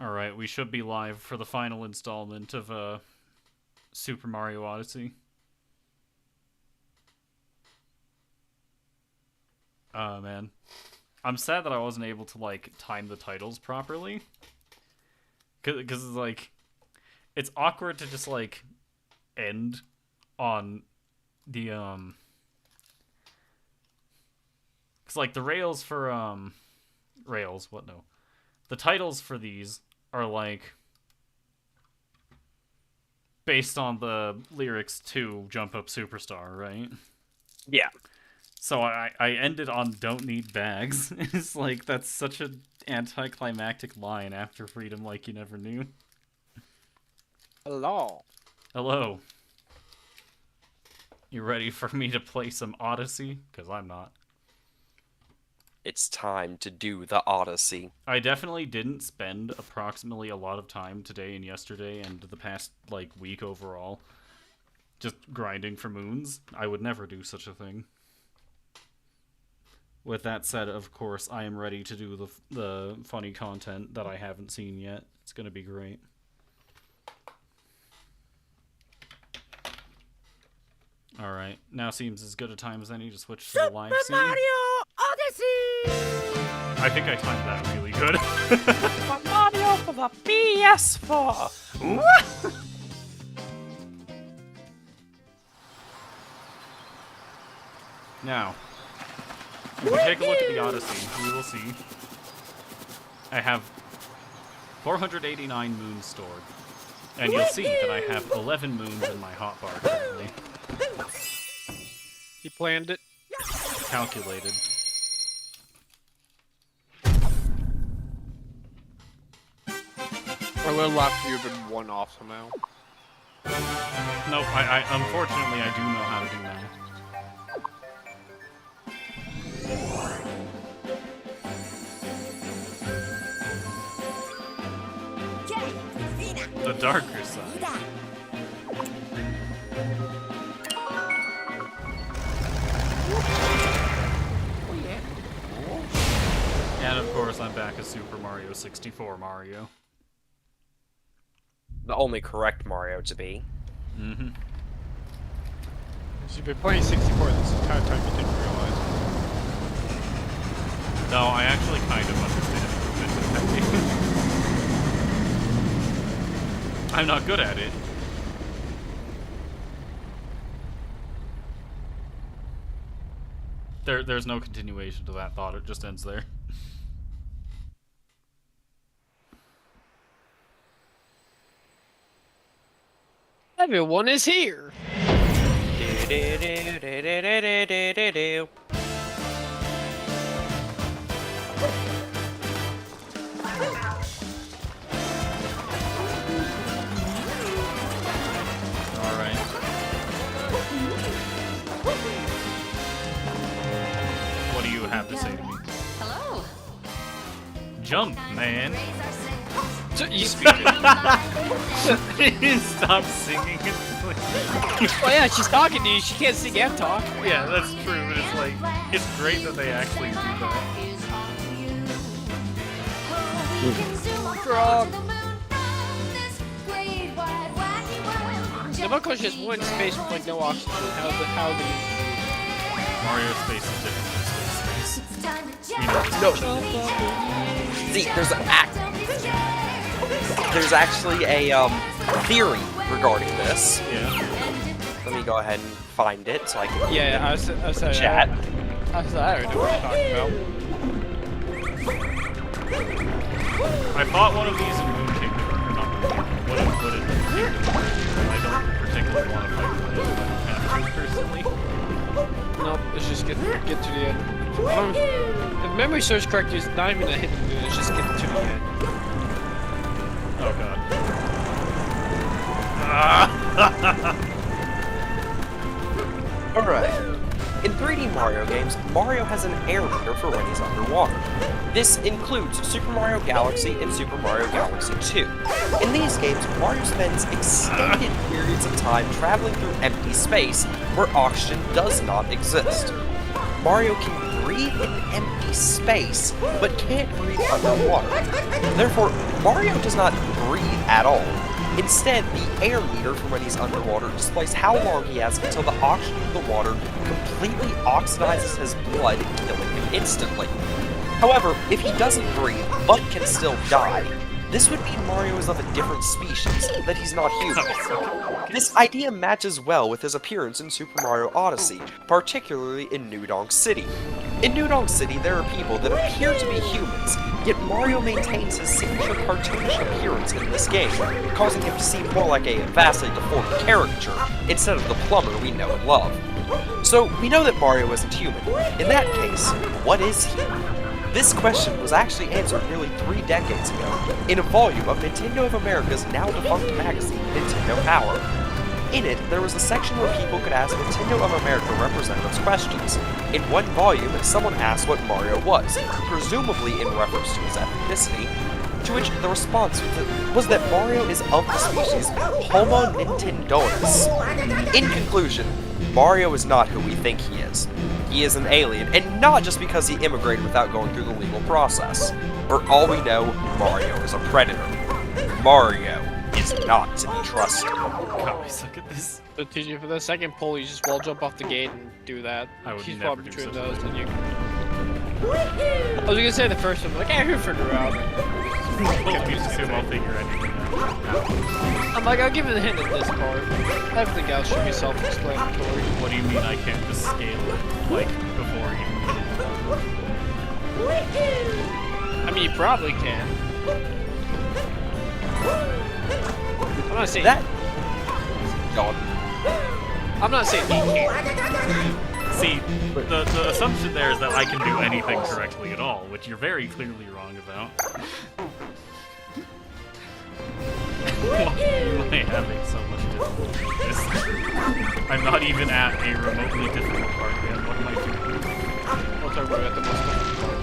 Alright, we should be live for the final installment of Super Mario Odyssey. Oh, man. I'm sad that I wasn't able to, like, time the titles properly. Because, like, it's awkward to just, like, end on the, Because, like, the rails for, Rails, what, no. The titles for these are, like, based on the lyrics to Jump Up Superstar, right? Yeah. So I ended on Don't Need Bags. It's like, that's such an anticlimactic line after Freedom Like You Never Knew. Hello. Hello. You ready for me to play some Odyssey? Because I'm not. It's time to do the Odyssey. I definitely didn't spend approximately a lot of time today and yesterday and the past, like, week overall just grinding for moons. I would never do such a thing. With that said, of course, I am ready to do the funny content that I haven't seen yet. It's gonna be great. Alright, now seems as good a time as any to switch to the live scene. Super Mario Odyssey! I think I timed that really good. Super Mario for the PS4! What? Now, if we take a look at the Odyssey, we will see I have 489 moons stored. And you'll see that I have 11 moons in my hotbar currently. You planned it? Calculated. Or a little after you've been one off somehow. Nope, I unfortunately I do know how to do now. The darker side. And of course, I'm back as Super Mario 64 Mario. The only correct Mario to be. Mm-hmm. So you've been playing 64 this entire time you didn't realize. No, I actually kind of understand movement in that game. I'm not good at it. There's no continuation to that thought, it just ends there. Everyone is here! Alright. What do you have to say to me? Hello. Jump, man. You speak it. Stop singing. Oh yeah, she's talking to you, she can't sing and talk. Yeah, that's true, but it's like, it's great that they actually do that. Frog. The because just one space with like no oxygen. How the Mario space is different from space. We know this. No. See, there's actually a theory regarding this. Yeah. Let me go ahead and find it so I can yeah, I was chat. I don't know what you're talking about. I fought one of these in Moon Kingdom, or not Moon Kingdom, what it Kingdom. I don't particularly want to fight with it, I don't have to personally. Nope, let's just get to the end. If memory serves correctly, it's not even a hit the moon, it's just get to the end. Oh god. Alright. In 3D Mario games, Mario has an air meter for when he's underwater. This includes Super Mario Galaxy and Super Mario Galaxy 2. In these games, Mario spends extended periods of time traveling through empty space where oxygen does not exist. Mario can breathe breathe in empty space, but can't breathe underwater. Therefore, Mario does not breathe at all. Instead, the air meter for when he's underwater displays how long he has until the oxygen in the water completely oxidizes his blood, killing him instantly. However, if he doesn't breathe, but can still die, this would mean Mario is of a different species, that he's not human. This idea matches well with his appearance in Super Mario Odyssey, particularly in New Donk City. In New Donk City, there are people that appear to be humans, yet Mario maintains his signature cartoonish appearance in this game, causing him to seem more like a vastly deformed caricature, instead of the plumber we know and love. So, we know that Mario isn't human. In that case, what is he? This question was actually answered nearly 3 decades ago, in a volume of Nintendo of America's now-defunct magazine, Nintendo Power. In it, there was a section where people could ask Nintendo of America representatives questions. In one volume, someone asked what Mario was, presumably in reference to his ethnicity, to which the response was that Mario is of the species Homo Nintendoidus. In conclusion, Mario is not who we think he is. He is an alien, and not just because he immigrated without going through the legal process. For all we know, Mario is a predator. Mario is not to be trusted. God, we suck at this. So TJ, for the second pull, you just wall jump off the gate and do that. I would He's never probably do between such a those, thing. and you. I was gonna say the first one, but like, who figure it out? Well, you assume I'll figure anything out. I'm like, I'll give it a hint at this part. Everything else should be self-explanatory. What do you mean I can't just scale it, like, before even hitting it? I mean, you probably can. I'm not saying That... God. I'm not saying he can't. See, the assumption there is that I can do anything correctly at all, which you're very clearly wrong about. Why am I having so much difficulty with this? I'm not even at a remotely difficult part yet. What am I doing? We'll talk about it at the most difficult part.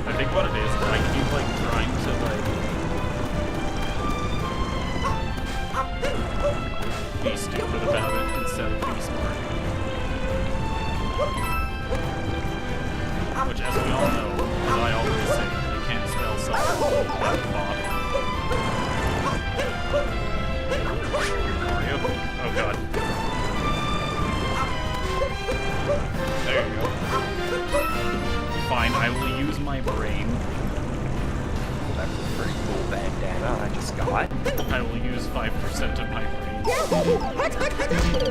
I think what it is, I keep like trying to like be stupid about it instead of be smart. Which, as we all know, as I always say, you can't spell something without Bob. Mario? Oh god. There you go. Fine, I will use my brain. That's a pretty cool bandana I just got. I will use 5% of my brain.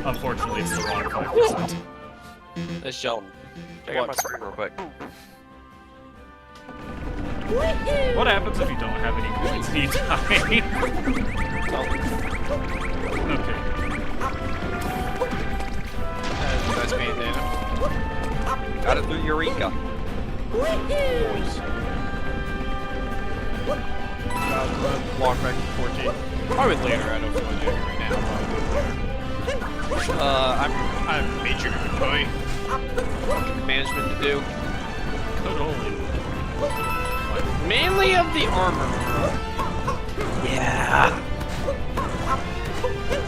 Unfortunately, it's the wrong 5%. That's Sheldon. Check out my screen real quick. What happens if you don't have any points and you die? Okay. That's bandana. Got it through Eureka. Walk back to 14. Probably later, I don't feel like doing it right now. Probably later. I'm major inventory. Management to do. Good holy. Mainly of the armor. Yeah.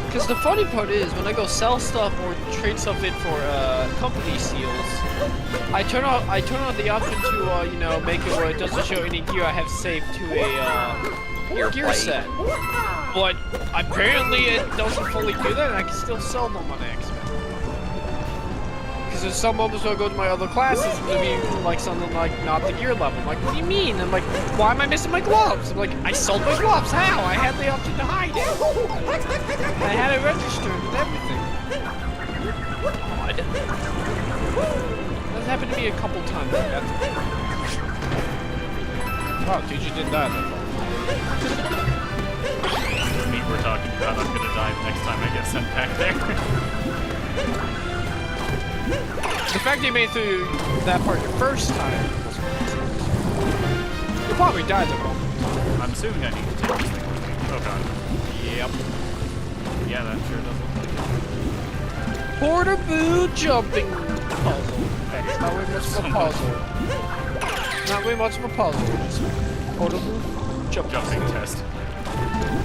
Because the funny part is, when I go sell stuff or trade stuff in for company seals, I turn on the option to you know, make it where it doesn't show any gear I have saved to a gear set. But apparently it doesn't fully do that, and I can still sell them on X. Because there's some moments where I go to my other classes and it'll be like something like not the gear level. I'm like, what do you mean? I'm like, why am I missing my gloves? I'm like, I sold my gloves. How? I had the option to hide it. I had it registered and everything. Odd. That's happened to me a couple times. Wow, dude, you didn't die that far. The meat we're talking about, I'm gonna die the next time I get sent back there. The fact that you made it through that part your first time, you'll probably die though. I'm assuming I need to take this thing with me. Oh god. Yep. Yeah, that sure does look like it. Portaboo jumping puzzle. It's not really much of a puzzle. Not really much of a puzzle. Just portable jumping. Jumping test.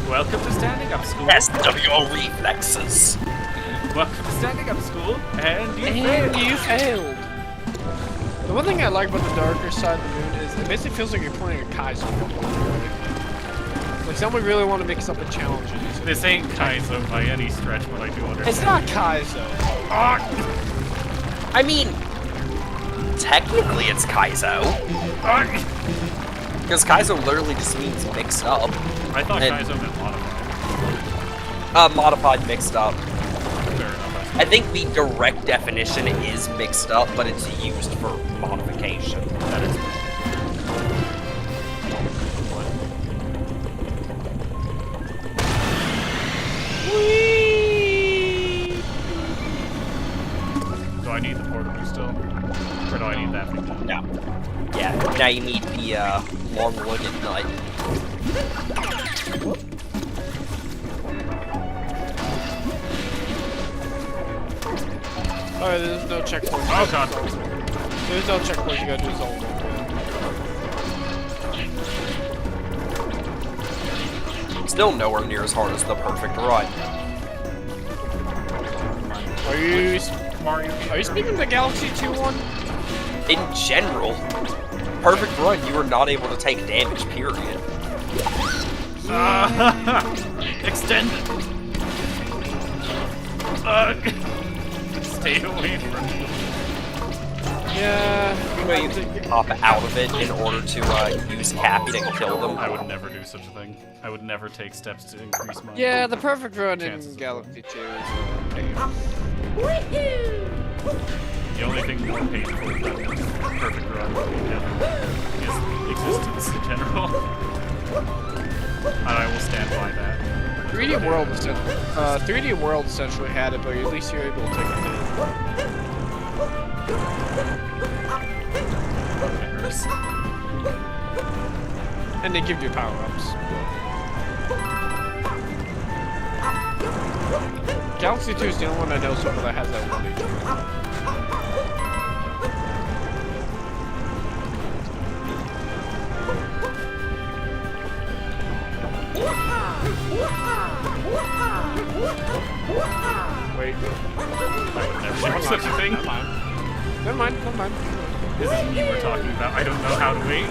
Welcome to standing up school. Test of your reflexes. Welcome to standing up school, and You failed. The one thing I like about the darker side of the moon is it basically feels like you're playing a Kaizo. Like someone really want to mix up the challenges. This ain't Kaizo by any stretch, but I do understand. It's not Kaizo. I mean, technically it's Kaizo. Because Kaizo literally just means mixed up. I thought And- Kaizo meant modified. Modified mixed up. Fair enough. I think the direct definition is mixed up, but it's used for modification. That is. Whee! Do I need the portable still? Or do I need that thing done? No. Yeah, now you need the long-wooden knight. Alright, there's no checkpoint. Oh god. There's no checkpoint, you gotta do this all over. Still nowhere near as hard as the perfect run. Are you Mario. are you speaking the Galaxy 2 one? In general, perfect run, you are not able to take damage, period. Extended. Stay away from me. Yeah. You know you can pop out of it in order to use Cappy to kill them. I would never do such a thing. I would never take steps to increase my. Yeah, the perfect run Chances in of Galaxy 2 is The only thing more painful than perfect run is existence in general. And I will stand by that. 3D World, 3D World essentially had it, but at least you're able to take it. It hurts. And they give you power-ups. Galaxy 2 is the only one I know so far that has that one. Wait. I would never do such a thing. Never mind, never mind. This is me we're talking about. I don't know how to wait.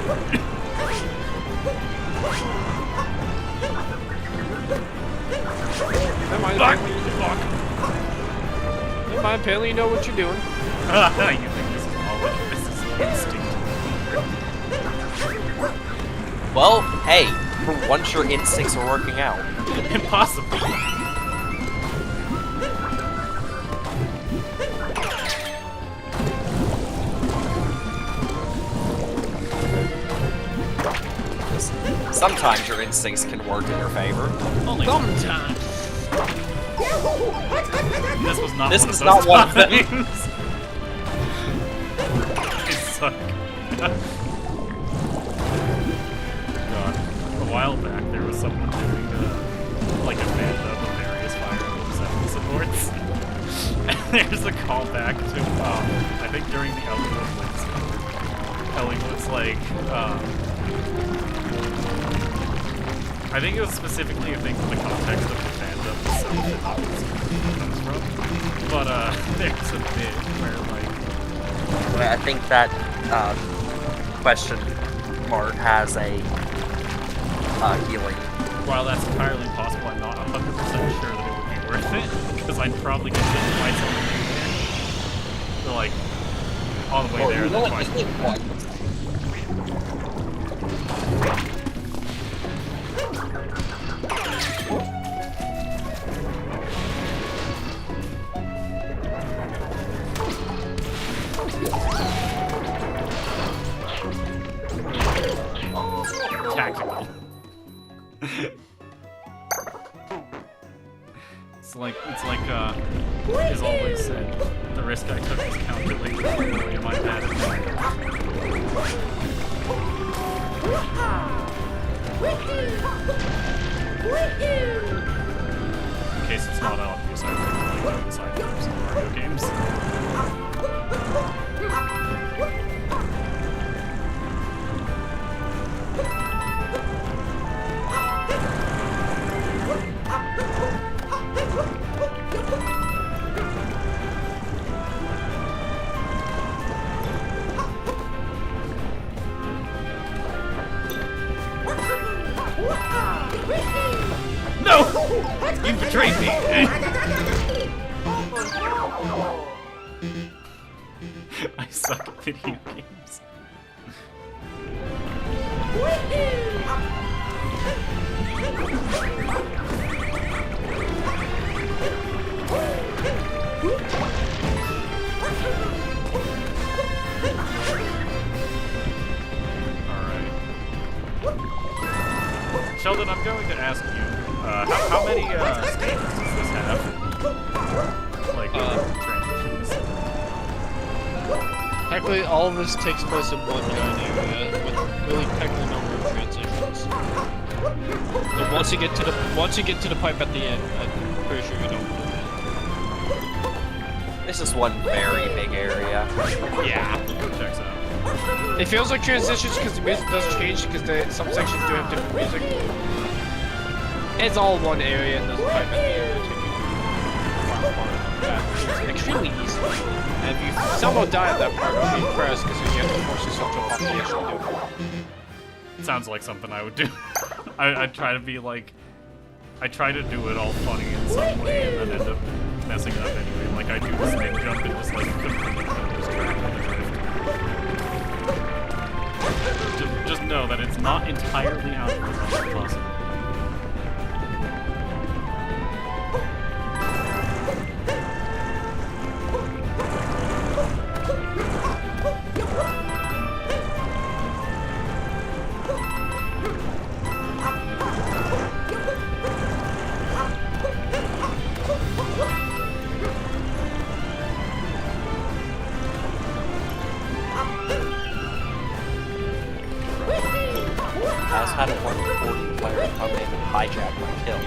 Never mind, Fuck! apparently, Fuck! never mind, apparently you know what you're doing. You think this is knowledge? This is instinct. Well, hey, for once your instincts are working out. Impossible. Sometimes your instincts can work in your favor. Only Sometimes. this was not This one is of not those one of them. times. It suck. God. A while back, there was someone doing like a band-up of various Fire Emblem 7 supports. And there's a callback to, I think during the Ellie was like, I think it was specifically a thing from the context of the fandom itself that obviously comes from. But there's a bit where like I think that question mark has a healing. while that's entirely possible, I'm not 100% sure that it would be worth it because I'd probably get hit by something there. So like all the way there and then twice. Tactical. it's like is always said, the risk I took was calculated. Boy, am I bad at that. In case it's not obvious, I really like inside jokes in Mario games. I suck at video games. Alright. Sheldon, I'm going to ask you, how many stages does this have? Like, transitions? Technically, all of this takes place in one giant area with really technical number of transitions. But once you get to the pipe at the end, I'm pretty sure you don't do that. This is one very big area. Yeah. Checks out. It feels like transitions because the music does change because some sections do have different music. It's all one area and there's a pipe at the end. It's extremely easy. And if you somehow die at that part, I'll be impressed because you have to force yourself to pop the actual do. Sounds like something I would do. I try to be like, I try to do it all funny in some way and then end up messing it up anyway. Like I do this big jump and just like completely lose track of the drift. Just know that it's not entirely out of the realm of possible. I was had a 140 player come in and hijack my kill.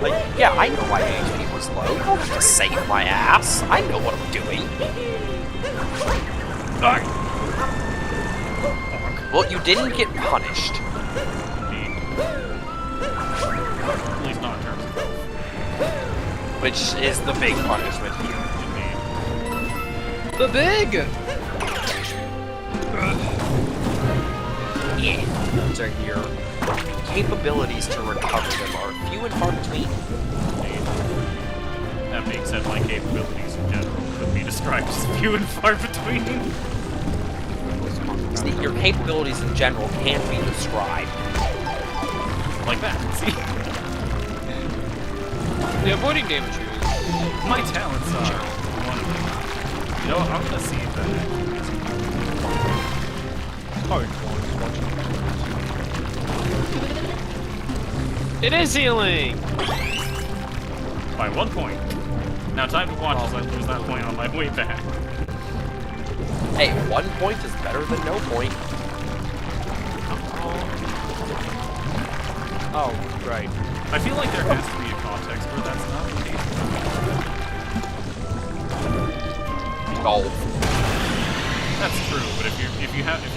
Like, yeah, I know my HP was low. You don't have to save my ass. I know what I'm doing. Well, you didn't get punished. At least not in terms of health. Which is the big punishment here. The big! Yeah. So your capabilities to recover them are few and far between. That being said, my capabilities in general could be described as few and far between. See, your capabilities in general can be described. Like that, see? The avoiding damage here is... My talents are one of them. You know what, I'm gonna see if that actually is. It is healing! By 1 point. Now time to watch as I lose that point on my way back. Hey, 1 point is better than no point. Oh, right. I feel like there has to be a context where that's not the case. Golf. That's true, but if you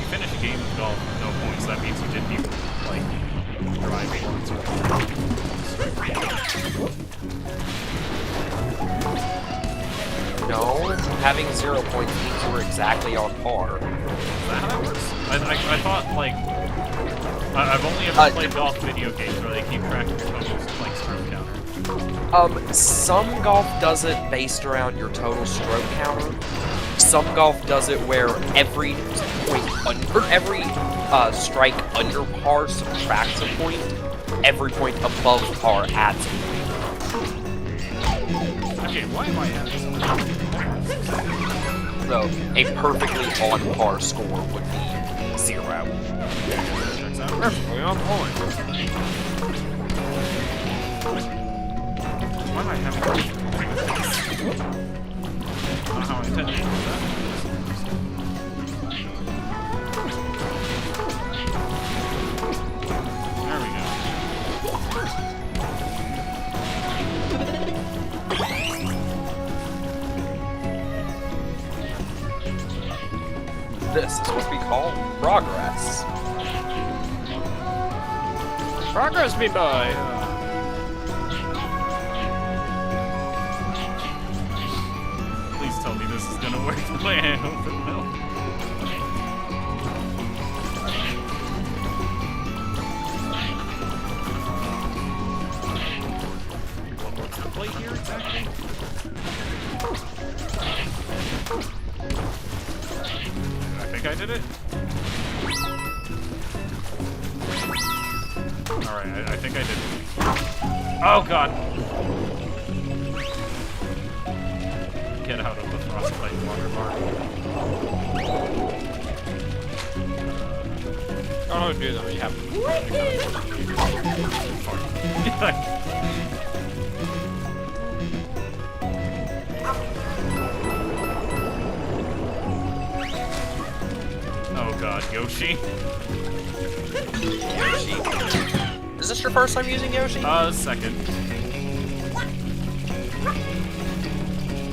finish a game of golf with no points, that means you didn't even like drive 8 points or No, having 0 points means you were exactly on par. Is that how that works? I thought like I've only ever played golf video games where they keep track of your total like stroke counter. Some golf does it based around your total stroke counter. Some golf does it where every strike under par subtracts a point. Every point above par adds a point. Okay, why am I having So, a perfectly on par score would be 0. Perfectly on point. Why am I having I don't know how I intended to do that. There we go. This is what we call progress. Progress, me boy! Please tell me this is gonna work the way I hope it will. Alright, I think I did. Oh god! Get out of the frostbite water bar. Oh, do them. You have Oh god, Yoshi. Yoshi. Is this your first time using Yoshi? Second.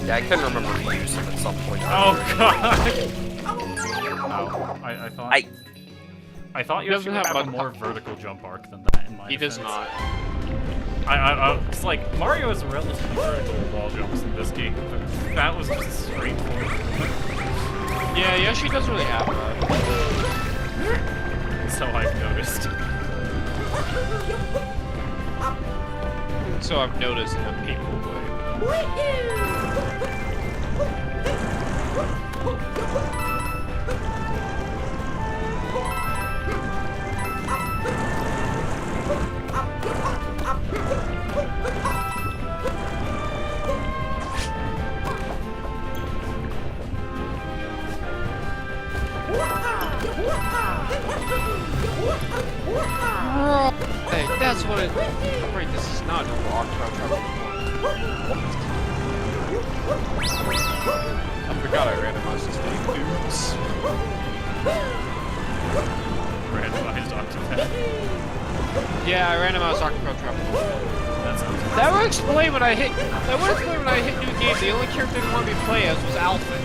Yeah, I couldn't remember if you used him at some point. Oh god! Oh, I thought Yoshi doesn't would have have a much- more vertical jump arc than that in my He does defense. not. It's like, Mario is relatively vertical with wall jumps in this game, but that was just straightforward. Yeah, Yoshi doesn't really have that. So I've noticed. So I've noticed in a painful way. Hey, that's what it. Wait, this is not over October. I forgot I randomized this thing. Oops. Randomized Octopath. Yeah, I randomized Octopath Traveler. That sounds That would explain when I hit. That would explain when I hit new game. The only character that wanted me to play as was Alpha.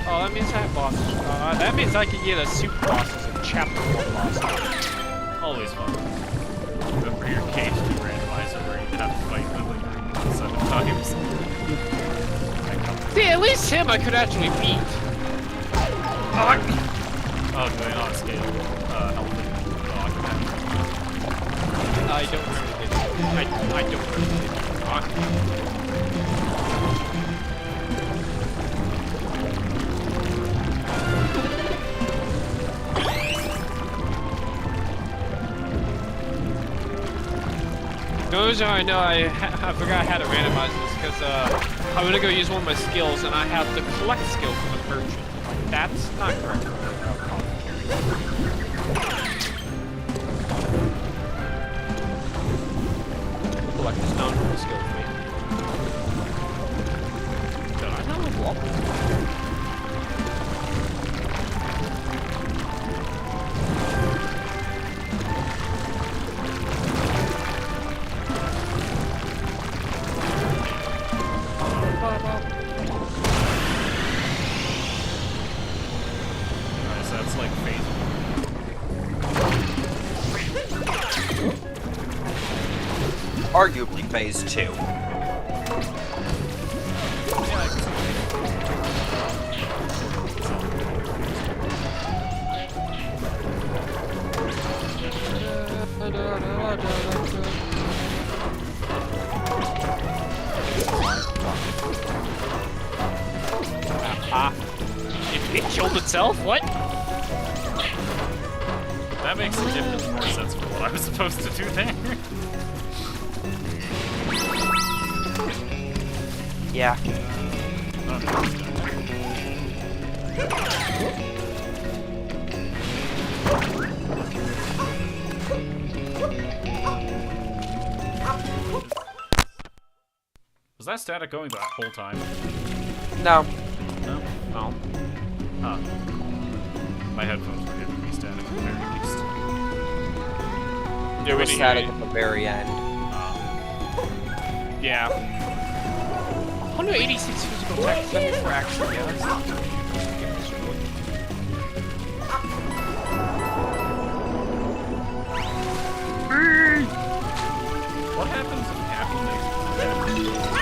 Oh, that means I have bosses. That means I can get a super bosses in chapter 1 boss. always fun. Remember your cage to randomizer where you have to fight Lily 7 times. See, at least him I could actually beat. Oh, do I not scale health and Octopath? I don't really get it. I don't really get it. The only reason I know I forgot how to randomize this because I'm gonna go use one of my skills and I have the collect skill from the merchant. Like, that's not correct. Collect is not a skill for me. Did I not level up? Alright, so that's like phase 1. Arguably phase 2. Yeah, I can see It killed itself? What? that makes significantly more sense for what I was supposed to do there. Yeah. Was that static going that whole time? No. No? No. Huh. My headphones were giving me static at the very least. Yeah, It was static at the very end. Yeah. 186 physical attack, 74 action. Yeah, that's not good. What happens if Happy makes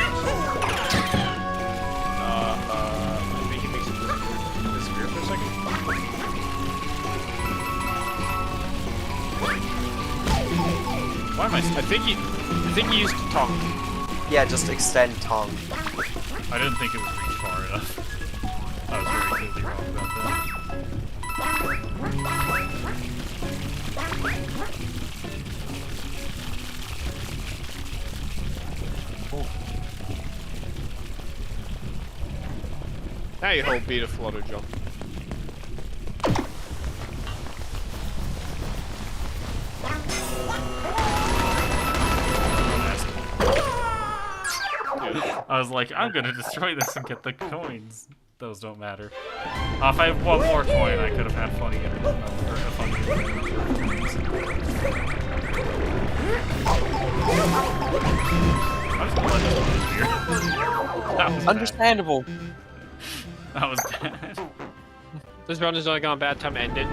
I think he makes it disappear for a second. Why am I I think he used to talk. Yeah, just extend tongue. I didn't think it would reach far enough. I was very clearly wrong about that. Now you hold B to flutter jump. I was like, I'm gonna destroy this and get the coins. Those don't matter. If I have one more coin, I could have had funny internet number, a funny internet number. I'm just gonna let this one in here. That was Understandable. bad. That was bad. This run is only gone bad time to end it.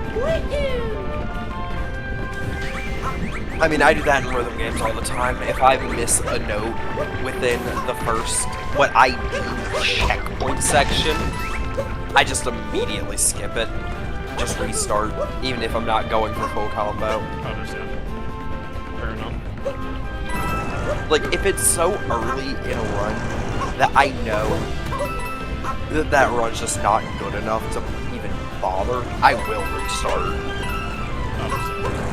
I mean, I do that in rhythm games all the time. If I miss a note within the first, what I deem checkpoint section, I just immediately skip it. Just restart, even if I'm not going for full combo. I understand. Fair enough. Like, if it's so early in a run that I know that that run's just not good enough to even bother, I will restart. I understand.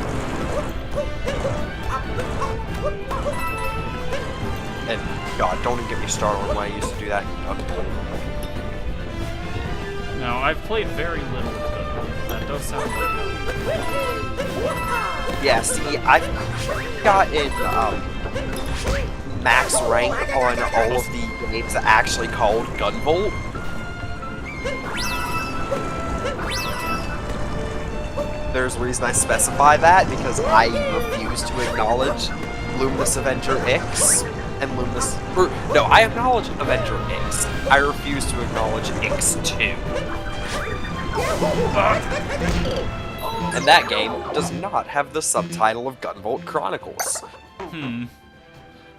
And God, don't even get me started on when I used to do that in Gunvolt. Now, I've played very little with Gunvolt. That does sound like Yeah, see, I've gotten max rank on all of the games that actually called Gunvolt. There's a reason I specify that, because I refuse to acknowledge Luminous Avenger X and Luminous... no, I acknowledge Avenger X. I refuse to acknowledge X2. And that game does not have the subtitle of Gunvolt Chronicles.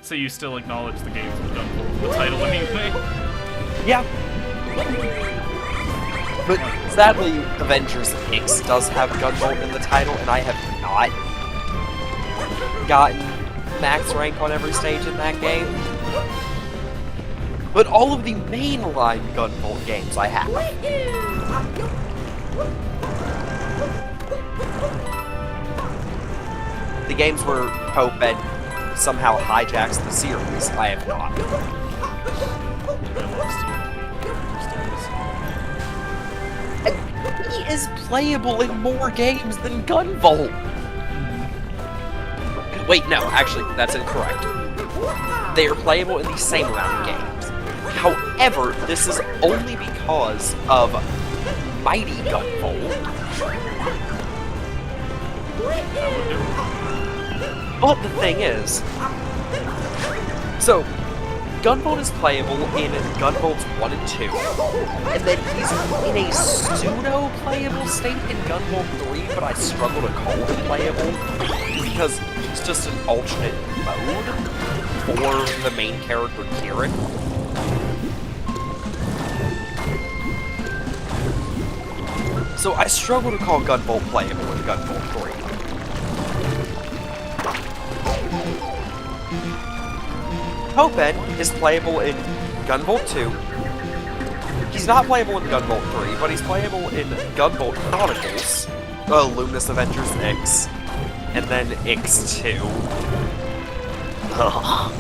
So you still acknowledge the games with Gunvolt, the title anyway? Yeah. But sadly, Avengers X does have Gunvolt in the title, and I have not gotten max rank on every stage in that game. But all of the mainline Gunvolt games I have. The games where Hope Ed somehow hijacks the series, I have not. And he is playable in more games than Gunvolt. Wait, no, actually, that's incorrect. They are playable in the same amount of games. However, this is only because of Mighty Gunvolt. But the thing is, so Gunvolt is playable in Gunvolts 1 and 2, and then he's in a pseudo-playable state in Gunvolt 3, but I struggle to call it playable, because it's just an alternate mode for the main character, Kieran. So I struggle to call Gunvolt playable in Gunvolt 3. Hopen is playable in Gunvolt 2. He's not playable in Gunvolt 3, but he's playable in Gunvolt Chronicles, Luminous Avengers X, and then X2. Ugh.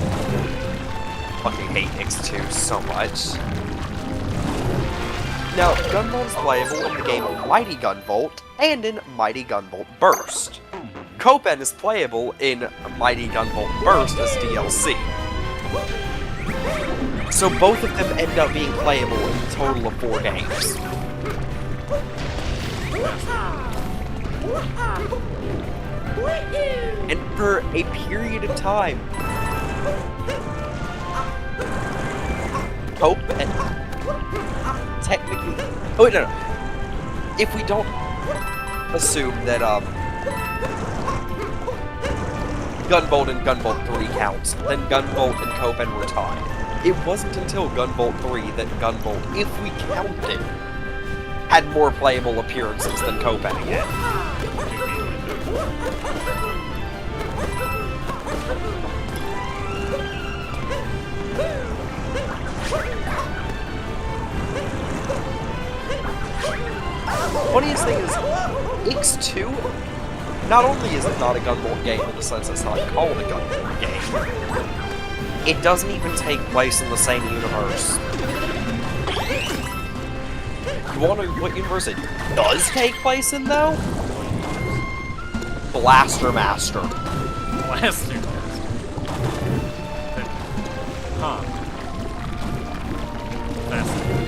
Fucking hate X2 so much. Now, Gunvolt is playable in the game Mighty Gunvolt and in Mighty Gunvolt Burst. Copen is playable in Mighty Gunvolt Burst as DLC. So both of them end up being playable in a total of 4 games. And for a period of time, Hope and technically... Oh, wait, no. If we don't assume that, Gunvolt and Gunvolt 3 counts, then Gunvolt and Copen were tied. It wasn't until Gunvolt 3 that Gunvolt, if we counted, had more playable appearances than Copen again. Funniest thing is, X2 Not only is it not a Gunvolt game in the sense it's not called a Gunvolt game, it doesn't even take place in the same universe. You want to know what universe it does take place in, though? Blaster Master. Blaster Master. Huh. Fascinating.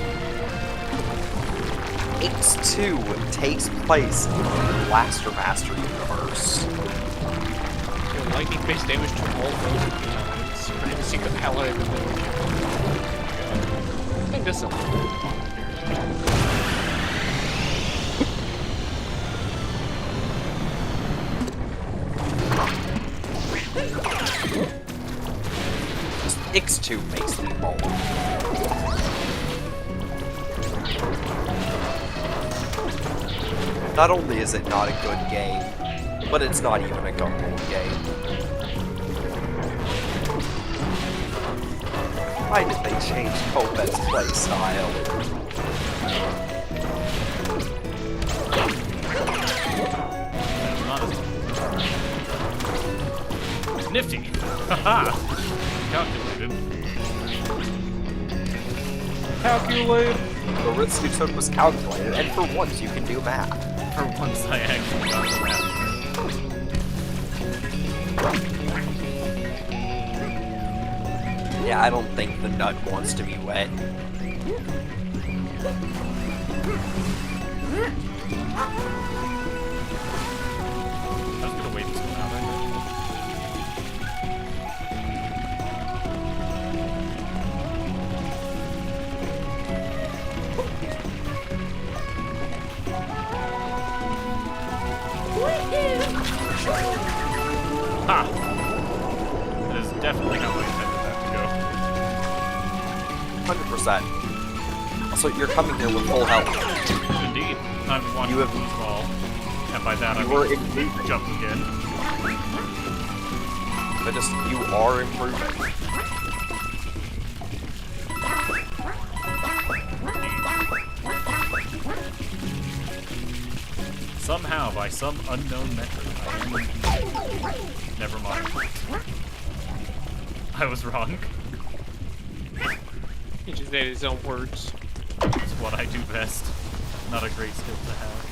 X2 takes place in the Blaster Master universe. So lightning-based damage to all those units. I didn't see the hell out of it. I think this is a little bit fun. X2 makes me bold. Not only is it not a good game, but it's not even a Gunvolt game. Why did they change Kopet's playstyle? Nifty! Haha! Calculated. Calculate! The risk you took was calculated, and for once you can do math. For once I actually got the math. Yeah, I don't think the nut wants to be wet. I was gonna wait this one out, Ha! That is definitely how I intended that to go. 100%. Also, you're coming here with full health. Indeed. I'm one You have- lose ball. And by that I You were mean improving. jump again. But just, you are improving. Somehow, by some unknown method, I am improving. Never mind. I was wrong. He just made his own words. It's what I do best. Not a great skill to have.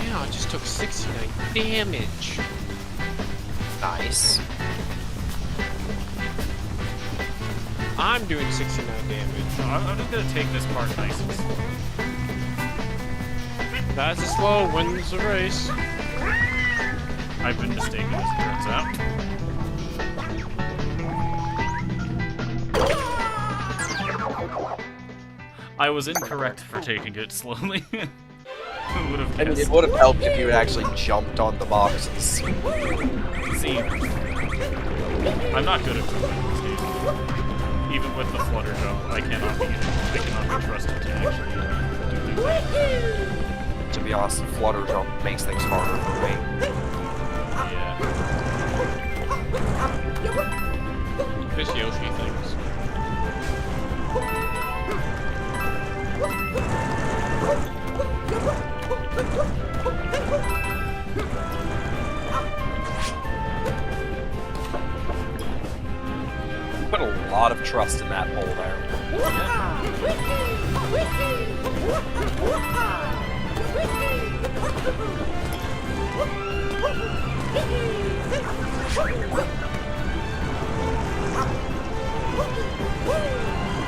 Damn, I just took 69 damage. Nice. I'm doing 69 damage. No, I'm just gonna take this part nice and slow. Fast and slow wins the race. I've been mistaken, as it turns out. I was incorrect for taking it slowly. Who would have I mean, it guessed? would have helped if you had actually jumped on the boxes. See, I'm not good at moving these days. Even with the flutter jump, I cannot be trusted to actually do things like that. To be honest, the flutter jump makes things harder for me. Yeah. This Yoshi things. Put a lot of trust in that hole there.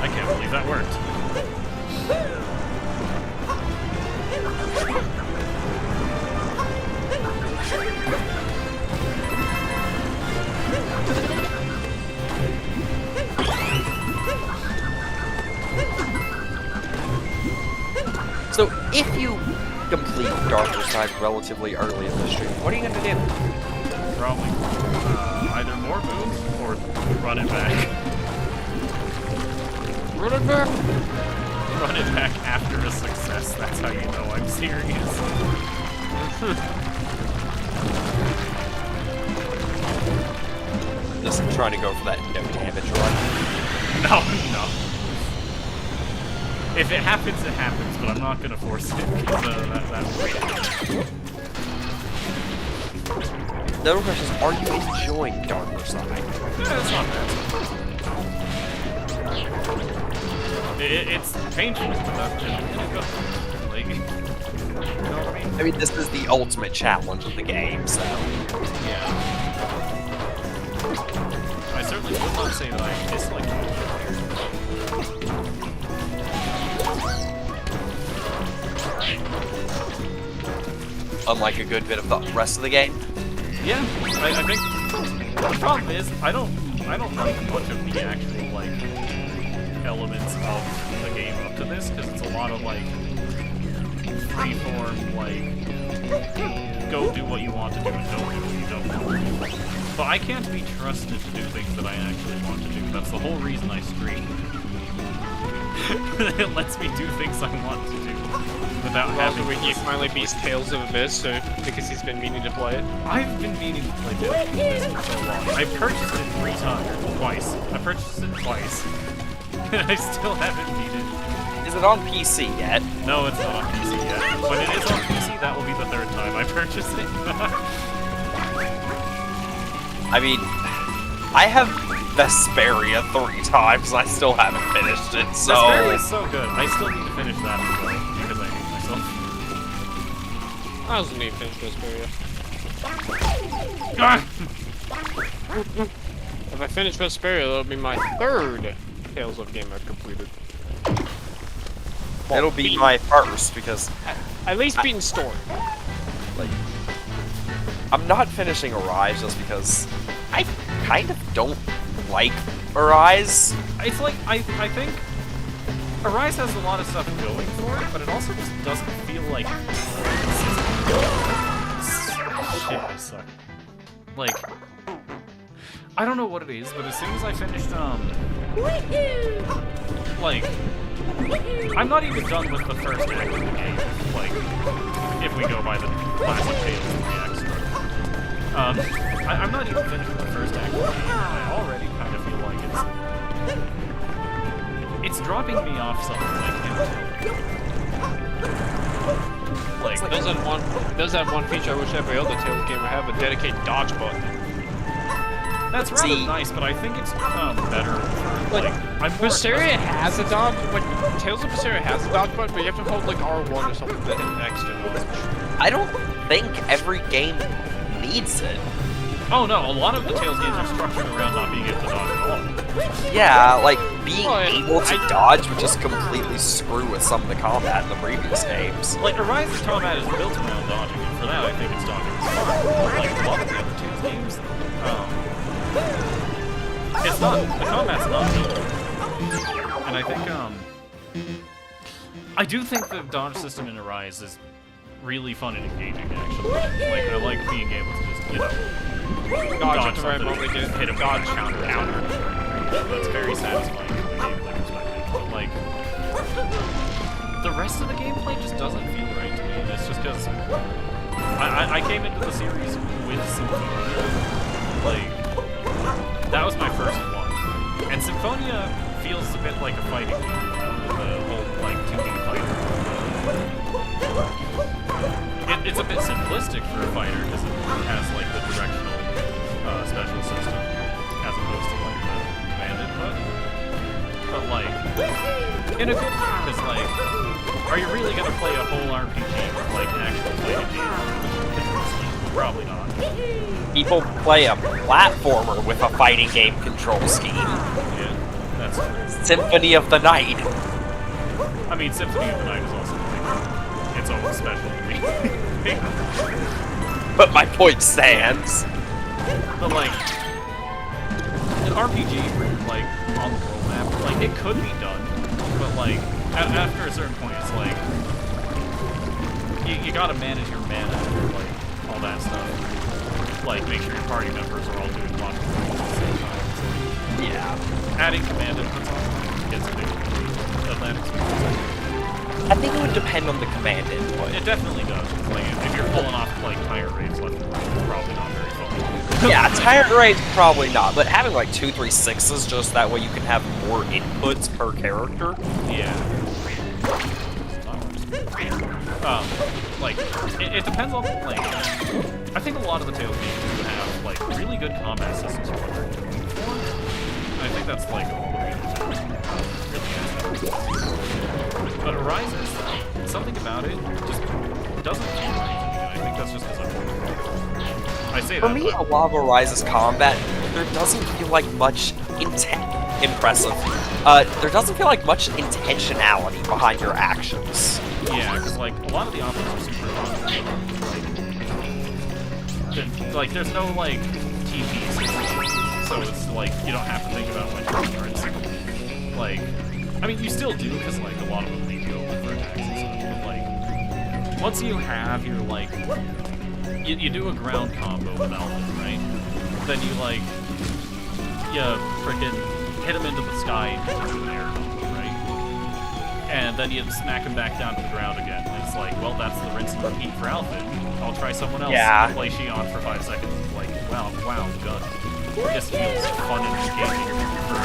I can't believe that worked. So, if you complete Darker Side relatively early in the stream, what are you gonna do? Probably either more moves or run it back. Run it back! Run it back after a success. That's how you know I'm serious. Just trying to go for that no damage run. No, no. If it happens, it happens, but I'm not gonna force it because that would be the other question is, are you enjoying Darker Side? Yeah, it's not bad. It's painful, but that's just good. Like, you know what I mean? I mean, this is the ultimate challenge of the game, so... Yeah. I certainly would not say that I dislike it. Unlike a good bit of the rest of the game. Yeah, I think the problem is I don't like much of the actual like elements of the game up to this because it's a lot of like freeform like go do what you want to do and don't do what you don't want to do. But I can't be trusted to do things that I actually want to do. That's the whole reason I stream. It lets me do things I want to do without having when to he finally beats Tales of Abyss, because he's been meaning to play it. I've been meaning to play Tales of Abyss for so long. I purchased it twice. I purchased it twice. And I still haven't beat it. Is it on PC yet? No, it's not on PC yet. When it is on PC, that will be the third time I purchased it. I mean, I have Vesperia 3 times, and I still haven't finished it, so... Vesperia is so good. I still need to finish that as well, because I hate myself. I also need to finish Vesperia. Ah! If I finish Vesperia, that'll be my third Tales of game I've completed. Well, It'll be my first, because... At least beating story. Like... I'm not finishing Arise just because I kind of don't like Arise. It's like, I think Arise has a lot of stuff going for it, but it also just doesn't feel like shit, I suck. Like, I don't know what it is, but as soon as I finished, like, I'm not even done with the first act of the game, like, if we go by the classic Tales of the Act structure. I'm not even finished with the first act of the game, and I already kind of feel like it's dropping me off something like Does have one feature I wish every other Tales game would have, a dedicated dodge button. That's rather nice, but I think it's better for, like, I'm more Berseria has a dodge, like, Tales of Berseria has a dodge button, but you have to hold, like, R1 or something to hit X to dodge. I don't think every game needs it. Oh no, a lot of the Tales games are structured around not being able to dodge at all. Yeah, like, being able to dodge would just completely screw with some of the combat in the previous games. Like, Arise's combat is built around dodging, and for that I think it's dodging is fun. Like, a lot of the other Tales games, it's not, the combat's not built around. And I think, I do think the dodge system in Arise is really fun and engaging, actually. Like, I like being able to just, you know, dodge at the right moment, get hit a dodge counter. That's very satisfying from a gameplay perspective. But, like, the rest of the gameplay just doesn't feel right to me. And it's just because I came into the series with Symphonia. Like, that was my first one. And Symphonia feels a bit like a fighting game, you know, with the whole, like, 2D fighter. It's a bit simplistic for a fighter because it has like the directional special system as opposed to like the command input. But like, in a good way, because like, are you really gonna play a whole RPG with like an actual fighting game? Probably not. People play a platformer with a fighting game control scheme. Yeah, that's true. Symphony of the Night. I mean, Symphony of the Night is also like its own specialty. But my point stands. But like, an RPG, like, on the world map, like, it could be done, but like, after a certain point, it's like, you gotta manage your mana, like, all that stuff. Like, make sure your party members are all doing lots of things at the same time. So, Yeah. adding command inputs on gets a big Atlantic experience. I think it would depend on the command input. It definitely does. Like, if you're pulling off, like, tire raids left and right, it's probably not very fun. Yeah, tire rates probably not, but having like 2, 3, 6s just that way you can have more inputs per character. Yeah. Like, it depends on the lane. I think a lot of the Tales games do have like really good combat systems for what they're going for. And I think that's like all the reasons it really has. But Arises, something about it just doesn't feel right to me. And I think that's just because I say For that. me, a lot of Arise's combat, there doesn't feel like much impressive. There doesn't feel like much intentionality behind your actions. Yeah, because like a lot of the options are super like there's no like TP system, so it's like you don't have to think about when you're cards. Like, I mean you still do because like a lot of them leave you open for attacks and such, but like once you have your like you do a ground combo with Alpha, right? Then you like freaking hit him into the sky and do an air combo, right? And then you smack him back down to the ground again. And it's like, well, that's the rinse and repeat for Alpha. I'll try someone else and play Shion for 5 seconds. Like, wow, gun. This feels fun and engaging for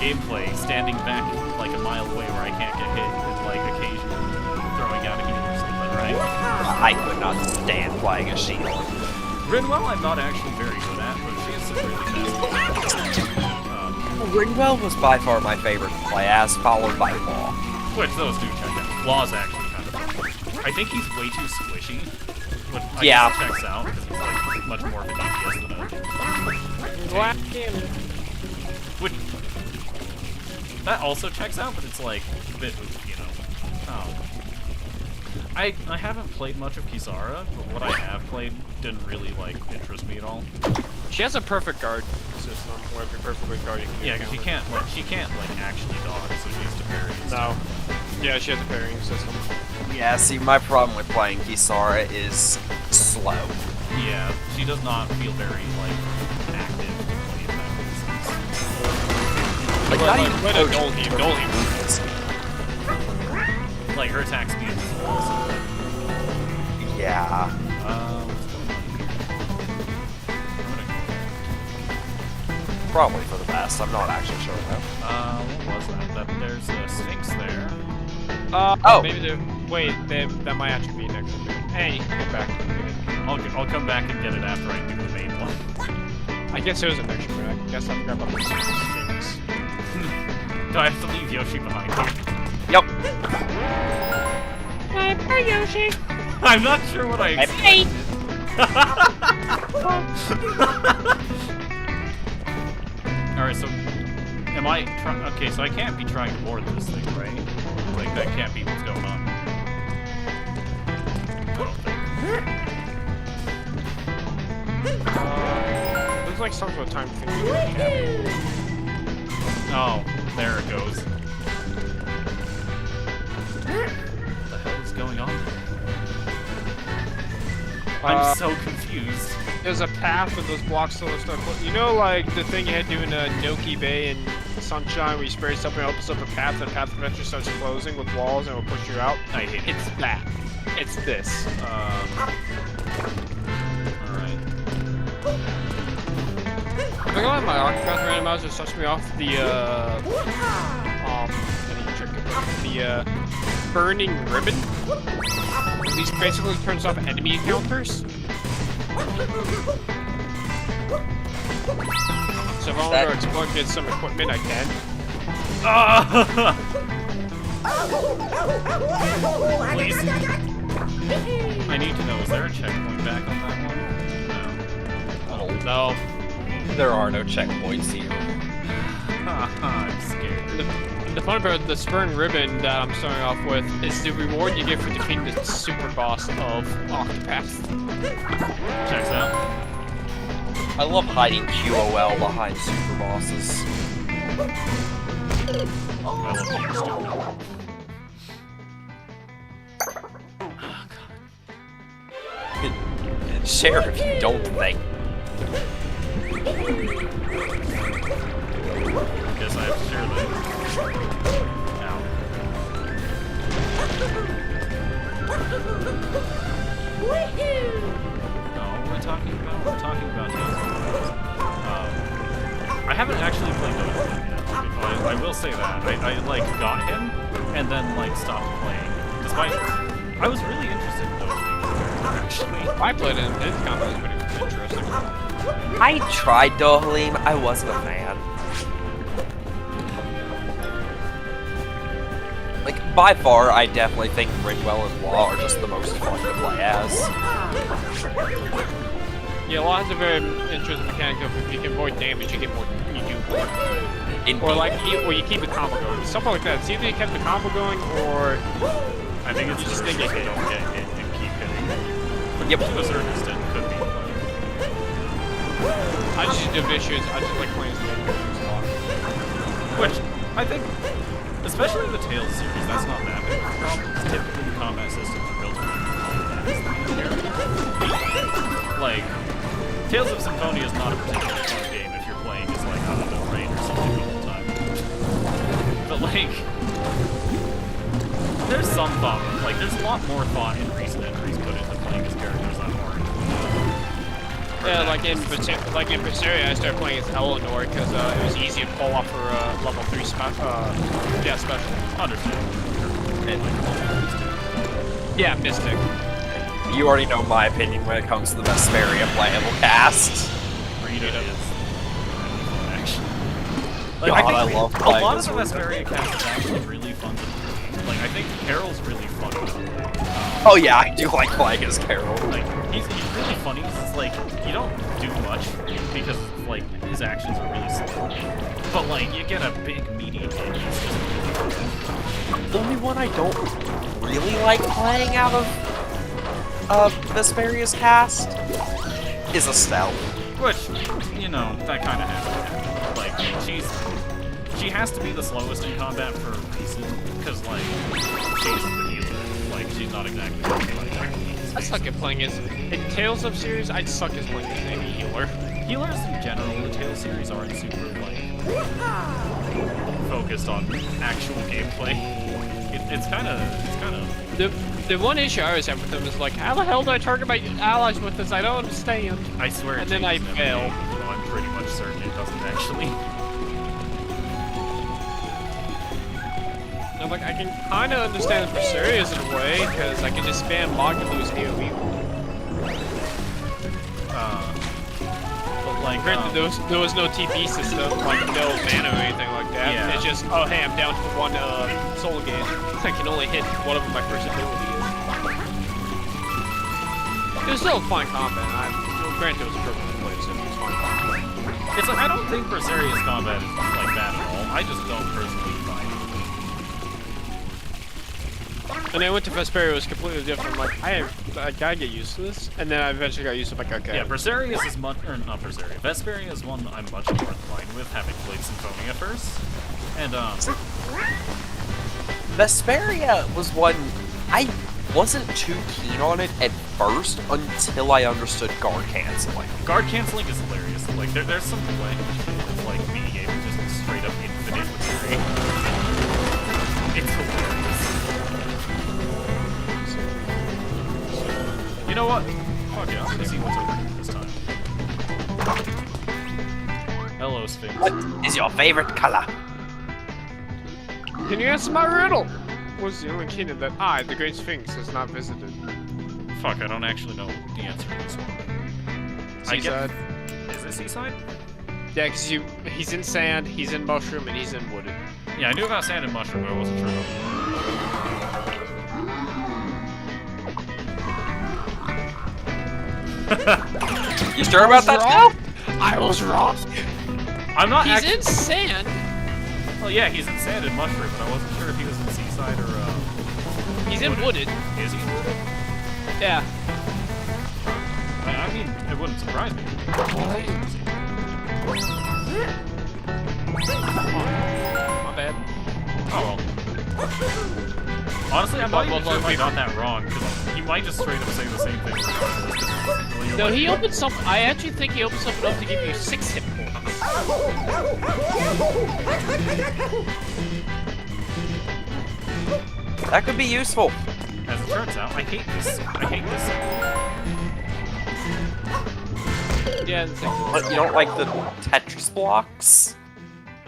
gameplay, standing back like a mile away where I can't get hit and like occasionally throwing out a heal or something, right? I could not stand playing a Shion. Rinwell I'm not actually very good at, but she has some really fast Rinwell was by far my favorite to play as, followed by Law. which those do check out. Law's actually kind of fun. I think he's way too squishy. But I Yeah. guess it checks out because he's like much more of a DPS than a which that also checks out, but it's like a bit, you know. Oh. I haven't played much of Kisara, but what I have played didn't really like interest me at all. She has a perfect guard system where if you're perfectly guarding. Yeah, because she can't like actually dodge, so she has to parry. and No. stuff. Yeah, she has a parrying system. Yeah, see, my problem with playing Kisara is slow. Yeah, she does not feel very like active to play in that sense. Like, not even But coaching Dolly. Like her attack speed is also good. Yeah. What's going on here? Probably for the best. I'm not actually sure though. What was that? There's a Sphinx there. Oh. Maybe they wait. That might actually be next to me. Hey, get back. I'll come back and get it after I do the main one. I guess it was a mixture, but I guess I forgot about the things. Do I have to leave Yoshi behind here? Yep. Hi, Yoshi. I'm not sure what I expected. Alright, so am I trying? Okay, so I can't be trying to board this thing, right? Like that can't be what's going on. I don't think. Looks like some sort of time thing. Oh, there it goes. What the hell is going on? I'm so confused. There's a path with those blocks still start. You know, like the thing you had to do in Noki Bay and Sunshine, where you spray something, opens up a path, and the path eventually starts closing with walls, and it will push you out. I hate it. It's that. It's this. Alright. I'm gonna let my Octopath randomizer starts me off the burning ribbon. These basically turns off enemy encounters. So if I want to explore and get some equipment, I can. Please. I need to know, is there a checkpoint back on that one? No. There are no checkpoints here. I'm scared. The fun about the Spurn Ribbon that I'm starting off with is the reward you get for defeating the super boss of Octopath. Checks out. I love hiding QOL behind super bosses. I love being stupid. Share if you don't think. Guess I have to share that. Ow. No, what are we talking about? We're talking about those. I haven't actually played those yet. I will say that. I like got him and then like stopped playing. Despite I was really interested in those. actually. I played it, and it's kind of pretty interesting. I tried Dohalim, I wasn't a fan. Like, by far, I definitely think Ringwell and Law are just the most fun to play as. Yeah, Law has a very interesting mechanic of if you can avoid damage, you get more, you do more. Or like, you keep the combo going. Something like that. It's either you kept the combo going, or I think it's just think if you don't get hit and keep hitting. Yep. To a certain extent, could be. I just do vicious. I just like playing some characters a lot. Which, I think, especially in the Tales series, that's not that big of a problem. Typically, the combat systems are built around like, Tales of Symphonia is not a particularly fun game if you're playing as, like, I don't know, Rain or something the whole time. But, like, there's some thought, like, there's a lot more thought in recent entries put into playing as characters that aren't. Yeah, like in Berseria, I started playing as Eleanor because it was easy to pull off her level 3 special. Understand. And, like, Yeah, Mystic. You already know my opinion when it comes to the Vesperia playable cast. Rita is actually. God, I I think love a playing lot as of the Rita. Vesperia cast is actually really fun to play. Like, I think Carol's really fun to play. Oh yeah, I do like playing as Carol. Like, he's really funny because it's like, you don't do much because, like, his actions are really slow. But, like, you get a big meaty hit. It's just really fun. The only one I don't really like playing out of Vesperia's cast is Estelle. Which, you know, that kind of has to happen. Like, she has to be the slowest in combat for a reason, because, like, she's the healer. Like, she's not exactly like I suck at playing as in Tales of series. I suck at playing as any healer. Healers in general, the Tales series aren't super, like, focused on actual gameplay. It's kind of. The one issue I always have with them is like, how the hell do I target my allies with this? I don't understand. I swear. And then I fail. So I'm pretty much certain it doesn't actually. I'm like, I can kind of understand Berserius in a way, because I can just spam block and lose AoE. But like, Granted, there was no TP system, like no mana or anything like that. Yeah. It's just, oh hey, I'm down to one soul gauge. I can only hit one of my first abilities. It was still a fun combat. Granted, it was a purple place, so it was fun combat. it's like, I don't think Berserius combat is like that at all. I just don't personally find it. And I went to Vesperia, it was completely different. I'm like, I gotta get used to this. And then I eventually got used to it, like, okay. Yeah, Berserius is much, or not Berseria. Vesperia is one I'm much more inclined with, having played Symphonia first. And, Vesperia was one I wasn't too keen on it at first until I understood guard canceling. guard canceling is hilarious. Like, there's some way with, like, mini-gaming just straight up infinite with Fury. It's hilarious. You know what? Fuck it, I'm gonna see what's over here this time. Hello, Sphinx. What is your favorite color? Can you answer my riddle? Was the only kingdom that I, the Great Sphinx, has not visited? Fuck, I don't actually know the answer to this one. Seaside. Is it Seaside? Yeah, because he's in sand, he's in mushroom, and he's in wooded. Yeah, I knew about Sand and Mushroom, but I wasn't sure about You sure about that now? I was wrong. I'm not He's actually... in sand. Well, yeah, he's in Sand and Mushroom, but I wasn't sure if he was in Seaside or, He's in wooded. Is he in Wooded? Yeah. I mean, it wouldn't surprise me. My bad. Oh, well. Honestly, I'm not even sure if I got that wrong, because he might just straight up say the same thing. No, he opened something. I actually think he opened something up to give you 6 hit points. That could be useful. As it turns out, I hate this. Yeah, it's like, But you don't like the Tetris blocks?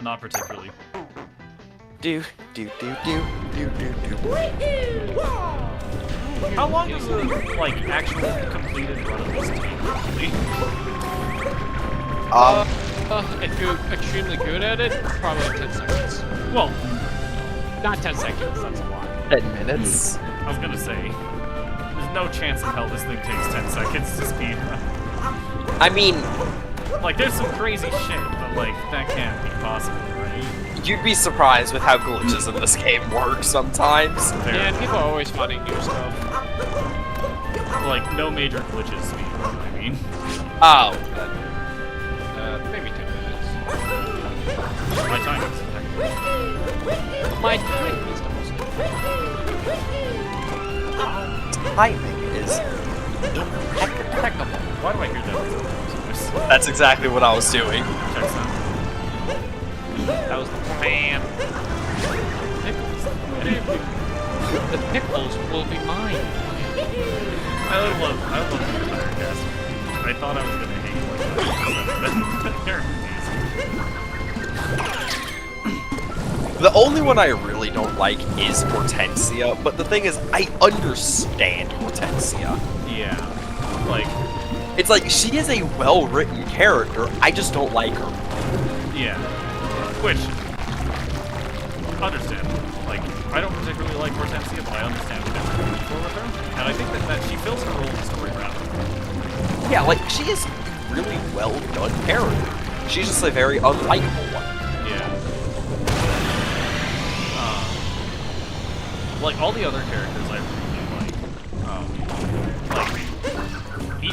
Not particularly. Do. How long does a like actual completed run of this take usually? If you're extremely good at it, probably 10 seconds. Well, Not 10 seconds, that's a lot. 10 minutes. I was gonna say, there's no chance in hell this thing takes 10 seconds to speed run. I mean, Like, there's some crazy shit, but like, that can't be possible, right? you'd be surprised with how glitches in this game work sometimes. Yeah, and people are always finding new stuff. Like, no major glitches speed run, I mean. Oh. Maybe 10 minutes. My time is My time is Timing is impeccable. Why do I hear that sometimes? That's exactly what I was doing. Checks out. That was the plan. Pickles. The pickles will be mine. I love the entire cast. I thought I was gonna hate like they're amazing. The only one I really don't like is Hortensia, but the thing is, I understand Hortensia. Yeah. Like, It's like, she is a well-written character, I just don't like her. yeah. Which, understandable. Like, I don't particularly like Hortensia, but I understand what they're going for with her. And I think that she fills her role in the story rather well. Yeah, like, she is a really well-done character. She's just a very unlikable one. Yeah. Like, all the other characters I really like.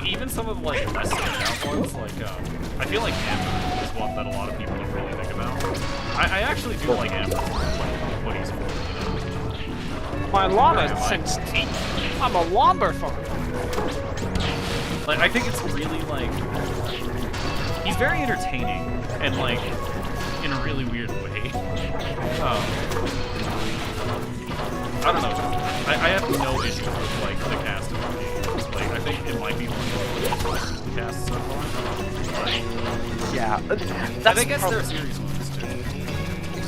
Even some of, like, less standout ones, like, I feel like Amber is one that a lot of people don't really think about. I actually do like Amber, like, what he's for, you know? My llama since teeth. I'm a lumber farmer. Like, I think it's really, like, he's very entertaining, and, like, in a really weird way. I don't know. I have no issue with, like, the cast of the game. Like, I think it might be one of the casts so far. Yeah, And I guess there are series ones, too.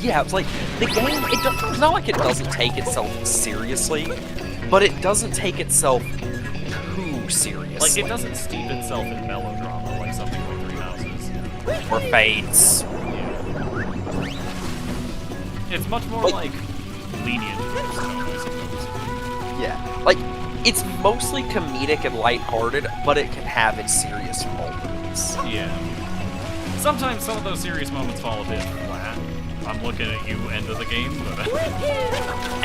Yeah, it's like, the game, it's not like it doesn't take itself seriously, but it doesn't take itself too seriously. Like, it doesn't steep itself in melodrama like something like Three Houses. Or Fates. Yeah. It's much more, like lenient in its tone, I suppose. Yeah, like, it's mostly comedic and lighthearted, but it can have its serious moments. Yeah. Sometimes some of those serious moments fall a bit flat. I'm looking at you, end of the game, but...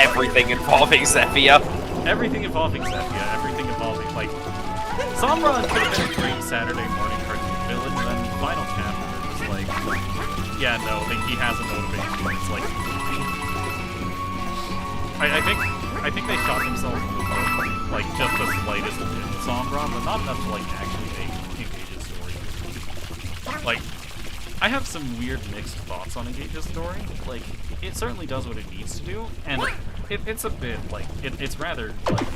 Everything involving Zephyr. Everything involving Zephyr, everything involving, like... Sombra could have been a great Saturday morning cartoon villain, and then the final chapter is like... Yeah, no, he has a motivation, it's like... I think they shot themselves in the foot, like, just the slightest bit in Sombra, but not enough to, like, actually make Engage's story. Like, I have some weird mixed thoughts on Engage's story. Like, it certainly does what it needs to do, and it's a bit, like, it's rather, like...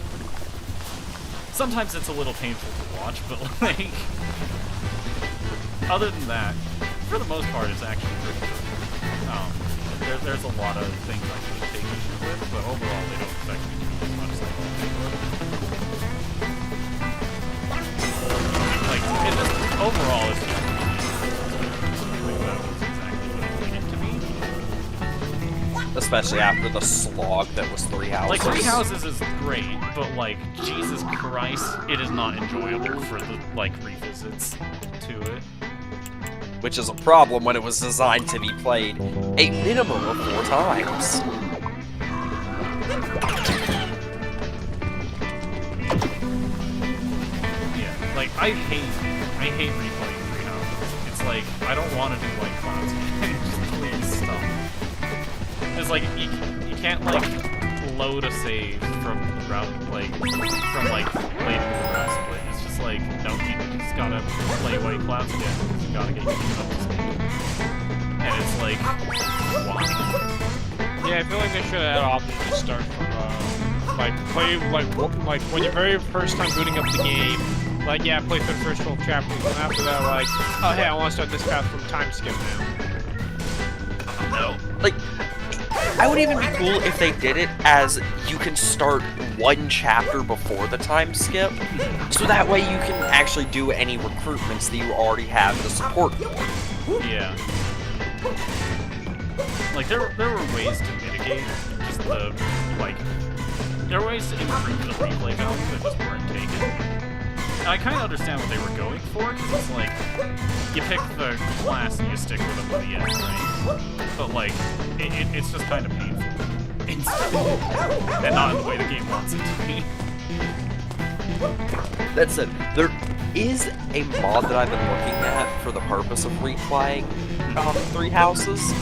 Sometimes it's a little painful to watch, but, like... Other than that, for the most part, it's actually pretty good. There's a lot of things I could take issue with, but overall they don't affect me as much as I thought they would. Like, overall it's just something that was exactly what it needed to be. Especially after the slog that was Three Houses. Like, Three Houses is great, but, like, Jesus Christ, it is not enjoyable for the, like, revisits to it. Which is a problem when it was designed to be played a minimum of 4 times. Yeah, like, I hate replaying Three Houses. It's like, I don't want to do White Clouds again, just please stop. It's like, you can't, like, load a save from the route, like, later in the route split. It's just like, no, you just gotta play White Clouds again, because you gotta get used up to speed. And it's like, why? Yeah, I feel like they should have had options to start from, like, play, like, when you're very first time booting up the game, like, yeah, play for the first 12 chapters, and after that, like, oh, hey, I want to start this path from time skip now. No. Like, I would even be cool if they did it as you can start one chapter before the time skip, so that way you can actually do any recruitments that you already have the support for. Yeah. Like, there were ways to mitigate just the, like, there were ways to improve the replay value that just weren't taken. And I kind of understand what they were going for, because it's like, you pick the class and you stick with them to the end, right? But, like, it's just kind of painful. Instantly. And not in the way the game wants it to be. That said, there is a mod that I've been looking at for the purpose of replaying Three Houses.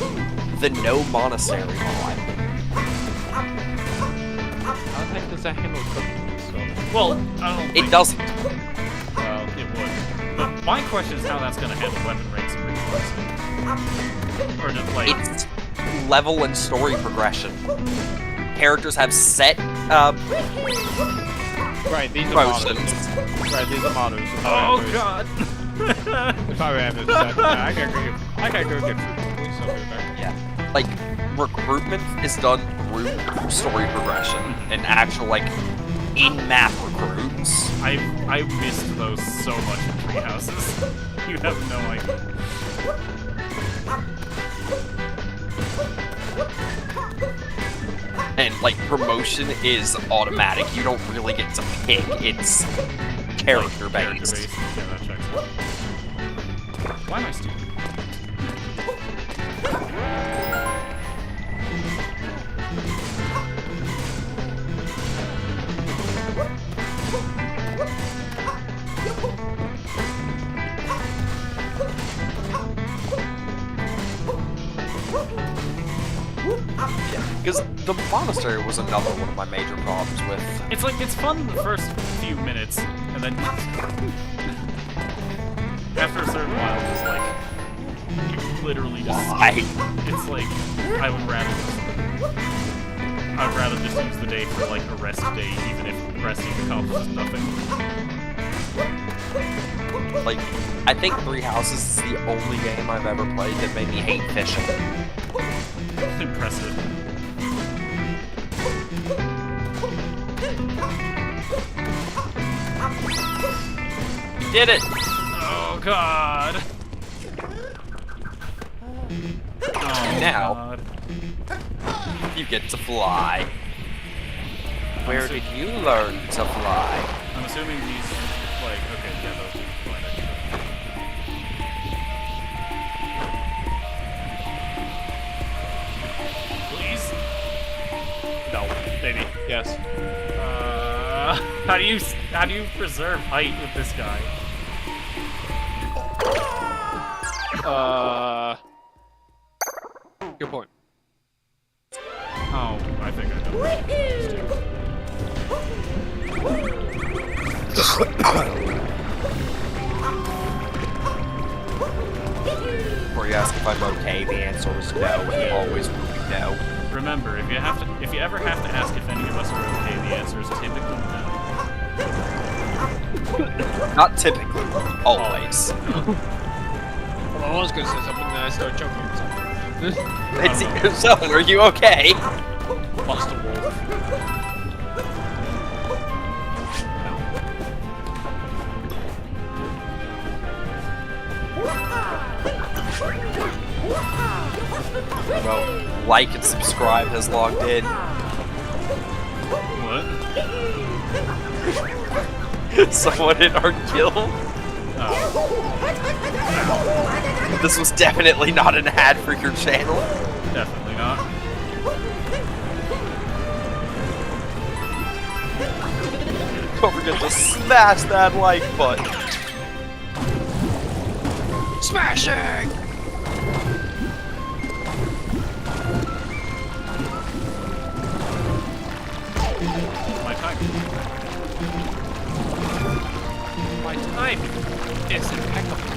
The No Monastery mod. How the heck does that handle cooking and stuff? Well, I don't think It doesn't. Well, it would. But my question is how that's going to handle weapon rates and reflexing. Or just, like... It's level and story progression. Characters have set Right, these are models. promotions. Right, these are models. Oh, God! If I ran this, I gotta go get food. Please don't be back. Yeah. Like, recruitment is done through story progression and actual, like, in-map recruits. I missed those so much in Tree Houses. You have no idea. And, like, promotion is automatic. You don't really get to pick. It's character-based. Character-based. Yeah, that checks out. Why am I stupid? Because the monastery was another one of my major problems with. It's like, it's fun the first few minutes, and then after a certain while, it's like, you literally just... Why? It's like, I would rather just use the day for, like, a rest day, even if resting accomplishes nothing. Like, I think Three Houses is the only game I've ever played that made me hate fishing. Impressive. You did it! Oh, God. Oh, Now. God. You get to fly. Where did you learn to fly? I'm assuming these, like, okay, yeah, those two fly next to it. Please? No, maybe. Yes. How do you preserve height with this guy? Good point. Oh, I think I know. Before you ask if I'm okay, the answer is no, and always will be no. Remember, if you ever have to ask if any of us are okay, the answer is typically no. Not typically, always. Well, I was gonna say something, then I started choking on something. It's yourself, are you okay? Lost a wolf. Well, like and subscribe has logged in. What? Someone hit our kill. Oh. This was definitely not an ad for your channel. Definitely not. Don't forget to smash that like button. Smashing! My time. My time is impeccable.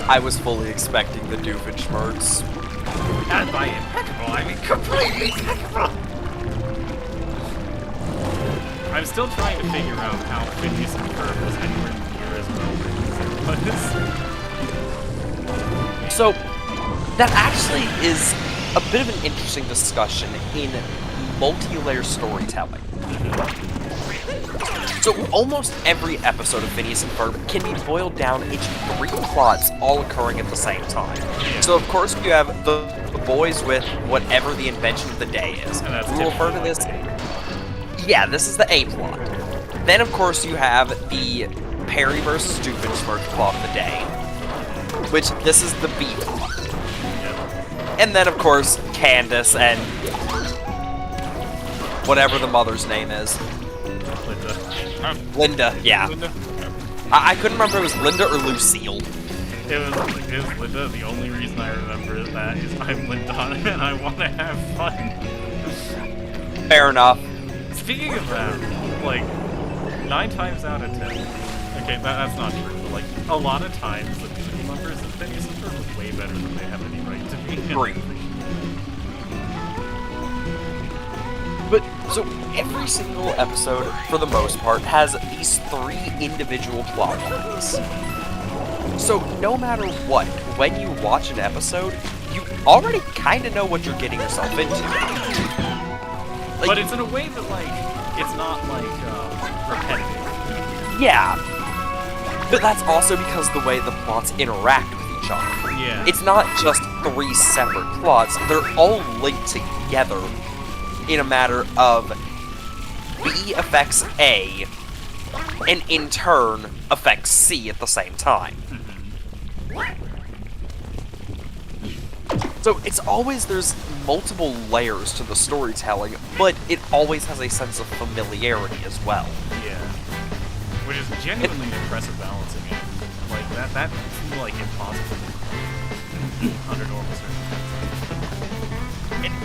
I was fully expecting the Doofenshmirtz. And by impeccable, I mean completely impeccable! I'm still trying to figure out how Phineas and Ferb was anywhere near as well as it was. So, that actually is a bit of an interesting discussion in multi-layer storytelling. So almost every episode of Phineas and Ferb can be boiled down into 3 plots all occurring at the same time. So of course you have the boys with whatever the invention of the day is. And that's We will refer to this. Yeah, this is the A plot. Then of course you have the Perry versus Doofenshmirtz plot of the day, which this is the B plot. And then of course Candace and whatever the mother's name is. Linda, yeah. Linda? I couldn't remember if it was Linda or Lucille. It was Linda. The only reason I remember that is I'm Linda and I want to have fun. Fair enough. Speaking of that, like, 9 times out of 10, okay, that's not true, but like, a lot of times the musical numbers of Phineas and Ferb are way better than they have any right to be. Great. But, so, every single episode, for the most part, has these 3 individual plot lines. So, no matter what, when you watch an episode, you already kind of know what you're getting yourself into. Like, But it's in a way that, like, it's not, like, repetitive. yeah. But that's also because the way the plots interact with each other. Yeah. It's not just 3 separate plots, they're all linked together in a matter of B affects A, and in turn affects C at the same time. So it's always, there's multiple layers to the storytelling, but it always has a sense of familiarity as well. Yeah. Which is genuinely an impressive balancing act. Like, that seemed like impossible under normal circumstances.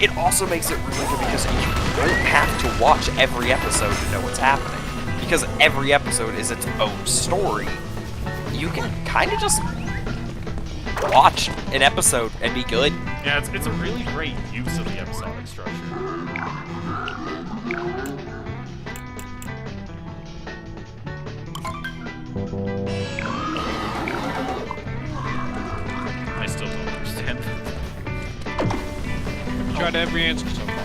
It also makes it really good because you don't have to watch every episode to know what's happening. Because every episode is its own story. You can kind of just watch an episode and be good. Yeah, it's a really great use of the episodic structure. I still don't understand. Tried every answer so far.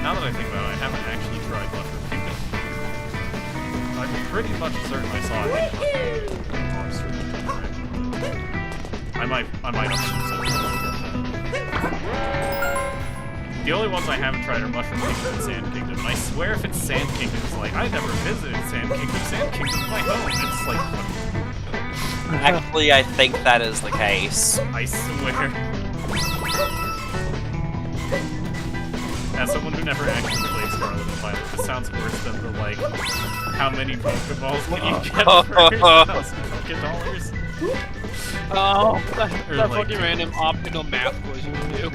Now that I think about it, I haven't actually tried Mushroom Kingdom. I'm pretty much certain I saw it in Mushroom I might have seen something. The only ones I haven't tried are Mushroom Kingdom and Sand Kingdom, and I swear if it's Sand Kingdom, it's like, I never visited Sand Kingdom. Sand Kingdom's my home. It's like, Actually, I think that is the case. I swear. As someone who never actually played Scarlet and Violet, this sounds worse than the, like, how many Pokeballs can you get for $1,000? Oh, that like- fucking random optional math quiz you can do.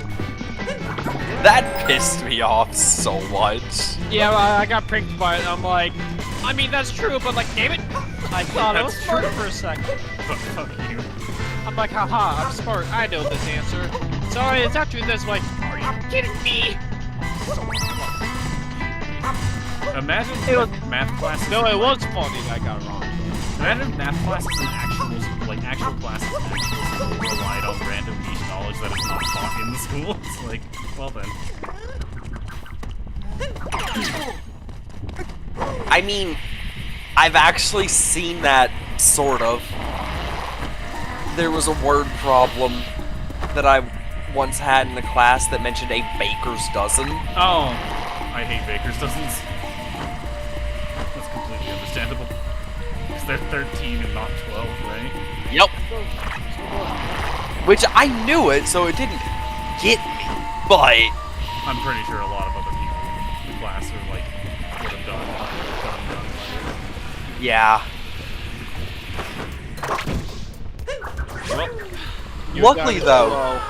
That pissed me off so much. Yeah, I got pranked by it, and I'm like, I mean, that's true, but like, damn it, I thought I was That's smart true. for a second. Fuck you. I'm like, haha, I'm smart, I know this answer. Sorry, it's not true this, like, are you kidding me? Imagine It was- math classes. No, it was funny that I got it wrong. Imagine math classes and actual classes and actual school relied on random niche knowledge that is not taught in the school. It's like, well then. I mean, I've actually seen that, sort of. There was a word problem that I once had in a class that mentioned a baker's dozen. Oh, I hate baker's dozens. That's completely understandable. Because they're 13 and not 12, right? Yep. Which I knew it, so it didn't get me, but I'm pretty sure a lot of other people in the class are like, would have done. yeah. Well, Luckily though,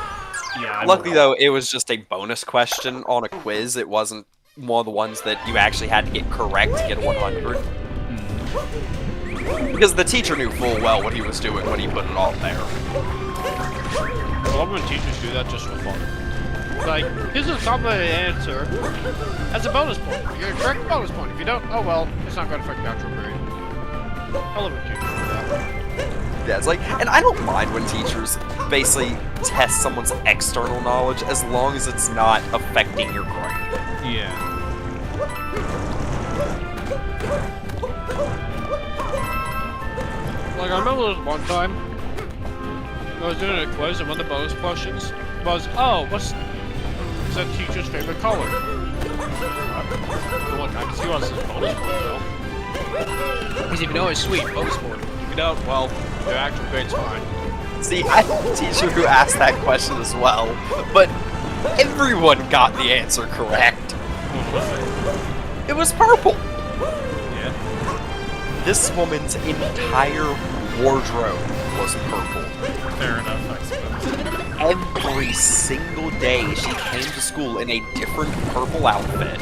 yeah. Luckily, it was just a bonus question on a quiz. It wasn't one of the ones that you actually had to get correct to get a 100. Because the teacher knew full well what he was doing when he put it all there. I love when teachers do that just for fun. Like, here's a complicated answer. That's a bonus point. If you're correct, bonus point. If you don't, oh well, it's not going to affect the actual grade. I love when teachers do that. Yeah, it's like, and I don't mind when teachers basically test someone's external knowledge as long as it's not affecting your grade. Yeah. Like, I remember this one time, I was doing a quiz, and one of the bonus questions was, oh, what's the teacher's favorite color? Well, I can see what's his bonus point, though. Because if you know it's sweet, bonus point. If you don't, well, your actual grade's fine. See, I had a teacher who asked that question as well, but everyone got the answer correct. What was it? It was purple. Yeah. This woman's entire wardrobe was purple. Fair enough, I suppose. Every single day she came to school in a different purple outfit.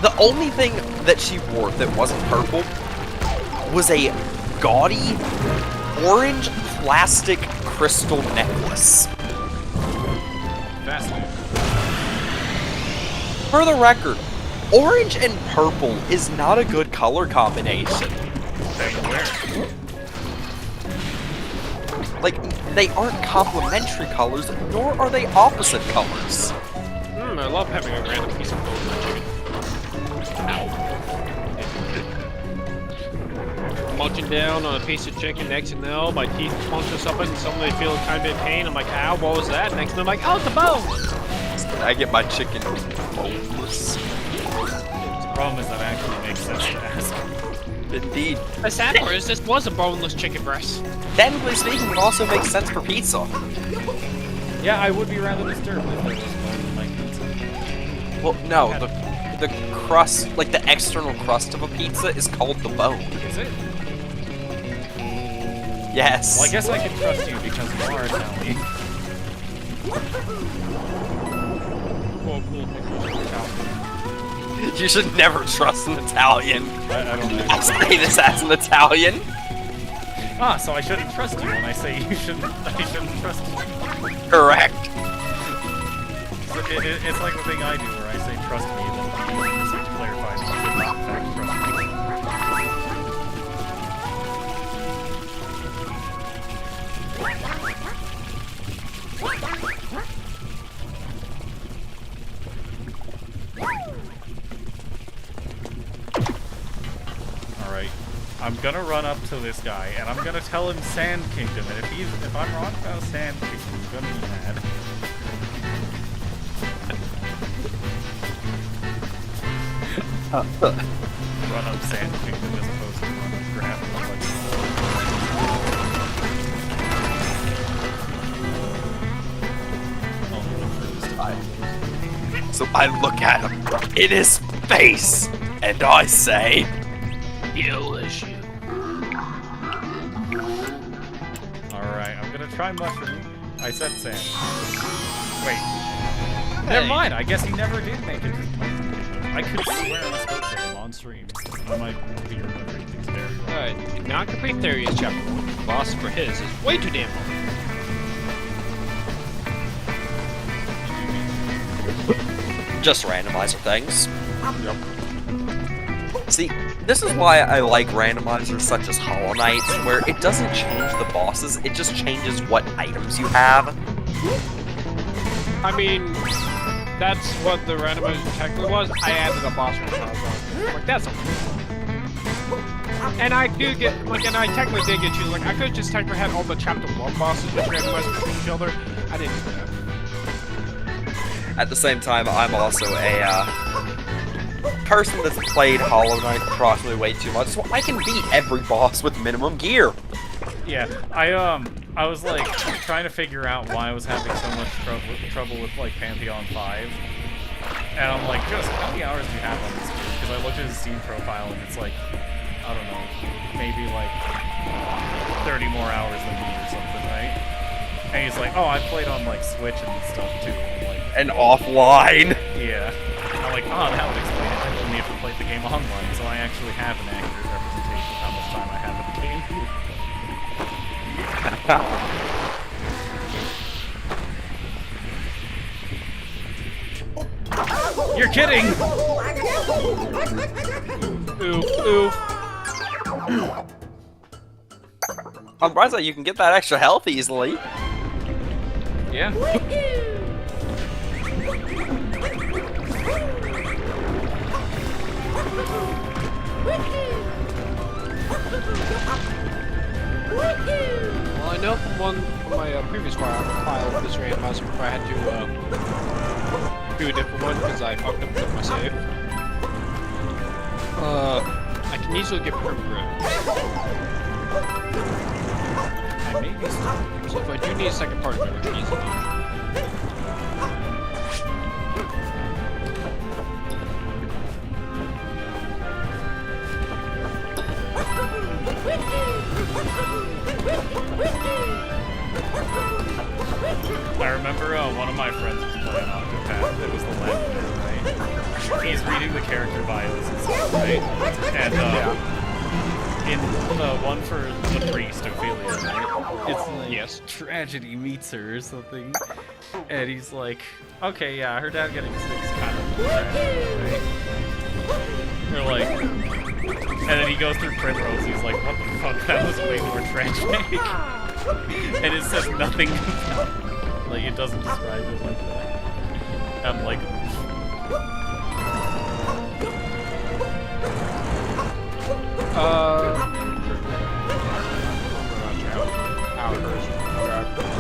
The only thing that she wore that wasn't purple was a gaudy orange plastic crystal necklace. Fascinating. For the record, orange and purple is not a good color combination. Then where? Like, they aren't complementary colors, nor are they opposite colors. I love having a random piece of chicken. Munching down on a piece of chicken, next thing you know, my teeth punch or something, and suddenly I feel kind of in pain. I'm like, ow, what was that? Next thing I'm like, oh, it's a bone! I get my chicken boneless. The problem is that actually makes sense to ask. Indeed. The sad part is this was a boneless chicken breast. Technically speaking, it also makes sense for pizza. Yeah, I would be rather disturbed if there was bone in my pizza. Well, no, the crust, like the external crust of a pizza is called the bone. Is it? Yes. Well, I guess I can trust you because you are Italian. You should never trust an Italian. I don't know. I say this as an Italian. Ah, so I shouldn't trust you when I say I shouldn't trust you. Correct. So it's like the thing I do where I say trust me, and then the research clarifies that I did not in fact trust me. Alright. I'm gonna run up to this guy, and I'm gonna tell him Sand Kingdom, and if I'm wrong about Sand Kingdom, he's gonna be mad. Run up Sand Kingdom as opposed to run up Gravel. So I look at him in his face, and I say, Delicious. Alright, I'm gonna try mushroom. I said sand. Wait. Never mind, I guess he never did make it to Mushroom Kingdom. I could swear I spoke to him on stream. I might be remembering things very well. Alright, non-complete theory is chapter 1. The boss for his is way too damn long. just randomizer things. Yep. See, this is why I like randomizers such as Hollow Knight, where it doesn't change the bosses, it just changes what items you have. I mean, that's what the randomizer technically was. I added a boss when I was on. Like, that's okay. And I do get, like, and I technically did get you, like, I could just technically had all the chapter 1 bosses just randomized between each other. I didn't do that. At the same time, I'm also a person that's played Hollow Knight approximately way too much, so I can beat every boss with minimum gear. Yeah, I was like trying to figure out why I was having so much trouble with like Pantheon 5, and I'm like, just how many hours do you have on this game? Because I looked at his Steam profile and it's like, I don't know, maybe like 30 more hours than me or something, right? And he's like, oh, I played on like Switch and stuff too. I'm like, And offline. yeah. I'm like, oh, that would explain it. I only have to play the game online, so I actually have an accurate representation of how much time I have in the game. You're kidding! Oof, oof. I'm surprised that you can get that extra health easily. Yeah. Well, I know from my previous file of this randomizer before I had to do a different one because I fucked up with my save. I can easily get permanent. I may be still. So if I do need a second part of it, I can easily do it. I remember one of my friends was playing Octopath. It was the Legendary, right? He's reading the character bios and stuff, right? And in the one for the priest, Ophelia, right? It's like, Yes. tragedy meets her or something. And he's like, okay, yeah, her dad getting sick is kind of tragic, right? They're like, and then he goes through Primrose, he's like, what the fuck, that was way more tragic. And it says nothing about it. Like, it doesn't describe it like that. I'm like...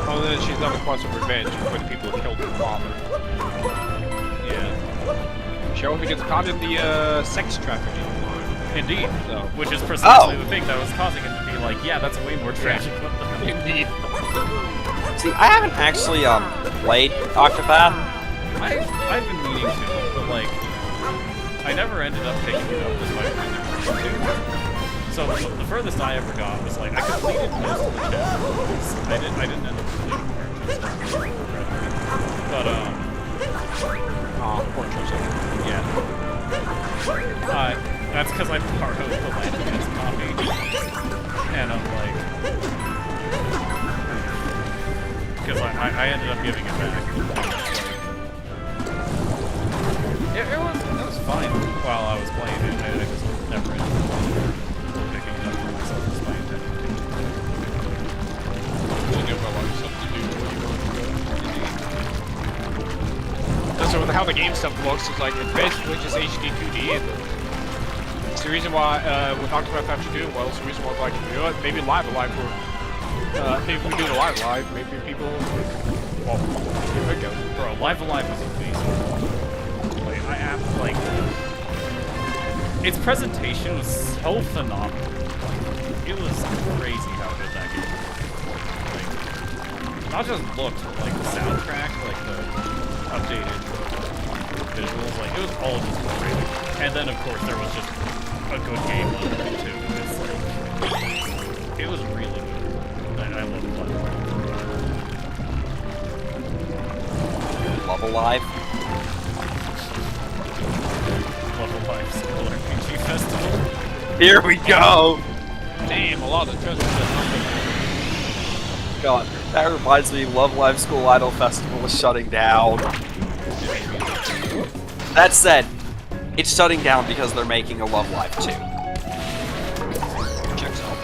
Oh, then she's on the quest of revenge for the people who killed her father. Yeah. She also gets caught in the sex trafficking. Indeed. So. Which is precisely the thing that was causing him to be like, yeah, that's way more tragic. What the hell? Indeed. See, I haven't actually played Octopath. I've been meaning to, but like, I never ended up picking it up despite really wanting to. So the furthest I ever got was like I completed most of the chapters. I didn't end up completing more, but Oh, poor Joseph. yeah. That's because I borrowed the Landman's copy, and I'm like, because I ended up giving it back. It was fine while I was playing it. I just never ended up picking it up for myself despite intending to. You have a lot of stuff to do. And so with how the game stuff looks, it's like it's basically just HD 2D. And it's the reason why with Octopath after doing well, it's the reason why like, you know what, maybe Live Alive for maybe we do the Live Alive, maybe people well here we go. Bro, Live Alive was amazing. Like I am like its presentation was so phenomenal. Like, it was crazy how good that game was. Like, not just looked, but like the soundtrack, like the updated visuals, like it was all just great. And then of course there was just a good game mode too. It's like it was really good. I love Live Alive. Love Alive. Love Alive School RPG Festival. Here we go! Damn, a lot of the treasure. God, that reminds me, Love Live School Idol Festival is shutting down. That said, it's shutting down because they're making a Love Live 2. Checks out.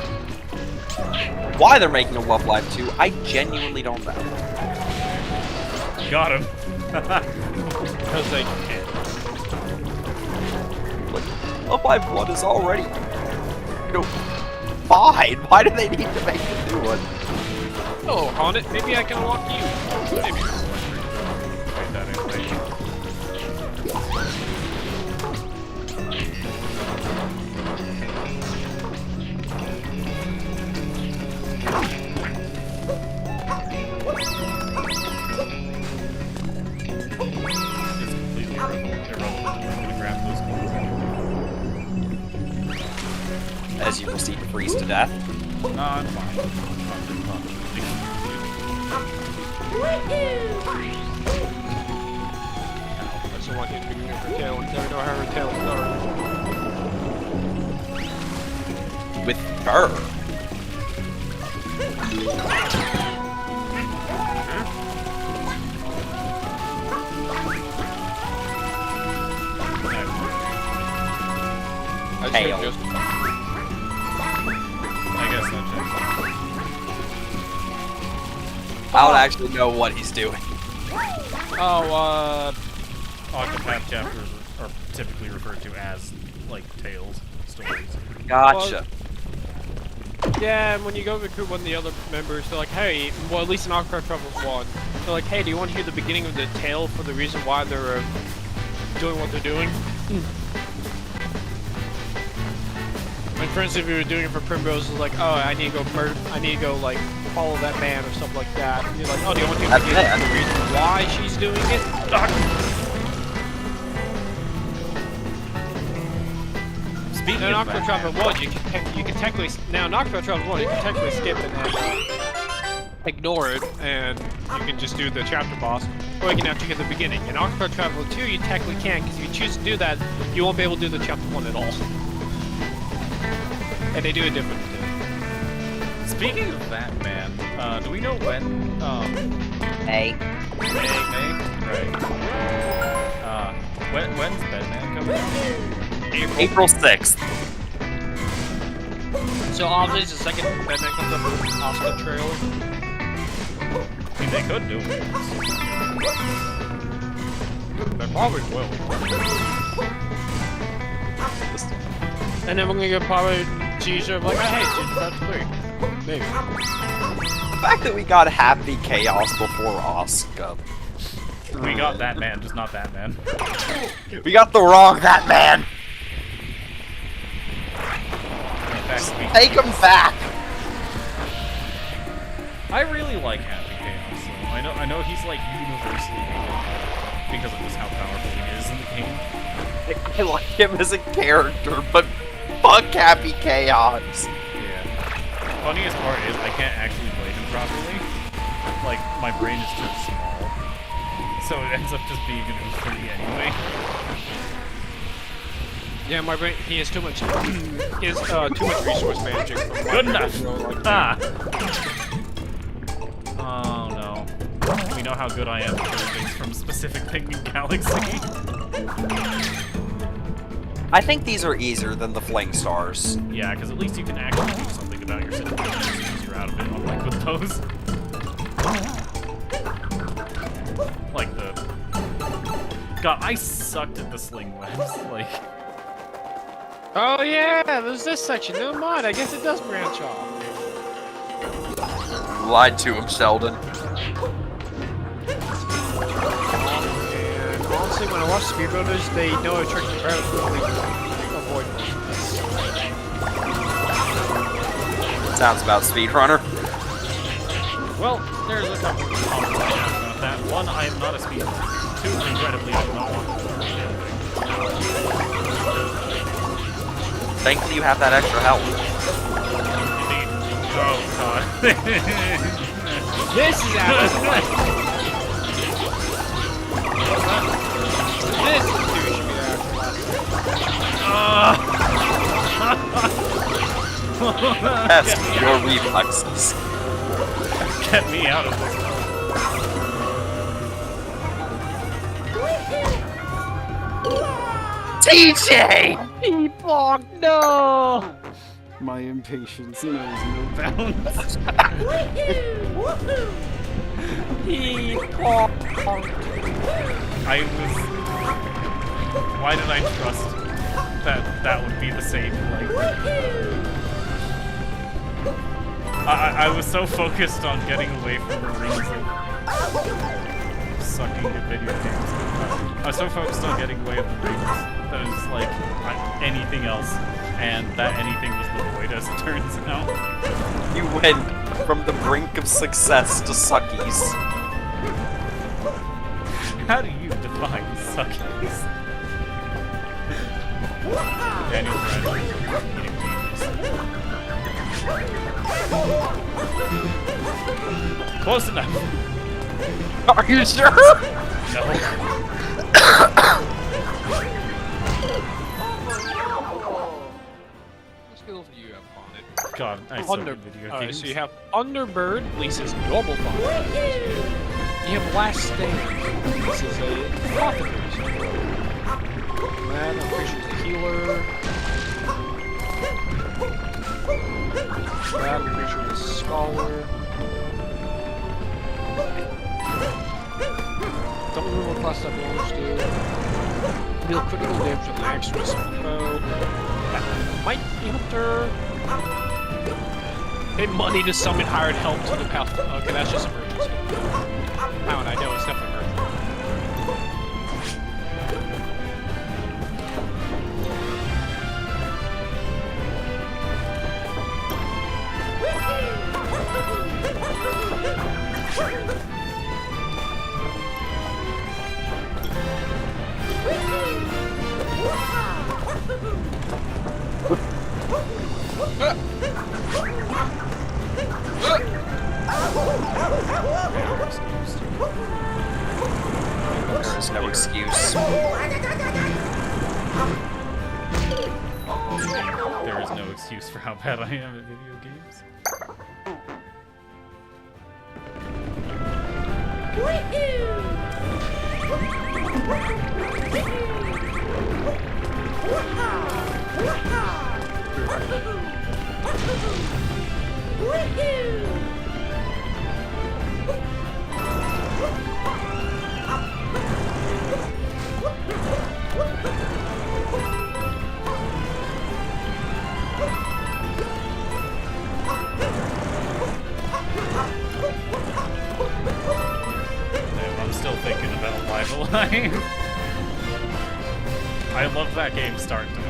Why they're making a Love Live 2, I genuinely don't know. Got him. Because they can. Like, Love Live 1 is already, you know, fine. Why do they need to make a new one? Oh, Haunted, maybe I can unlock you. Maybe. Wait, that information. It's completely irrelevant to me to grab those coins anyway. As you proceed to freeze to death. No, I'm fine. I just want you to figure out her tail and never know how her tail starts. With fur. Tail. I guess that checks. I don't actually know what he's doing. Oh, Octopath chapters are typically referred to as, like, tales, stories. Gotcha. yeah, and when you go recruit one of the other members, they're like, hey, well, at least in Octopath Traveler 1, they're like, hey, do you want to hear the beginning of the tale for the reason why they're doing what they're doing? Like, for instance, if you were doing it for Primrose, it's like, oh, I need to go, like, follow that man or something like that. And you're like, oh, do you want to hear the beginning of the reason why she's doing it? Speaking Now, in of Octopath Traveler 1, you can technically, now in Octopath Traveler 1, you can technically skip it and ignore it, and you can just do the chapter boss, or you can actually get the beginning. In Octopath Traveler 2, you technically can't, because if you choose to do that, you won't be able to do the chapter 1 at all. And they do it differently too. Speaking of that, man, do we know when, Hey. May? Right. When's Batman coming out? April 6th. So obviously the second Batman comes up with an Oscar trailer. I mean, they could do it. They probably will. And then we're gonna get probably a teaser of like, hey, it's about 3. Maybe. The fact that we got Happy Chaos before Oscar. We got that man, just not that man. We got the wrong that man. In fact, Take him back. I really like Happy Chaos. So I know he's like universally hated because of just how powerful he is in the game. I like him as a character, but fuck Happy Chaos. Yeah. Funniest part is I can't actually play him properly. Like my brain is too small, so it ends up just being an oof for me anyway. Yeah, my brain, he has too much, he has too much resource managing. Good enough. Ah. Oh no. We know how good I am at doing things from specific Penguin Galaxy. I think these are easier than the Fling Stars. Yeah, because at least you can actually do something about your situation as soon as you're out of it, unlike with those. Like the... God, I sucked at the sling webs, like... Oh yeah, there's this section. Never mind, I guess it does branch off. Lied to him, Sheldon. And honestly, when I watch speedrunners, they know a trick to very quickly avoid this. Sounds about speedrunner. Well, there's a couple of comments I have about that. One, I am not a speedrunner. Two, regrettably, I do not want to. Thankfully you have that extra health. Indeed. Oh, God. This is out of the way. This is douche me Test your reflexes. Get me out of this. TJ! P-Block, no! My impatience knows no bounds. P-Block. I was... Why did I trust that that would be the same, like... I was so focused on getting away from the rings of sucking at video games. I was so focused on getting away from the rings that it was like anything else, and that anything was the void as it turns out. You went from the brink of success to suckies. How do you define suckies? Daniel Bradley eating babies. Close enough. Are you sure? No. What skills do you have on it? God, I suck at video games. So you have Underbird, Lisa's normal font. You have Last Stand. This is a apothecary. That, I'm pretty sure, is a healer. Battle creature with Scholar. Double removal class that belongs to. Deal critical damage with an extra bow. That might be Hunter. Pay money to summon hired help to the path. Okay, that's just emergency. How would I know? It's definitely emergency. There's no excuse. There is no excuse for how bad I am at video games. I'm still thinking about Live Alive. I love that game start to end.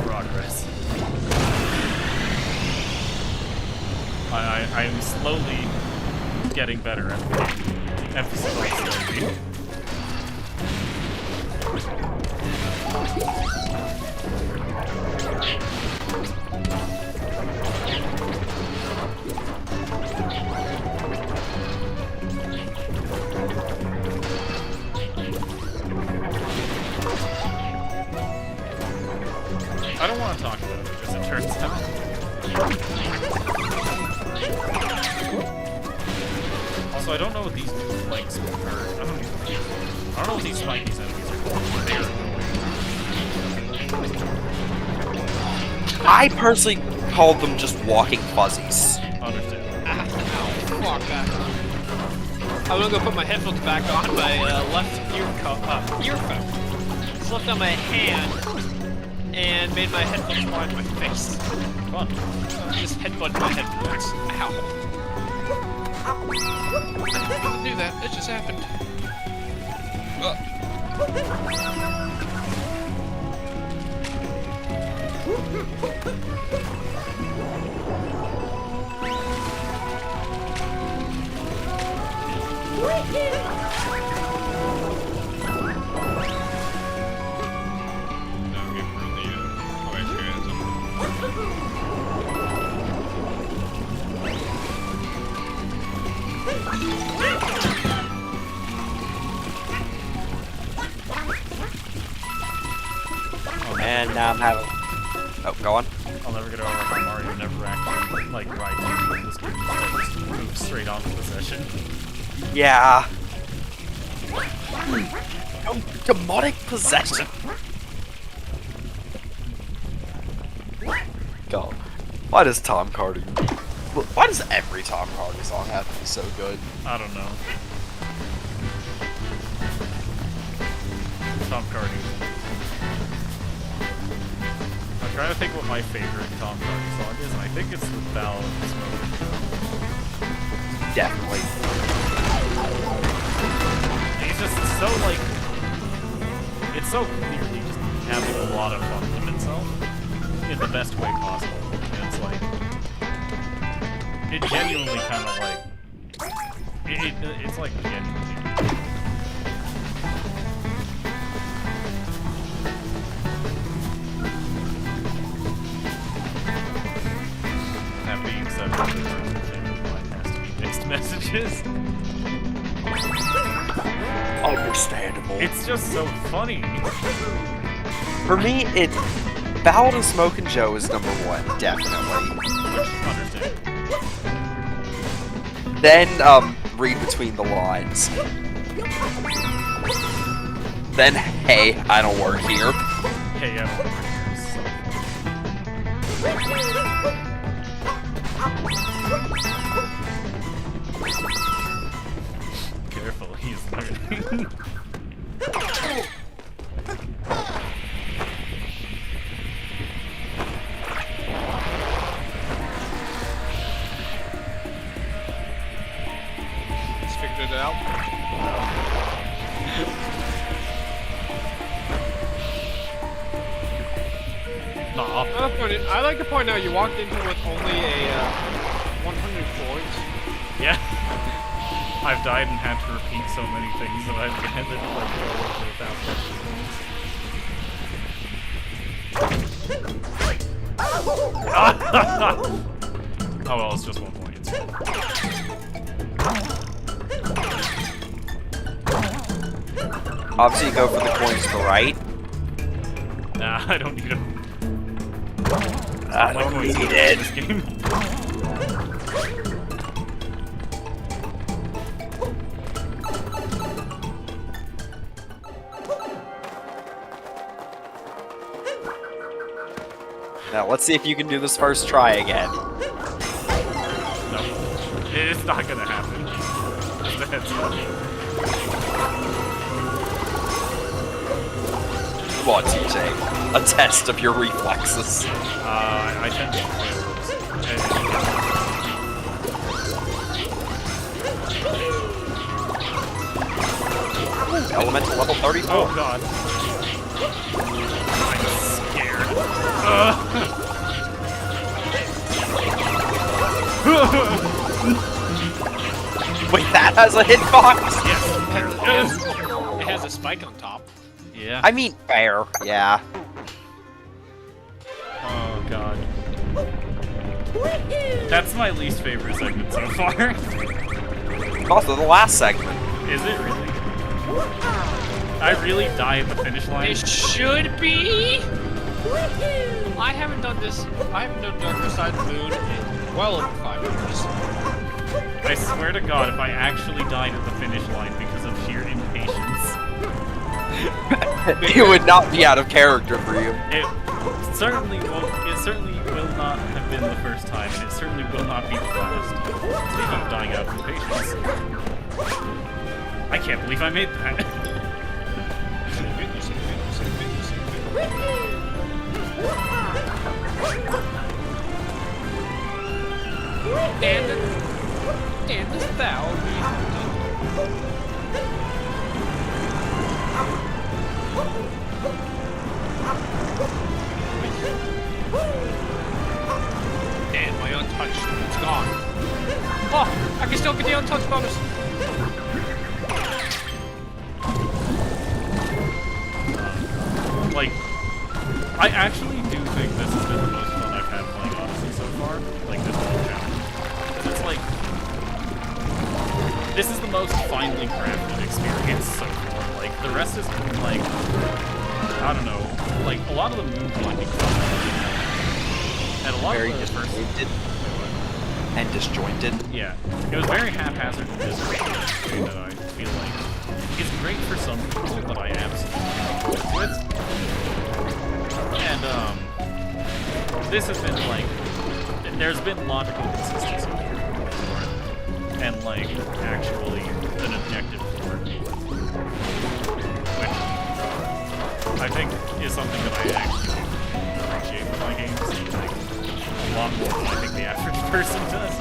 Progress. I'm slowly getting better at the game. Emphasis on slowly. I don't want to talk about it, as it turns out. Also, I don't know what these new legs are. I don't know what these spiky enemies are called. They are I personally call them just walking fuzzies. understandable. Ow, fuck that. I'm gonna go put my headphones back on my left earphone. Slipped on my hand and made my headphones fly in my face. Fun. Just headbutted my headphones. Ow. I didn't do that. It just happened. And now I'm having... Oh, go on. I'll never get over how Mario never actually, like, rides in this game. Instead just moves straight on to the session. Yeah. Demonic possession. God. Why does Tom Hardy... Why does every Tom Hardy song have to be so good? I don't know. Tom Hardy. I'm trying to think what my favorite Tom Hardy song is, and I think it's the Ballad of the Smoke. Definitely. He's just so, like... It's so clearly just having a lot of fun with itself in the best way possible. And it's like, it genuinely kind of like, it's like genuinely. That being said, the line has to be mixed messages. Understandable. It's just so funny. For me, it's Ballad of Smokin' Joe is number one, definitely. Understand. Then, read between the lines. Then, hey, I don't work here. Hey, I don't know. Careful, he's learning. Just figured it out. Nah. I like to point out you walked into it with only a 100 points. Yeah. I've died and had to repeat so many things that I've ended up like over 1,000 Oh well, it's just 1 point. It's fine. Obviously, you go for the coins to the right. Nah, I don't need them. I don't need it. This game. Now, let's see if you can do this first try again. No. It's not gonna happen. Just a heads up. Come on, TJ. A test of your reflexes. I tend to fail those. Elemental level 34. Oh god. I'm scared. Wait, that has a hitbox? Yes. It has a spike on top. Yeah. I mean, fair. Yeah. Oh god. That's my least favorite segment so far. Also, the last segment. Is it really? I really die at the finish line. It should be. I haven't done this. I haven't done Darker Side of the Moon in well over 5 years. I swear to God, if I actually died at the finish line because of sheer impatience, It would not be out of character for you. it certainly won't. It certainly will not have been the first time, and it certainly will not be the last. Speaking of dying out of impatience, I can't believe I made that. And this thou be and my untouched, it's gone. Oh, I can still get the untouched bonus. Like, I actually do think this has been the most fun I've had playing Odyssey so far. Like, this whole challenge. Because it's like, this is the most finely crafted experience so far. Like, the rest is like, I don't know, like, a lot of the move blocking stuff. And a lot Very of the first... disjointed. And disjointed. Yeah, it was very haphazard and disjointed that I feel like is great for some people, but I absolutely don't with. And this has been like, there's been logical consistency here for it, and like actually an objective for it, which I think is something that I actually appreciate with my games, like a lot more than I think the average person does.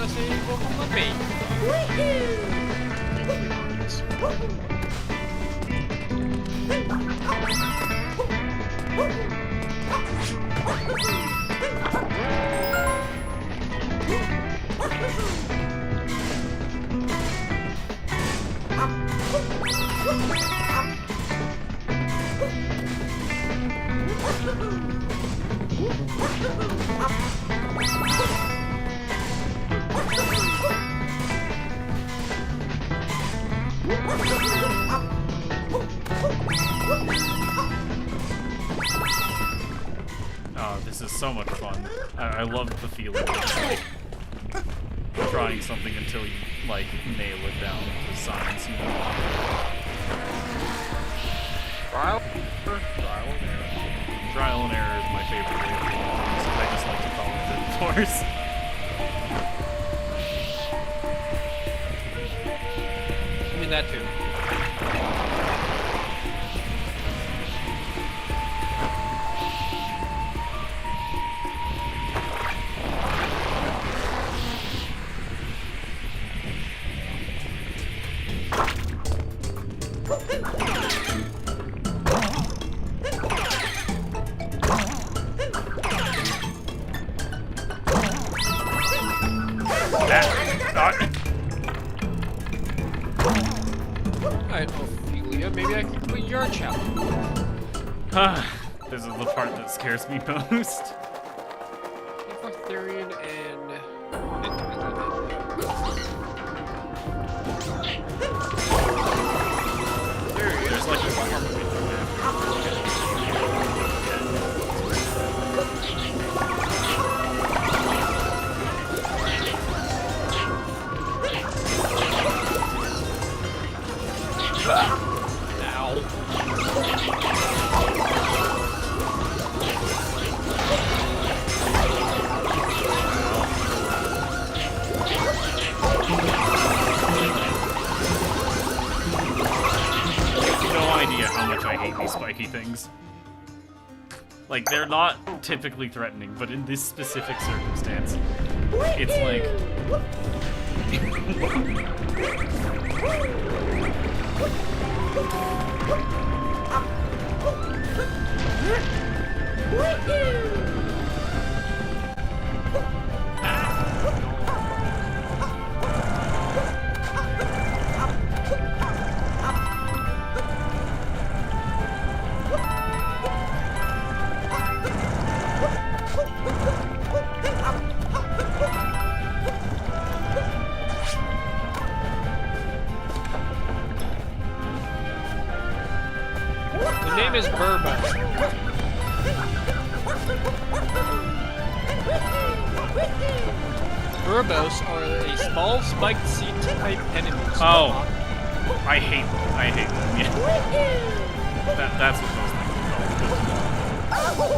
gonna say welcome to me. Oh, this is so much fun. I love the feeling of like trying something until you like nail it down to science. You know? Trial? Trial and error is my favorite way of doing things. I just like to call it the force. I mean that too. Alright, Ophelia, maybe I can complete your challenge. This is the part that scares me most. Arthurian and... There's like a farm with I hate these spiky things. Like, they're not typically threatening, but in this specific circumstance, it's like... The name is Burba. Burbos are a small spiked seed type enemies. Oh, I hate them. Yeah. That's what those things are called.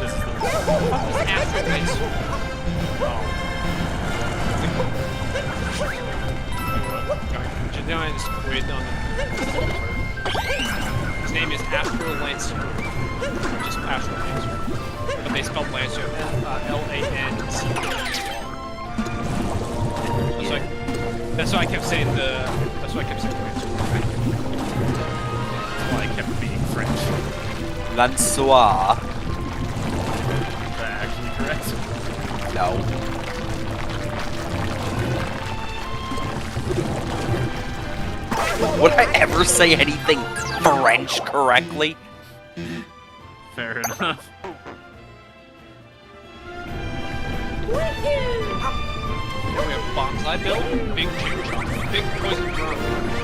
This is the Afterlife. Gideon's great on his name is Astral Lancer. Just Astral Lancer. But they spelled Lancer L-A-N-C. That's why I kept saying Lancer. That's why I kept being French. Lançois. Is that actually correct? No. Would I ever say anything French correctly? Fair enough. Now we have Bonsai Bill, Big Ching Chong, Big Poison Drum,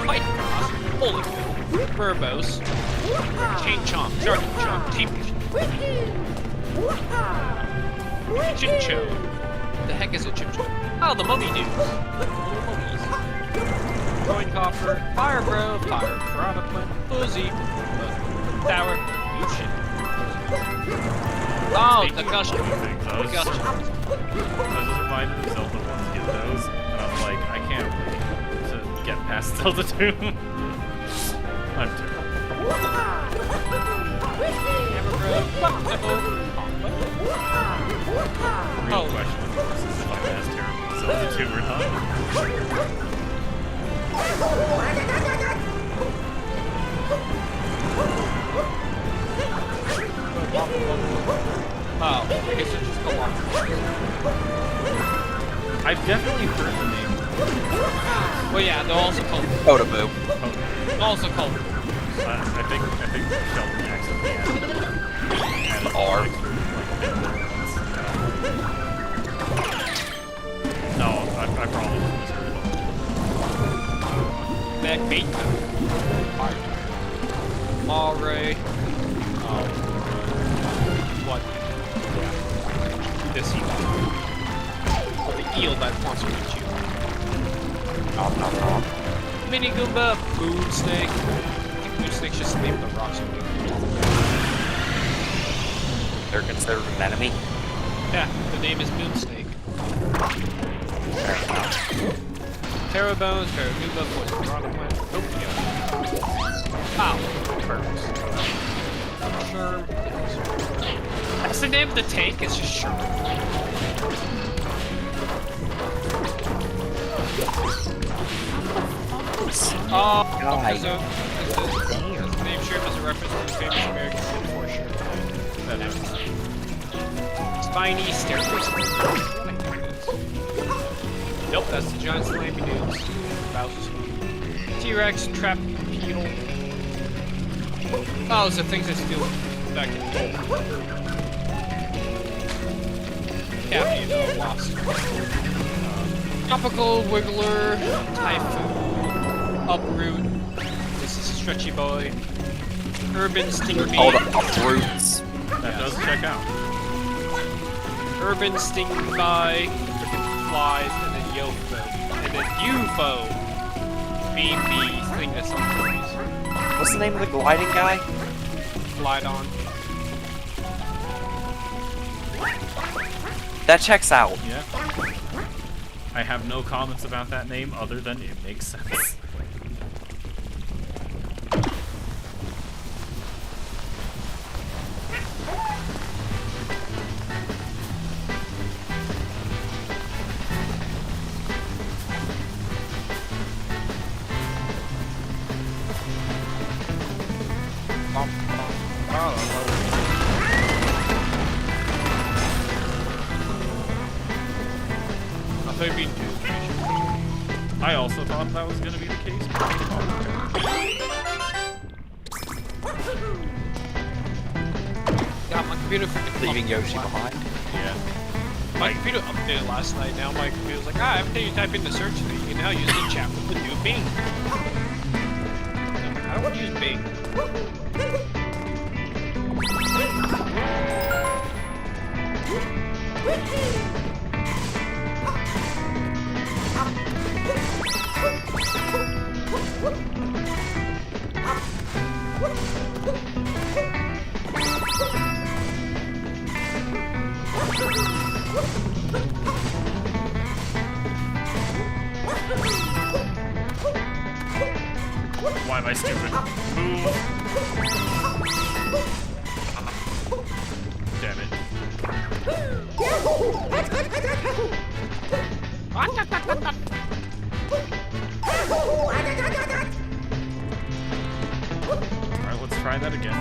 Fight Cross, Holyfield, Burbos, Chain Chomp, Jargon Chomp, Team Chincho. The heck is a Chincho? Oh, the mummy dudes. Little mummies. Coin Coffer, Fire Bro, Fire Piranha Plant, Fuzzy, Tower, Luchin. Oh, the Gushing. Those. I was just reminded of Zelda ones get those, and I'm like, I can't wait to get past Zelda 2. I'm terrible. tuber, huh? Oh, I guess it just go on. I've definitely heard the name. Well, yeah, they're also called. Otoboo. They're also called. I think Sheldon accidentally added R. No, I probably misheard it. Bad bait. Mare. What? This eel. Or the eel that wants to eat you. Nom nom nom. Mini Goomba, Moon Snake. I think Moon Snake's just the name of the rocks. They're considered an enemy. Yeah, the name is Moon Snake. Terrabones, Terranuba, Poison Rock Plant. Oh, yeah. Ow. Birds. Sherm. That's the name of the tank, it's just Sherm. Oh, there's a name Sherm is a reference to the famous American metaphor Sherm. That happens. Spiny staircase. Nope, that's the giant slimy dudes. Bowser's T-Rex, trap beetle. Oh, those are things that steal back in the gold. Yeah, wasp. Tropical Wiggler, Typhoon, Uproot. This is Stretchy Boy. Urban Sting Bee. All the uproots. That does check out. Urban Sting Bee, Flies, and then Yofo. And then UFO. Beam Bee, thing that's on trees. What's the name of the gliding guy? Glide on. That checks out. Yeah. I have no comments about that name other than it makes sense. I also thought that was going to be the case. Got my computer Leaving Yoshi behind. Yeah. My computer updated last night. Now my computer's like, every time you type in the search thing, you can now use the chat with the new Bing. I don't want to use Bing. Why am I stupid? Move. Damn it. Alright, let's try that again.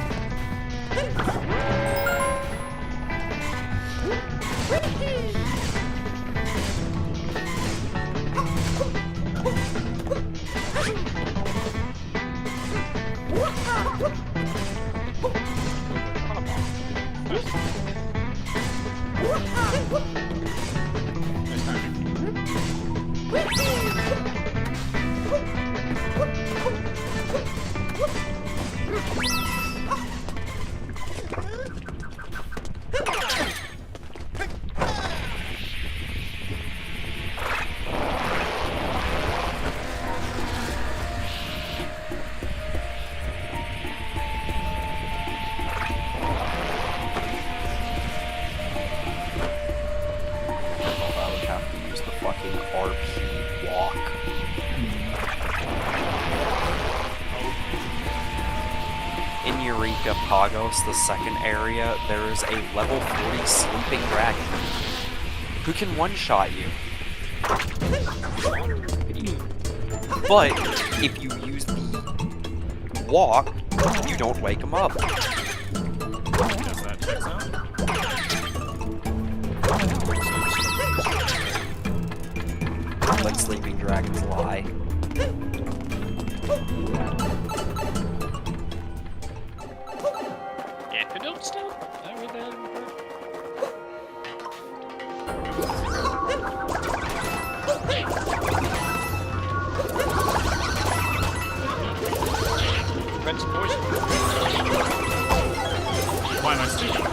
Pagos, the second area, there is a level 40 sleeping dragon who can one-shot you. But if you use the walk, you don't wake him up. Guess that checks out. Let sleeping dragons lie. Antidote still? I read that in the book. Red's poison. Why am I sleeping?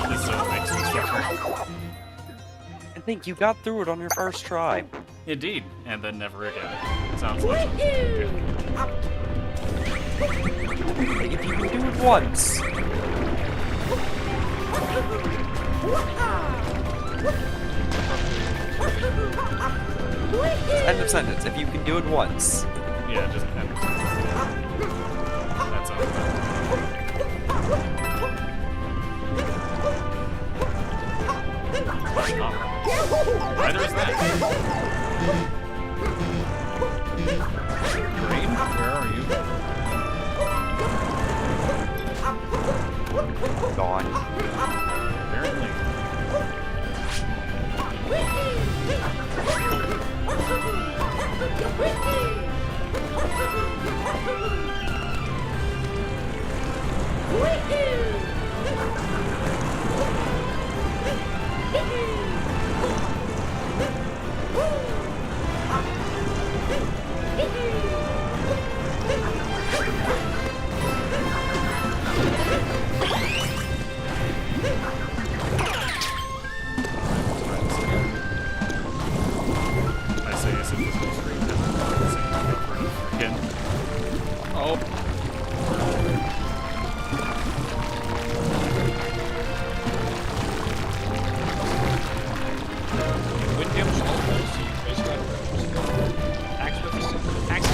This makes me suffer. I think you got through it on your first try. Indeed, and then never again. Sounds like If you can do it once. End of sentence. If you can do it once. yeah, just end. That's all. Neither is that. Green, where are you? Gone. Apparently. I say yes if this was green. Again. Oh. Wind damage all rolls, so you face right rolls. Axe with the axe.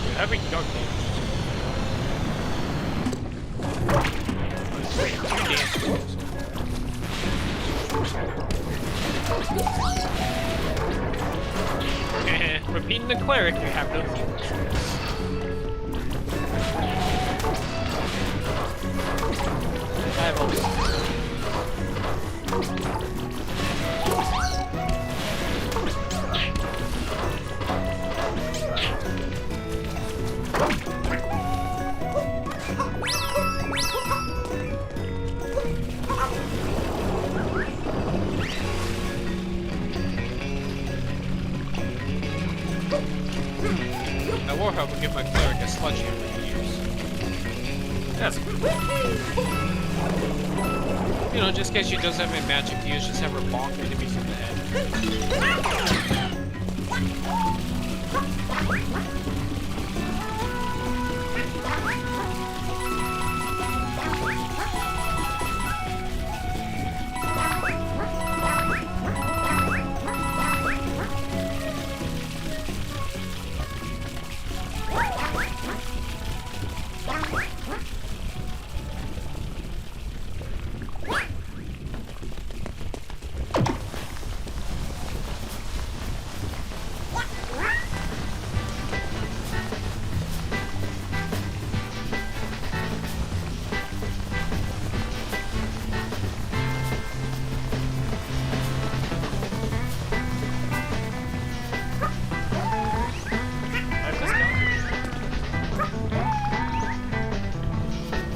You're having dark damage. Wait, 2 dance rolls. Repeating the cleric, you have no heals. I have only... My Warhawk will give my cleric a sledgehammer to use. That's You know, just in case she does have any magic to use, just have her bonk enemies in the head.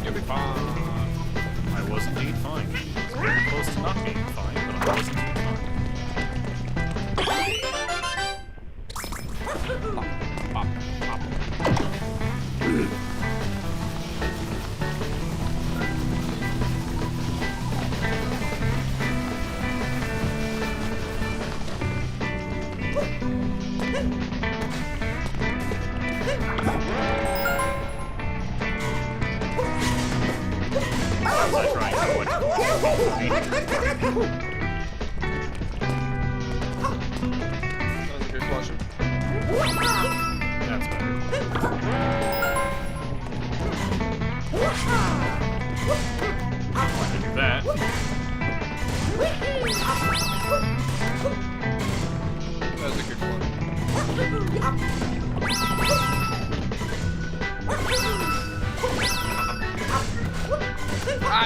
You'll be fine. I was indeed fine. It's very close to not being fine, but I was indeed fine. Pop, pop. Was I trying to avoid me?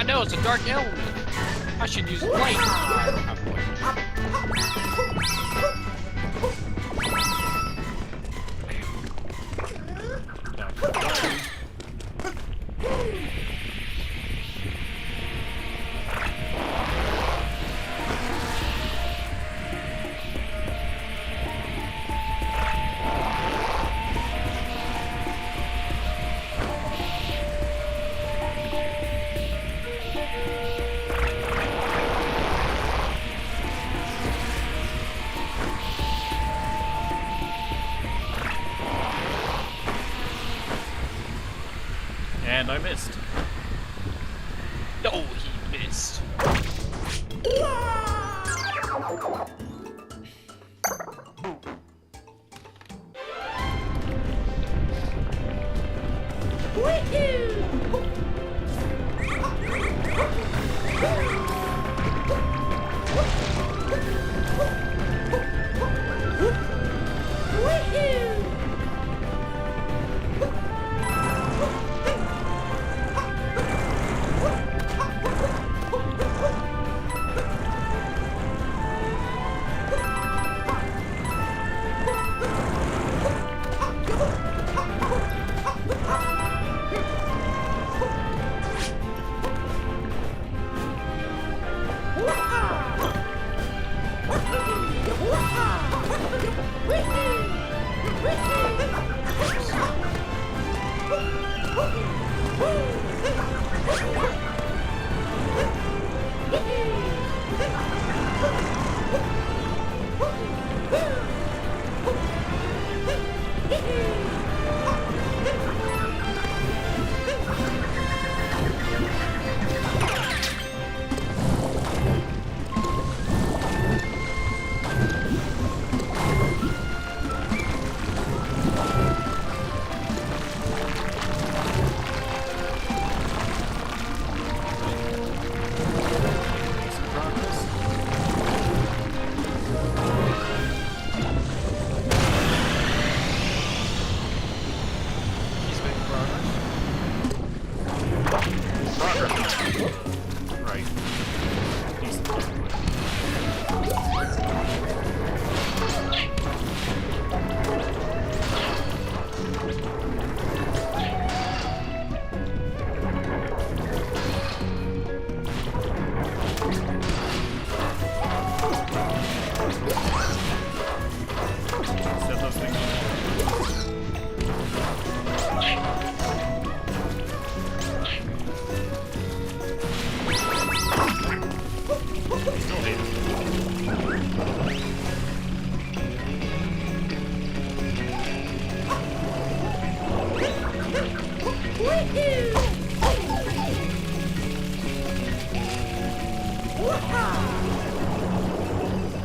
God, no, it's a dark element. I should use light. And I missed. No, he missed. Right. Decent. Set those things still hate it.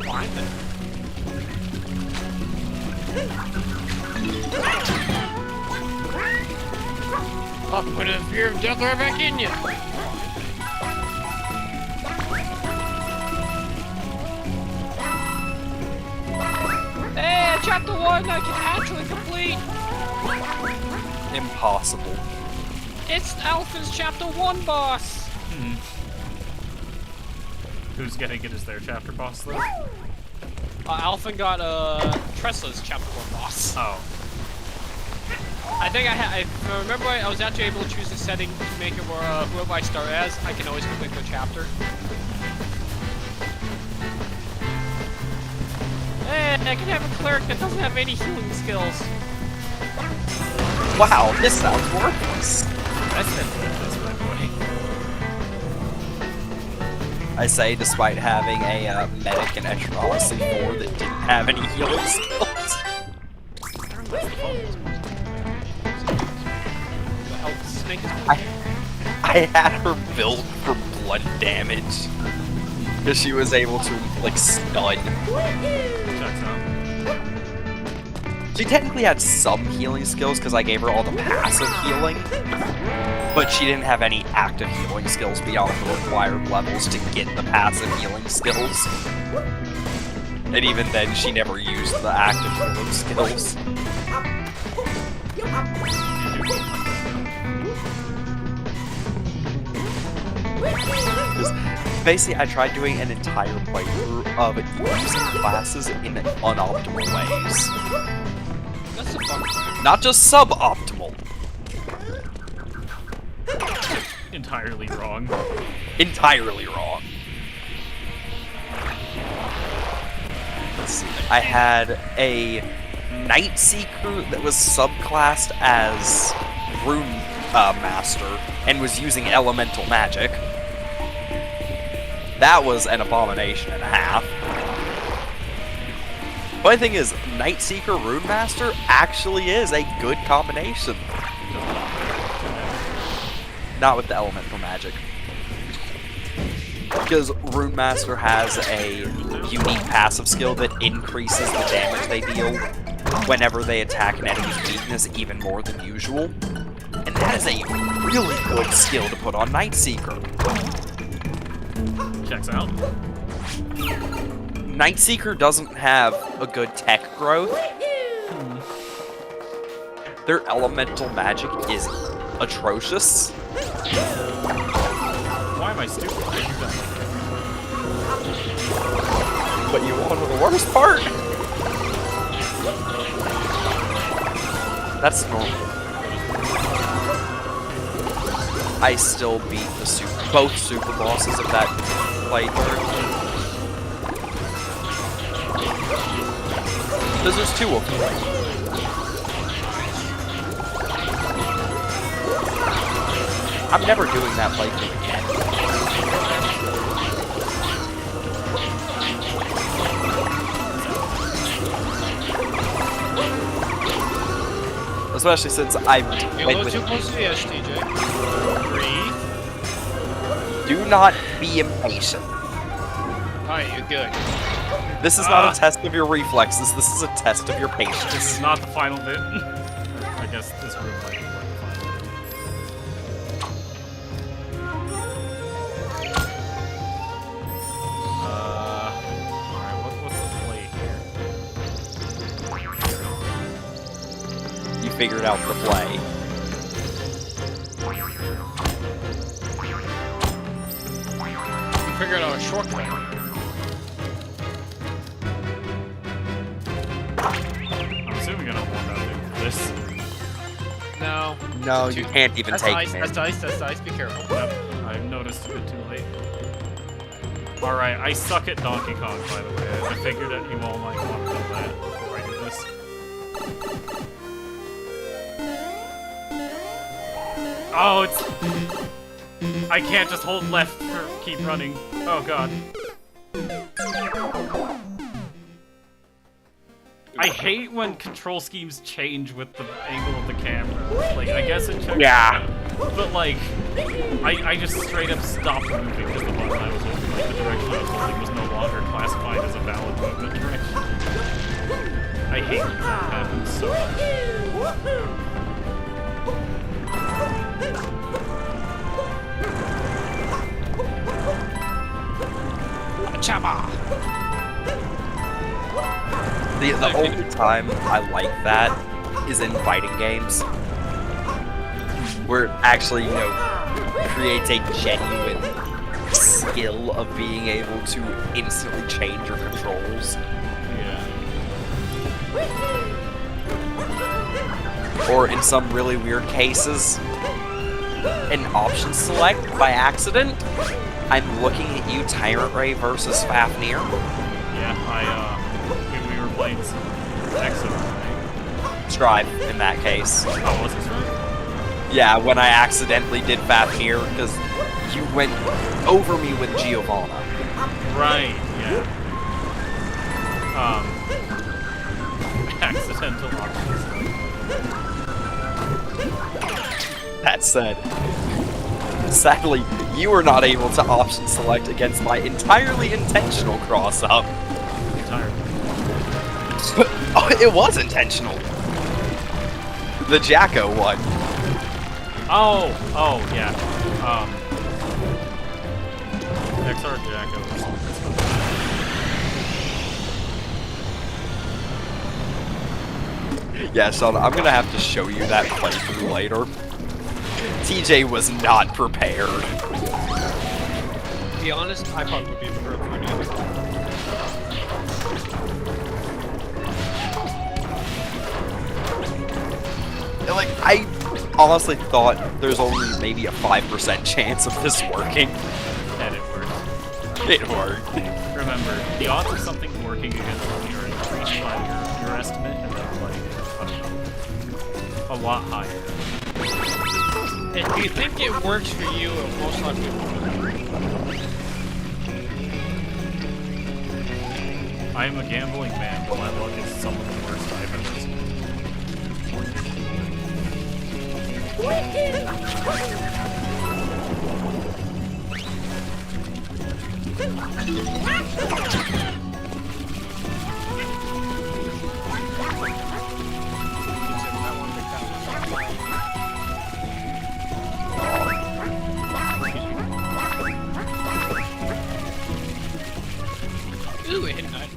Fine then. I'll put a fear of death right back in you. Hey, chapter 1 I can actually complete. Impossible. It's Alpha's chapter 1 boss. Who's getting it as their chapter boss though? Alpha got Tressa's chapter 1 boss. Oh. I think if I remember right, I was actually able to choose the setting to make it where whoever I start as, I can always complete the chapter. Hey, I can have a cleric that doesn't have any healing skills. Wow, this sounds worthless. That's my boy. I say, despite having a medic in Extra Odyssey 4 that didn't have any healing skills. I had her build for blood damage. Because she was able to, like, stun. Checks out. She technically had some healing skills because I gave her all the passive healing. But she didn't have any active healing skills beyond the required levels to get the passive healing skills. And even then, she never used the active healing skills. Basically, I tried doing an entire playthrough of using classes in unoptimal ways. That's the fun part. Not just suboptimal. Entirely wrong. Entirely wrong. Let's see. I had a Night Seeker that was subclassed as Rune Master and was using elemental magic. That was an abomination and a half. Funny thing is, Night Seeker Rune Master actually is a good combination. Not with the elemental magic. Because Rune Master has a unique passive skill that increases the damage they deal whenever they attack an enemy's weakness even more than usual. And that is a really good skill to put on Night Seeker. Checks out. Night Seeker doesn't have a good tech growth. Their elemental magic is atrocious. Why am I stupid? But you want to know the worst part? That's normal. I still beat the both super bosses of that playthrough. Because there's two of them. I'm never doing that playthrough again. Especially since I You're a went little with... too close to the edge, TJ. Breathe. Do not be impatient. Alright, you're good. This is not a test of your reflexes, this is a test of your patience. This is not the final bit. I guess this room might be like the final bit. Alright, what's the play here? You figured out the play. You figured out a shortcut. I'm assuming I don't want that thing for this. No. No, you can't even That's take ice, it. that's ice, that's ice, be careful. Yep, I noticed a bit too late. Alright, I suck at Donkey Kong, by the way. I figured that you all might want to know that before I do this. Oh, it's... I can't just hold left for keep running. Oh god. I hate when control schemes change with the angle of the camera. Like, I guess it checks out, but like, I just straight up stopped moving because the button I was holding, like the direction I was holding was no longer classified as a valid movement direction. I hate when that happens so much. Chaba! The only time I like that is in fighting games. Where it actually, you know, creates a genuine skill of being able to instantly change your controls. Yeah. Or in some really weird cases, an option select by accident. I'm looking at you, Tyrant Ray versus Fafnir. Yeah, we were playing some Exo, right? Strive in that case. Oh, was it Strive? Yeah, when I accidentally did Fafnir, because you went over me with Giovanna. Right, yeah. Accidental options. That said, sadly, you were not able to option select against my entirely intentional cross-up. Entirely. Oh, it was intentional. The Jacko one. Oh, yeah. XR Jacko or something. Yeah, Sean, I'm gonna have to show you that playthrough later. TJ was not prepared. To be honest, I probably would be the road for now. Like, I honestly thought there's only maybe a 5% chance of this working. And it worked. It worked. Remember, the odds of something working against me are increased by your estimate, and then like a lot higher. If you think it works for you, it most likely will. I am a gambling man, but my luck is some of the worst I've ever seen. Ooh, it hit nut.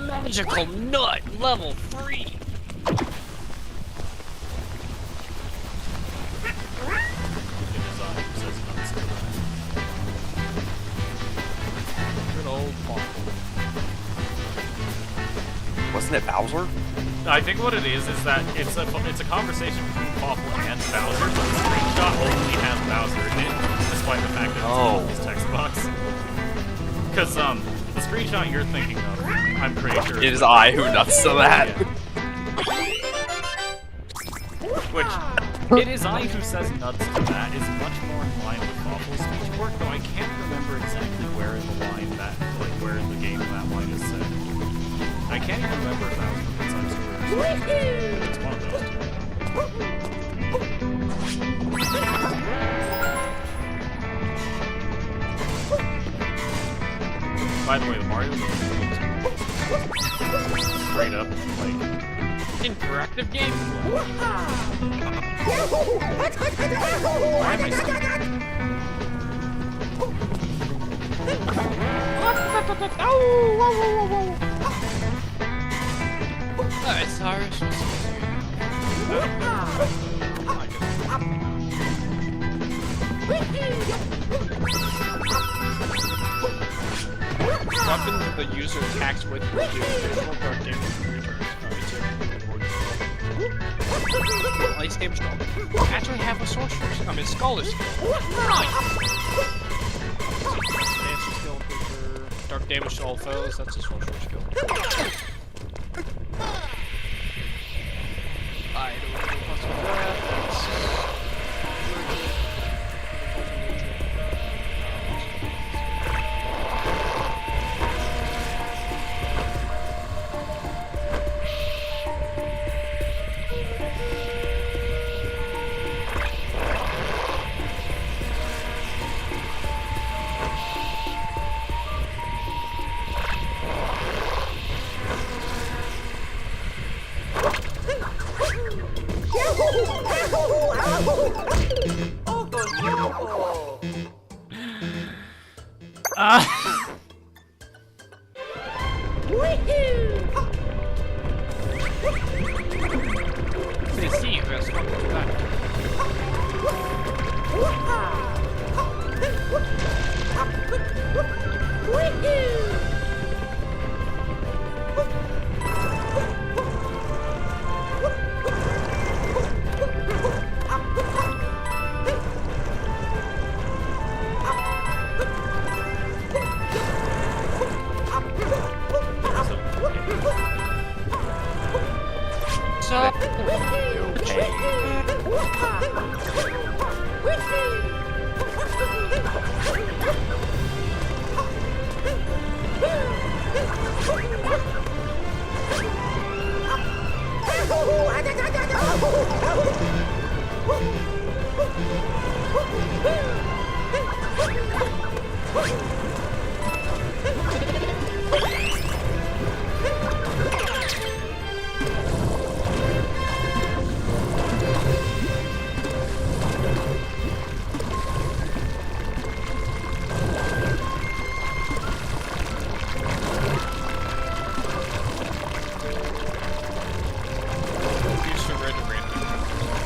Magical nut, level 3. Good old Paul. Wasn't it Bowser? I think what it is that it's a conversation between Fawful and Bowser, but the screenshot only has Bowser in it, despite the fact that it's his text box. Because the screenshot you're thinking of, I'm pretty sure It is I who nuts to that. Yeah. Which, it is I who says nuts to that is much more in line with Fawful's speech work, though I can't remember exactly where in the line that, like, where in the game that line is said. I can't even remember if that was from Inside Story or something. It's one of those two. By the way, the Mario game is straight up, like... Interactive game? Why am I still... Alright, Cyrus. Weapons the user attacks with will do additional dark damage when returns. Ice damage roll. Actually have a sorcerer's. Scholar's skill. Nice! Dancer skill, quicker. Dark damage to all foes, that's a sorcerer's skill. I don't know what's with that. They see you, that's not too bad. You surrender randomly.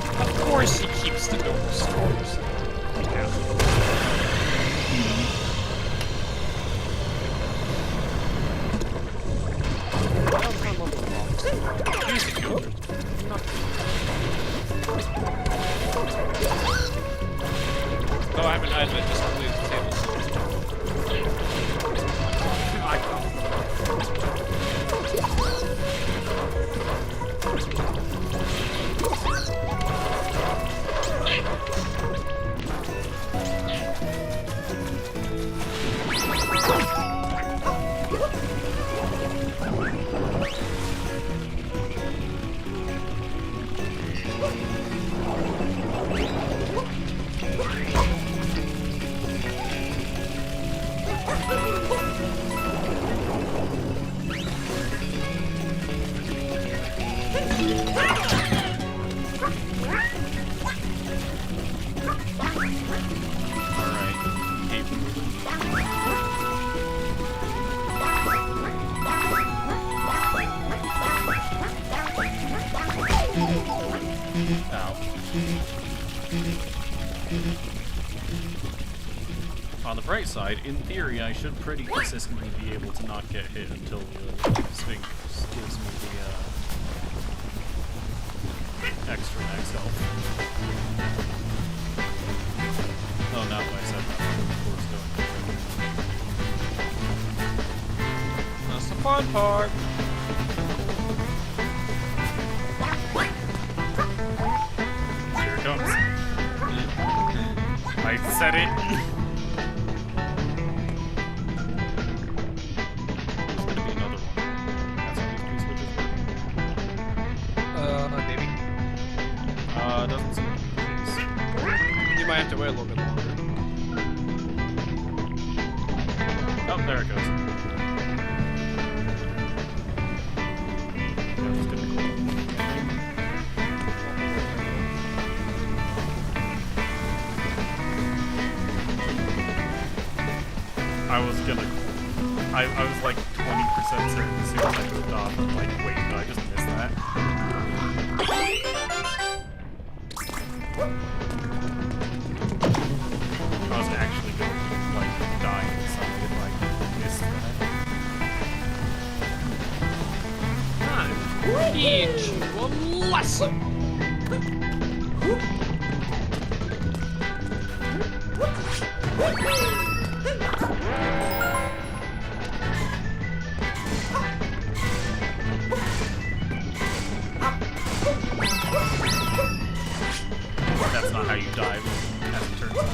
On the bright side, in theory, I should pretty consistently be able to not get hit until the Sphinx gives me the extra max health. Oh, not what I said that. That's the fun part. Here it comes. I said it. There's gonna be another one. That's how these two switches work. Maybe. Doesn't seem to be the case. You might have to wait a little bit longer. Oh, there it goes. I'm just gonna go. I was like 20% certain as soon as I moved off. I'm like, wait, did I just miss that? I was actually going to like die or something if I missed that. Time. Teach you a lesson. That's not how you dive, as it turns out.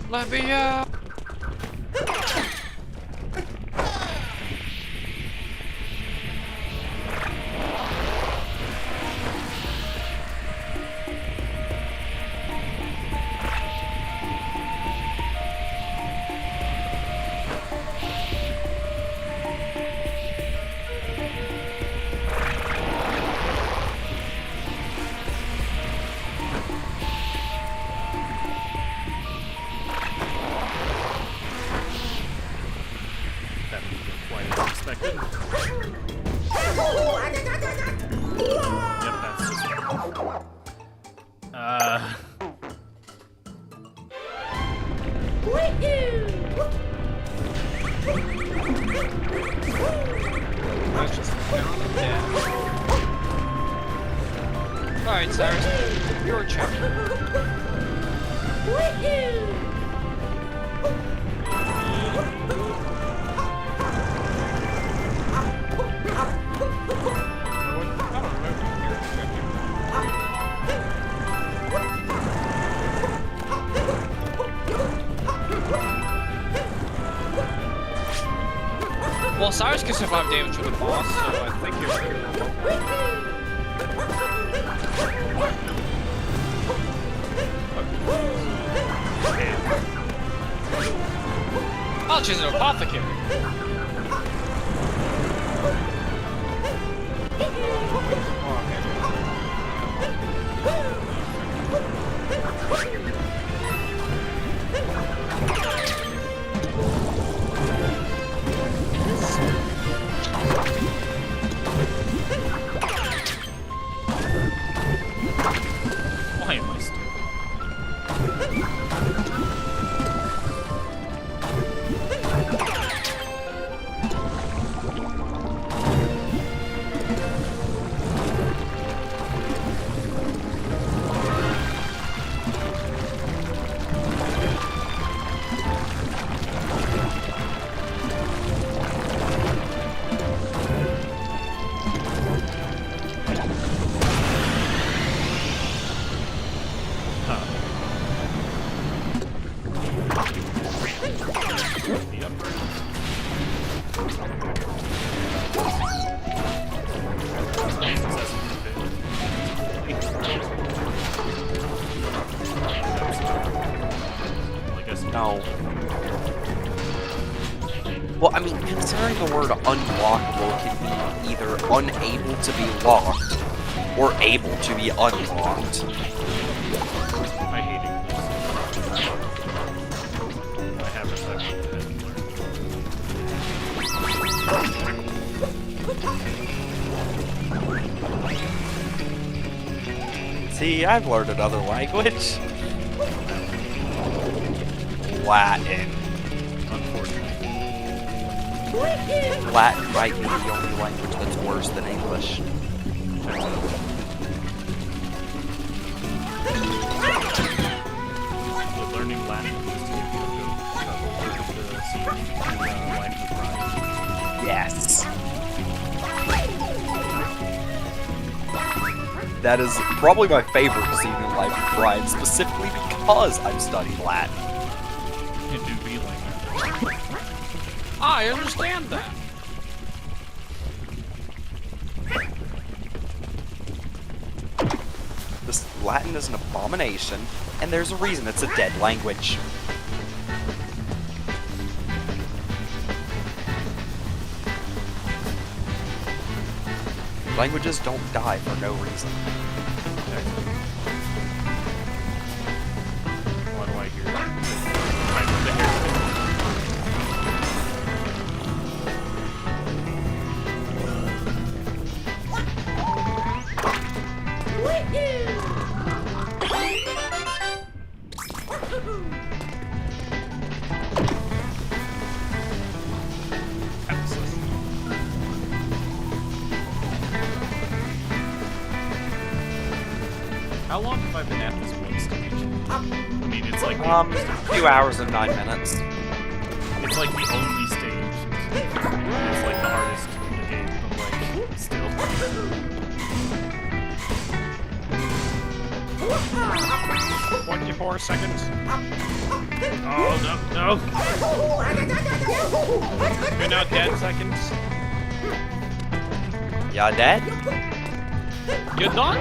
Let me out. That didn't go quite as expected. Yep, that's just That's just down. Alright, Cyrus, your check. Well, Cyrus can survive damage from the boss, so I think you're here. I'll choose an apothecary. why am I stupid? no. Well, I mean, considering the word unlockable can be either unable to be locked or able to be unlocked. I hate English. I have respect for it. See, I've learned another language. Latin. Unfortunately. Latin might be the only language that's worse than English. But learning Latin is to give you a good travel to see Life of Pride. Yes. That is probably my favorite scene in Life of Brian, specifically because I've studied Latin. It do be like that. I understand that. This Latin is an abomination, and there's a reason it's a dead language. Languages don't die for no reason. Why do I hear that? Right there. How long have I been at this one stage? I mean, it's like A few hours and 9 minutes. it's like the only stage. It's like the hardest in the game, but like still. 24 seconds. Oh no, no! You're now 10 seconds. Ya dead? You're done?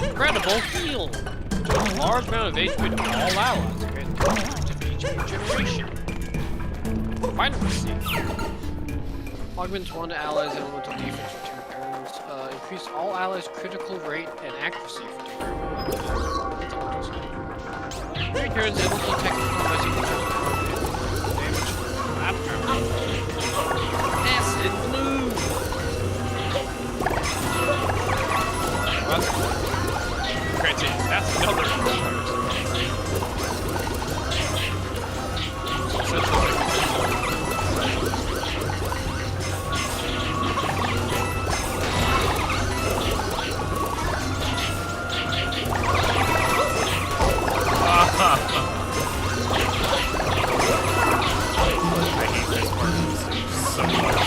Incredible heal. A large amount of HP to all allies. Granted to each generation. Final receipt. Augments one allies' elemental defense for 2 turns. Increase all allies' critical rate and accuracy for 2 turns. 3 turns able to detect combat damage after. Acid blue. Crazy. That's another I hate this part of the stage so much.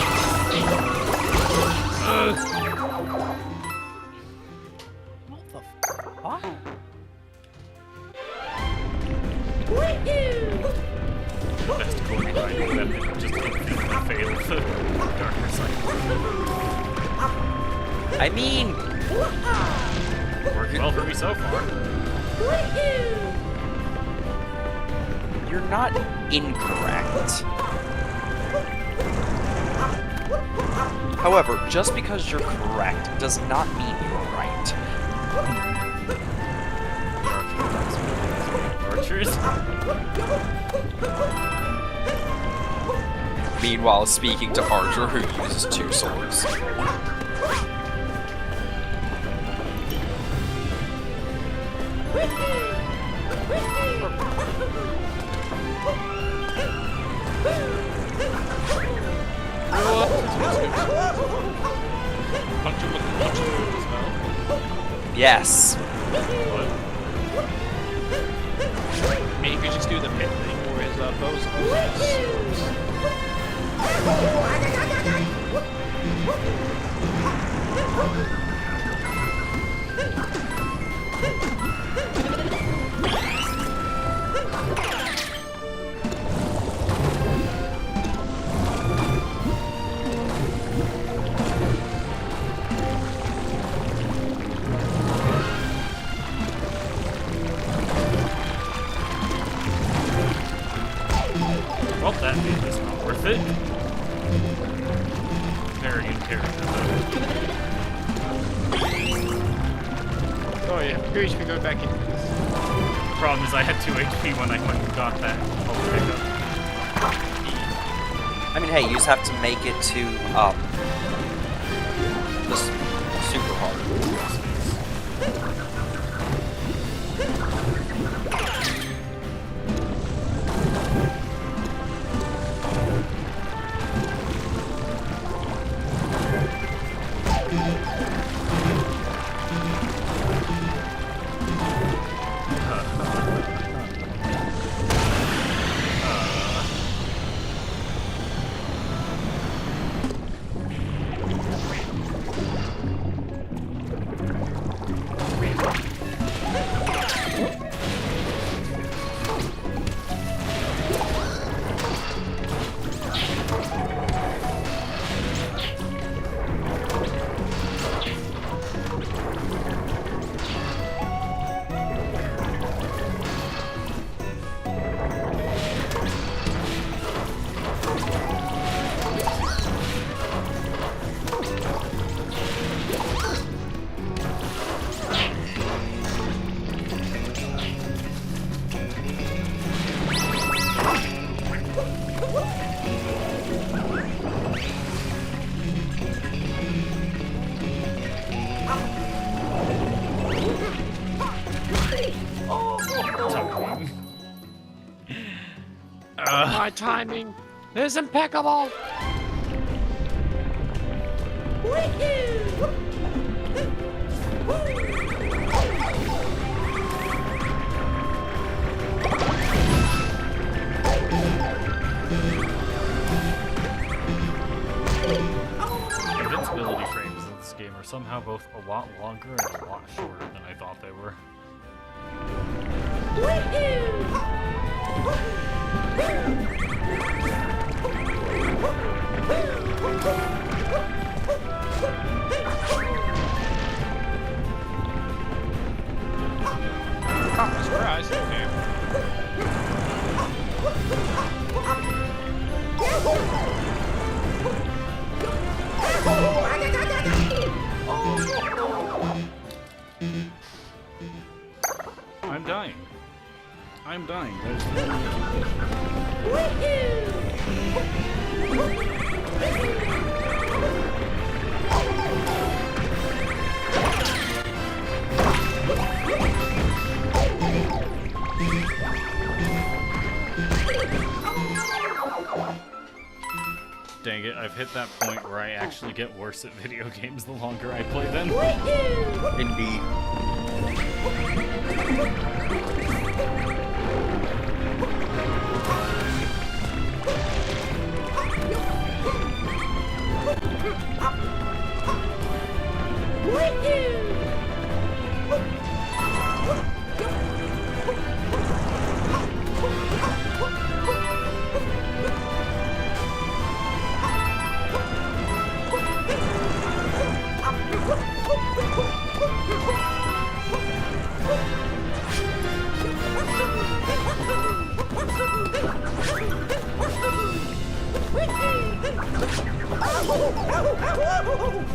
What? The best core grind that just completely failed the darker side. I mean, Worked well for me so far. you're not incorrect. However, just because you're correct does not mean you're right. Archers. Meanwhile, speaking to Archer, who uses 2 swords. Punch him with the punch move as well. Yes. What? Maybe you could just do the pit thing or his bows. Well, that maybe is not worth it. Very in character, though. Oh yeah, here should be going back in. Problem is, I had 2 HP when I went and got that. I'll pick up. I mean, hey, you just have to make it to, the super hard. My timing is impeccable. Invincibility frames in this game are somehow both a lot longer and a lot shorter than I thought they were. Oh, surprise. Okay. I'm dying. I'm dying. Dang it, I've hit that point where I actually get worse at video games the longer I play them. Indeed.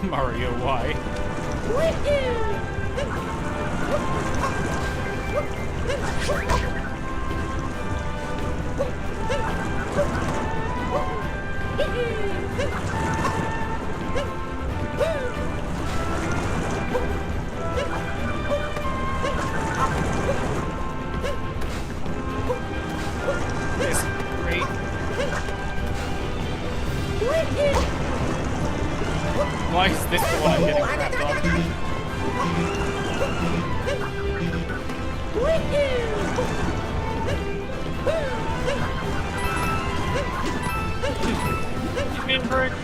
Mario, why? This is great. Why is this the one I'm getting crapped on? Pinbrick.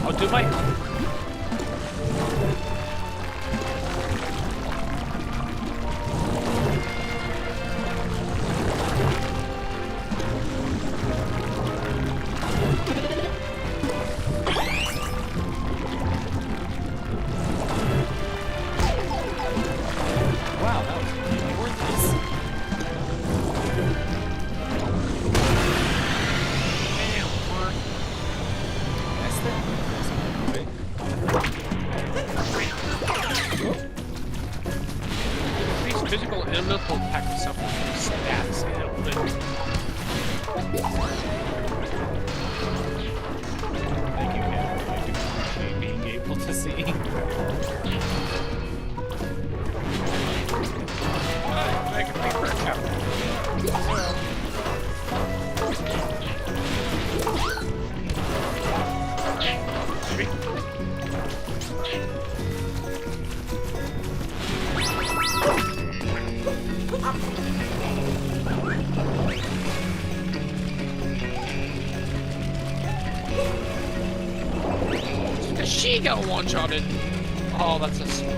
I'll do my... Wow, that was really worth this. That's These physical and mental attack suffer from stats and Thank you, Ken, for being able to see. I can make her count. Maybe. She got one-shotted. Oh, that's a small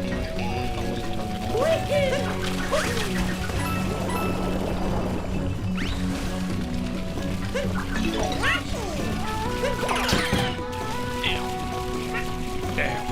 Damn.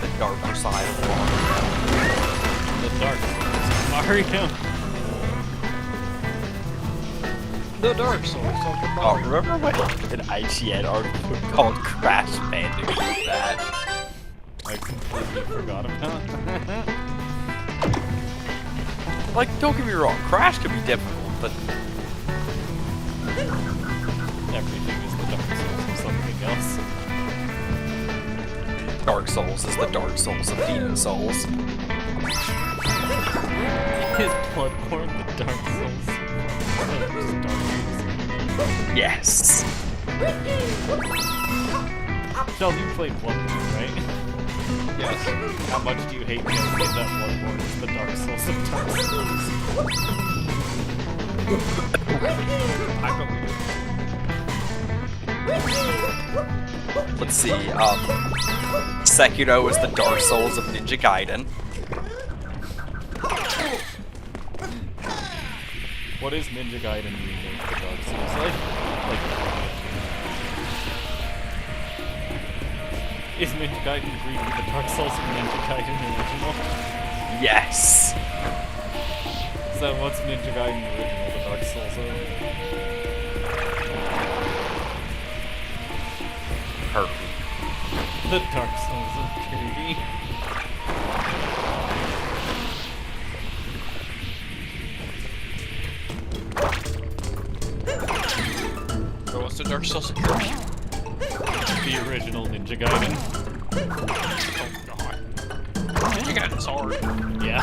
The darker side of Mario. The dark Mario. The Dark Souls of the Oh, remember when an IGN article called Crash Bandicoot that? I completely forgot about that. Like, don't get me wrong, Crash can be difficult, but Everything is the Dark Souls of something else. Dark Souls is the Dark Souls of Demon Souls. Is Bloodborne the Dark Souls? Yes. Shell, you played Bloodborne, right? Yes. How much do you hate me that Bloodborne is the Dark Souls of Dark Souls? I believe it. Let's see, Sekiro is the Dark Souls of Ninja Gaiden. What is Ninja Gaiden remake the Dark Souls like? Is Ninja Gaiden 3D the Dark Souls of Ninja Gaiden original? Yes. So what's Ninja Gaiden original the Dark Souls of? Kirby. The Dark Souls of Kirby. So what's the Dark Souls of Kirby? The original Ninja Gaiden. Oh god. again, it's hard. Yeah.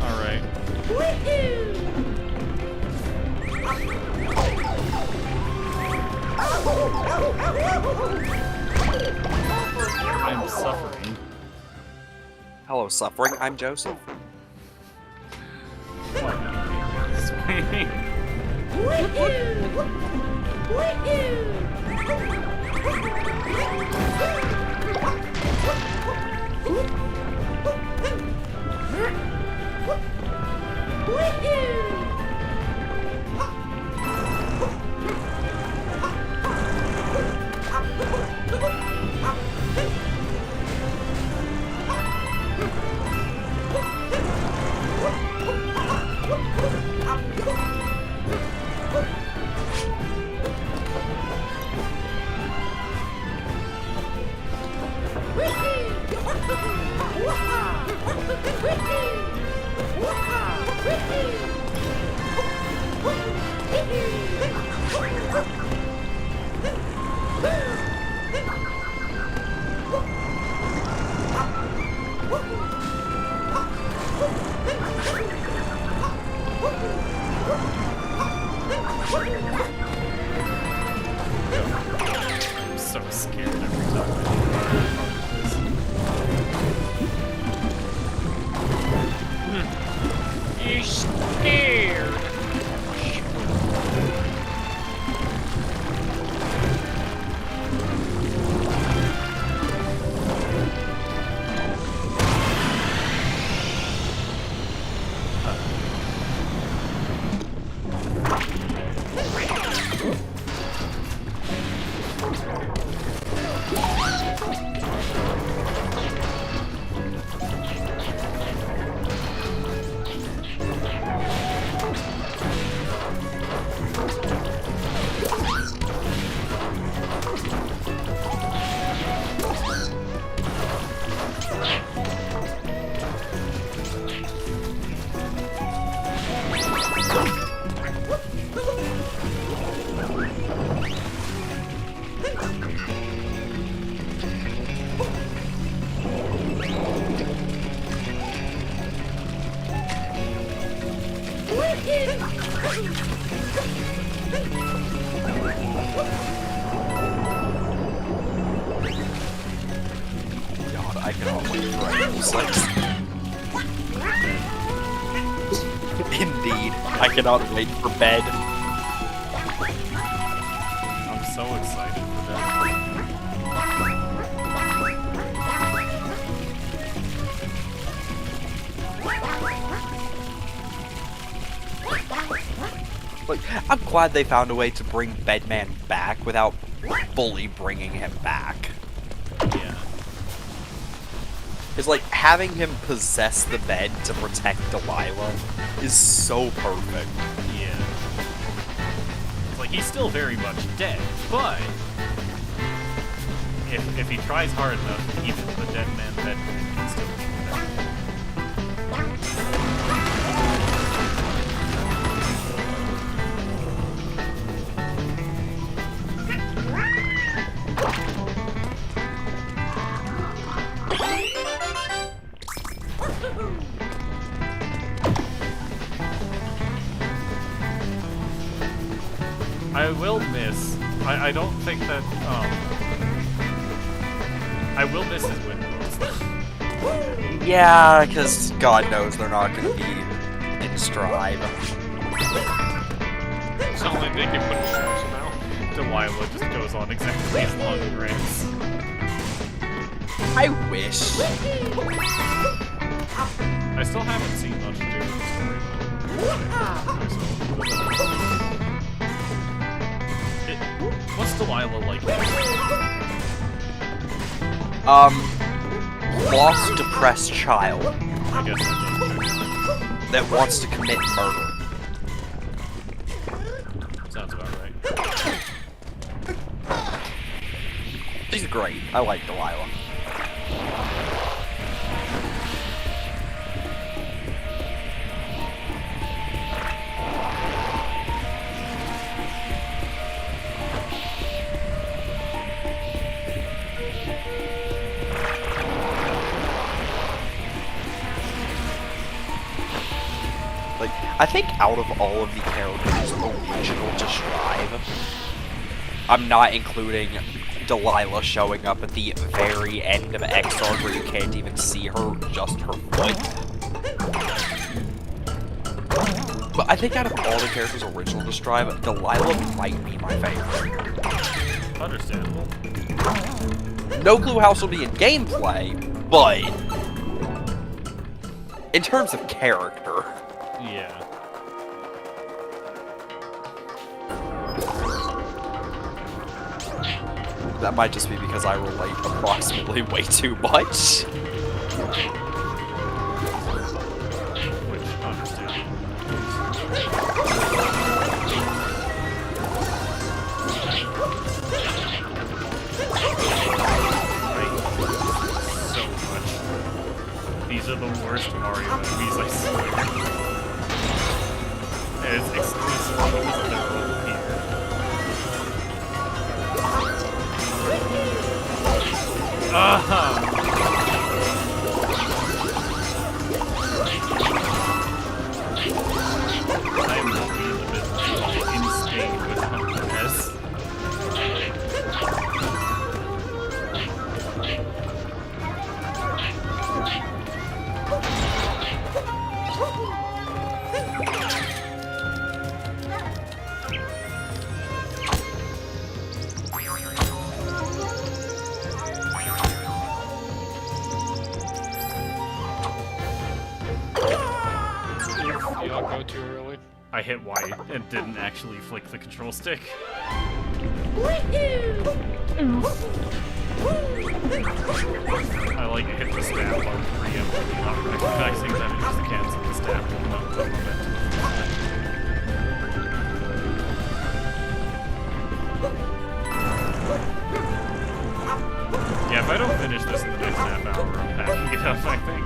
All right. I'm suffering. Hello, suffering. I'm Joseph. Swing. I'm so scared every time I do this. You're scared. God, I cannot wait for Item 6. Indeed, I cannot wait for bed. I'm so excited for that. Like, I'm glad they found a way to bring Bedman back without fully bringing him back. Yeah. It's like, having him possess the bed to protect Delilah is so perfect. Yeah. It's like he's still very much dead, but if he tries hard enough, even the dead man Bedman can still be protected. I will miss I don't think that, I will miss his wind blows. Yeah, because God knows they're not going to be in Strive. It's not like they can put a show somehow. Delilah just goes on exactly as long as Rex. I wish. I still haven't seen much to do with the story, though. What's Delilah like? Lost, depressed child I guess that does check out. that wants to commit murder. Sounds about right. She's great. I like Delilah. Like, I think out of all of the characters original to Strive, I'm not including Delilah showing up at the very end of XR where you can't even see her, just her foot. But I think out of all the characters original to Strive, Delilah might be my favorite. Understandable. No clue how she'll be in gameplay, but in terms of character. Yeah. That might just be because I relate approximately way too much. Which, understandable. So much. These are the worst Mario enemies, I swear. It's exclusive because they're all here. I'm not being a bit insane with this. You all go too early. I hit Y and didn't actually flick the control stick. I like hit the stab on preemptively, not recognizing that it is the cancel the stab and not the momentum. Yeah, if I don't finish this in the next half hour, I'm packing it up, I think.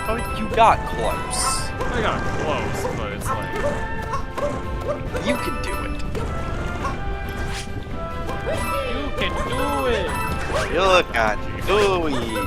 Oh, you got close. I got close, but it's like... You can do it. You can do it! You can do it.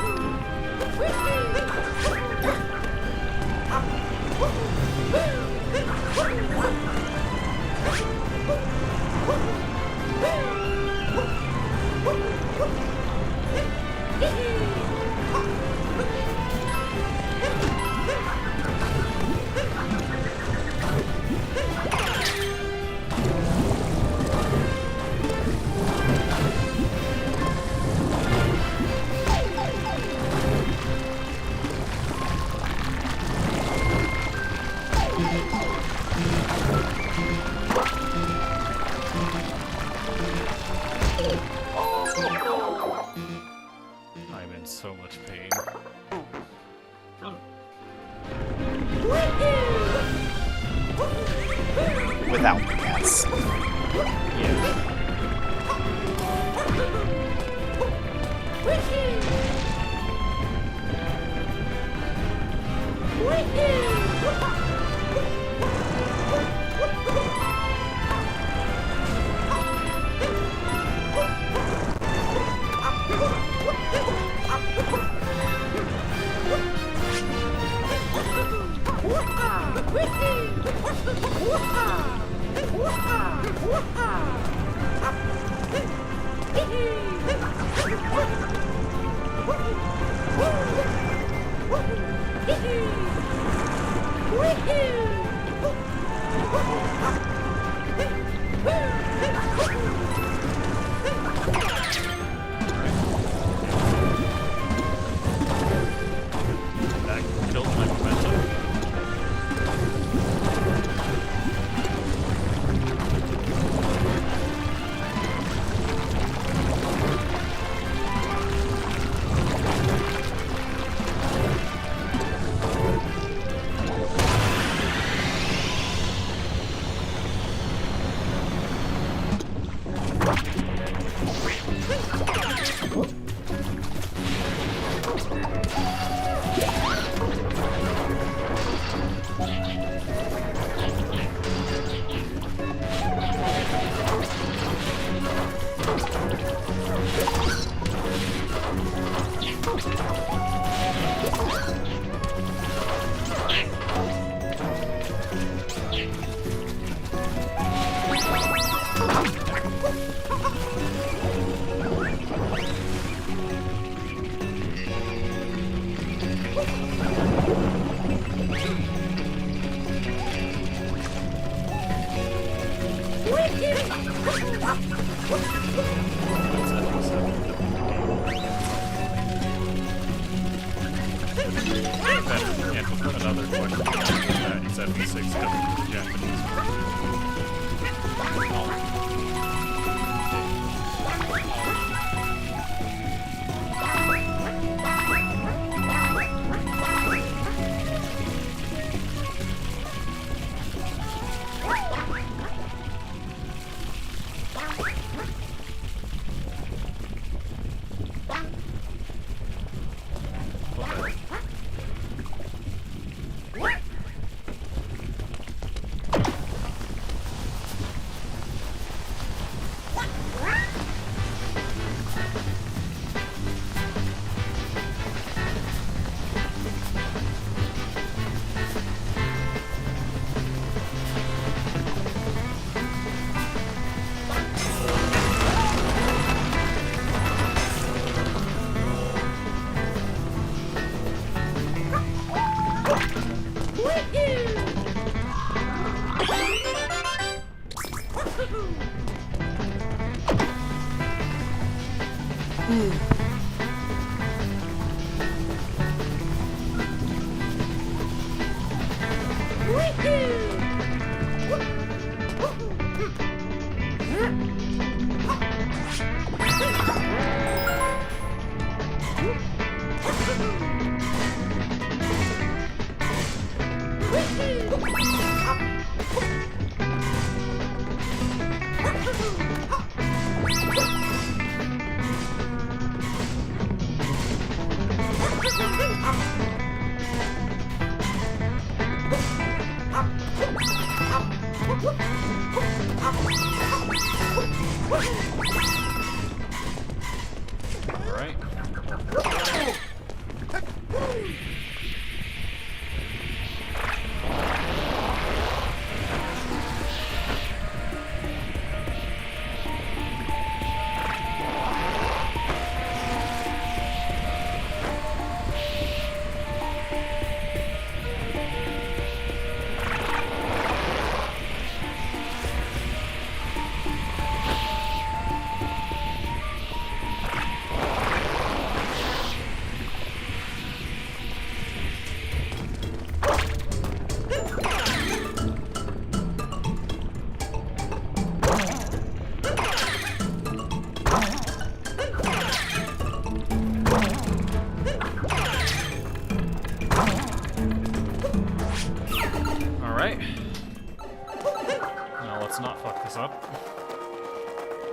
I'm in so much pain. Without the cats. Yeah. That killed my momentum. Another question that is FP6 coming to the Japanese.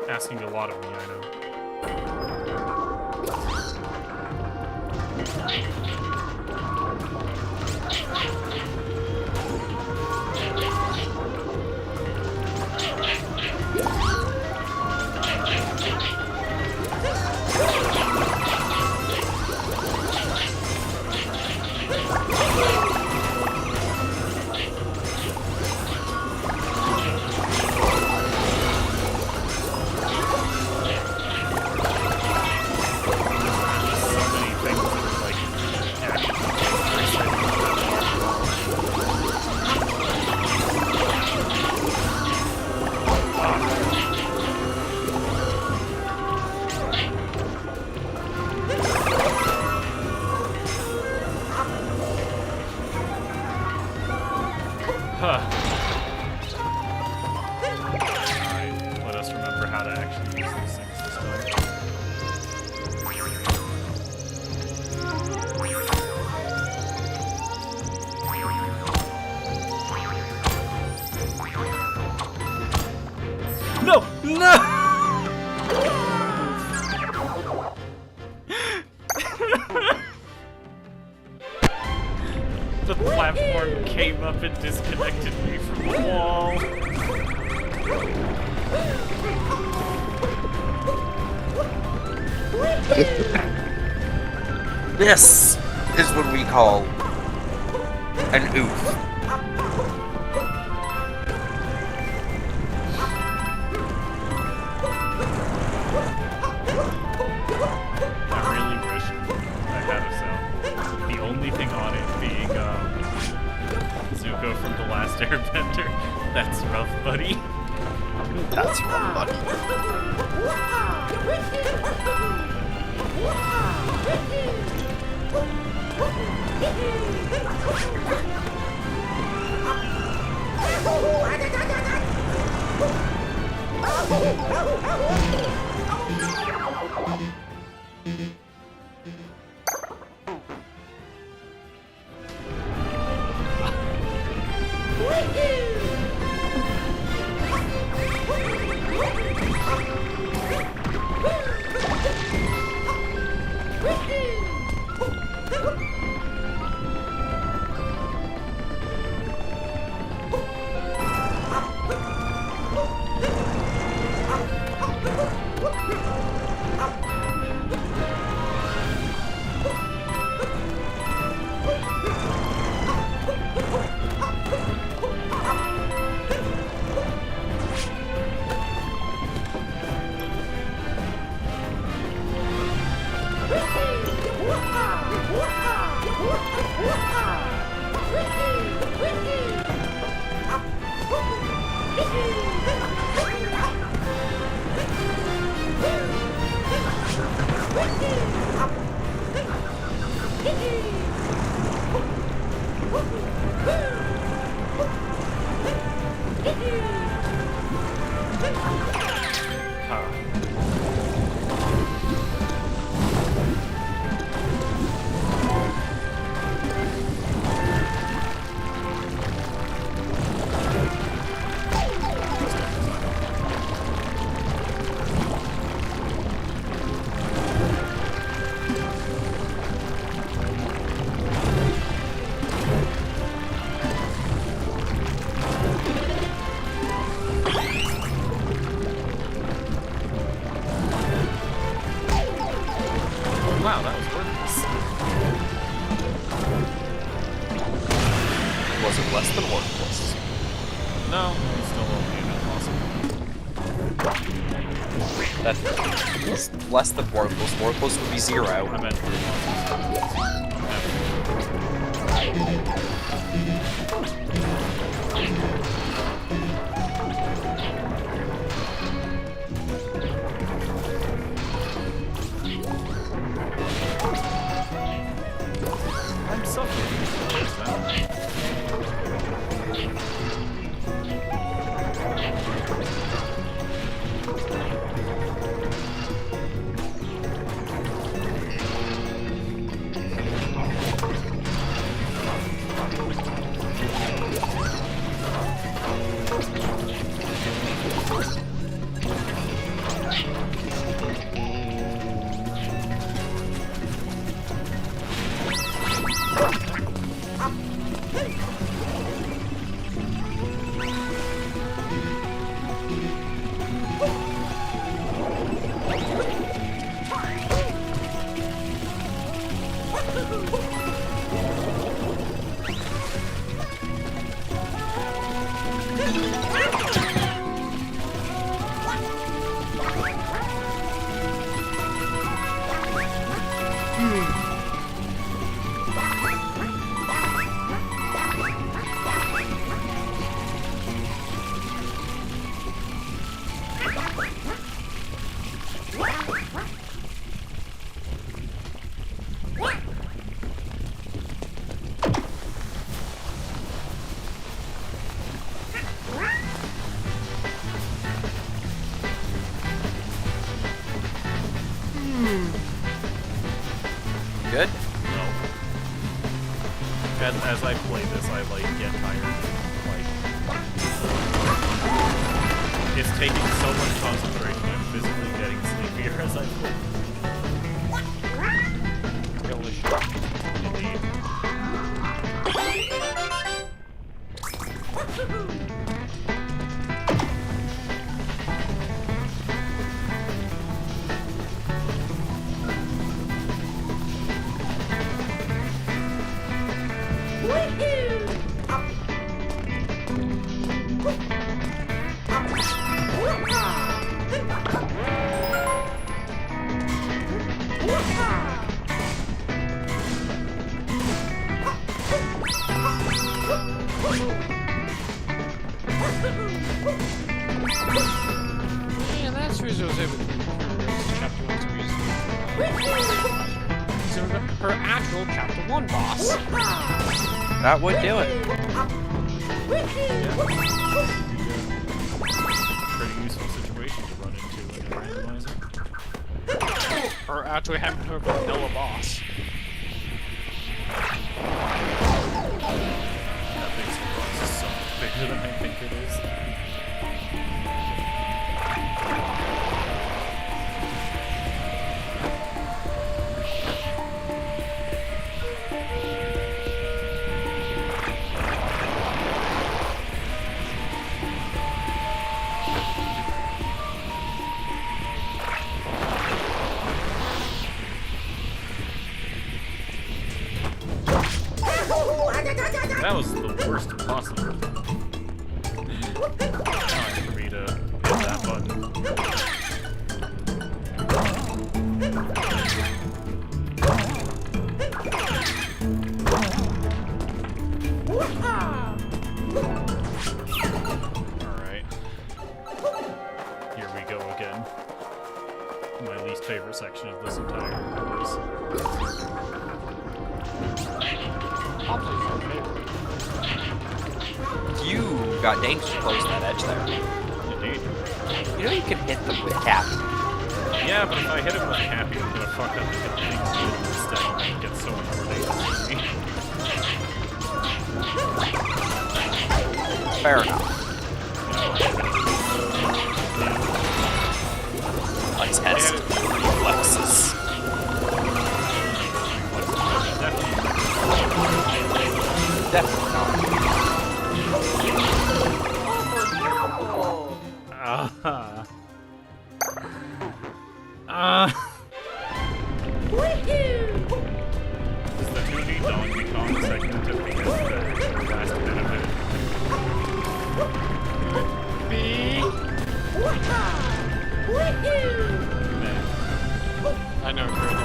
Asking a lot of me, I know. Huh. Alright, let us remember how to actually use these things this time. No! No! The platform came up and disconnected me from the wall. This is what we call an oof. I really wish I had a sound. The only thing on it being Zuko from The Last Airbender. That's rough, buddy. That's wrong, buddy. Wow, that was worthless. Was it less than worthless? No, it's still okay, that's awesome. That's less than worthless. Worthless would be 0. I meant I'm suffering. as I play this, I like get tired. Like, it's taking so much concentration. I'm physically getting sleepier as I play. Delicious. Indeed. Yeah, that's what I was able to do. Chapter 1's music. So her actual Chapter 1 boss. That would do it. Pretty useful situation to run into in a randomizer. Or actually having her vanilla boss. That base boss is so much bigger than I think it is. That was the worst possible time for me to hit that button. Alright. Here we go again. My least favorite section of this entire course. Probably her favorite. You got dangerously close to that edge there. Indeed. You know you can hit them with cap. Yeah, but if I hit him with Cappy, I'm gonna fuck up and get things to him instead and get so much more dangerous for me. Fair enough. Untest reflexes. Definitely not. Does the 2D Donkey Kong segment of the end that last benefit? B. Man. I know, great.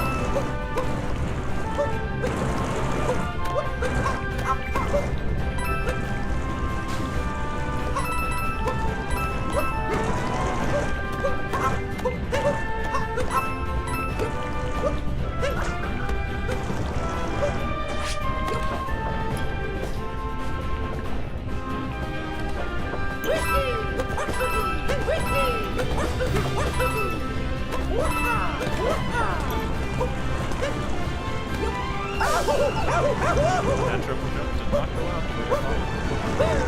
That triple jump did not go out very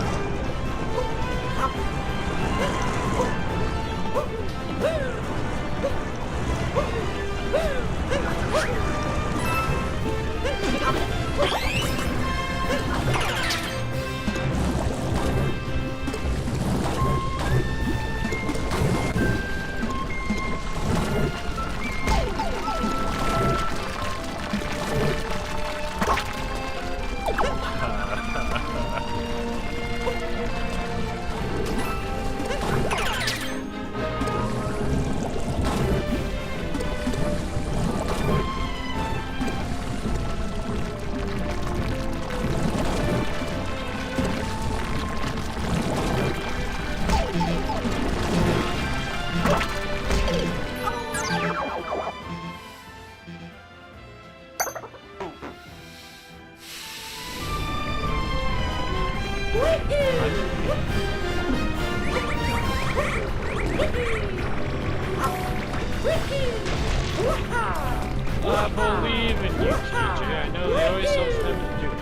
I believe in you, TJ. I know they always tell them to do it.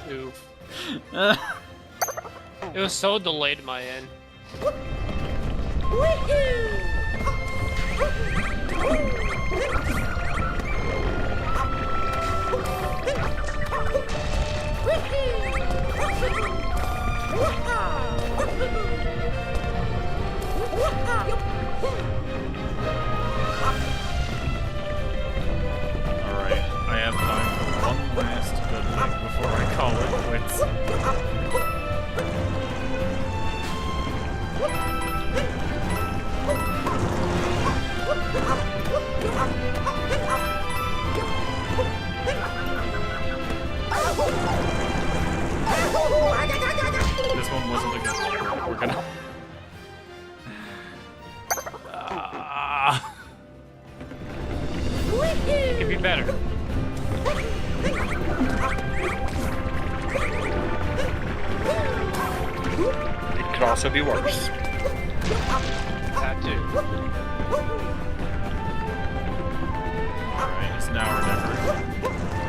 Oof. It was so delayed in my end. Alright, I have time for one last good thing before I call it quits. This one wasn't a good one. We're gonna... It could be better. It could also be worse. That too. Alright, it's now or never.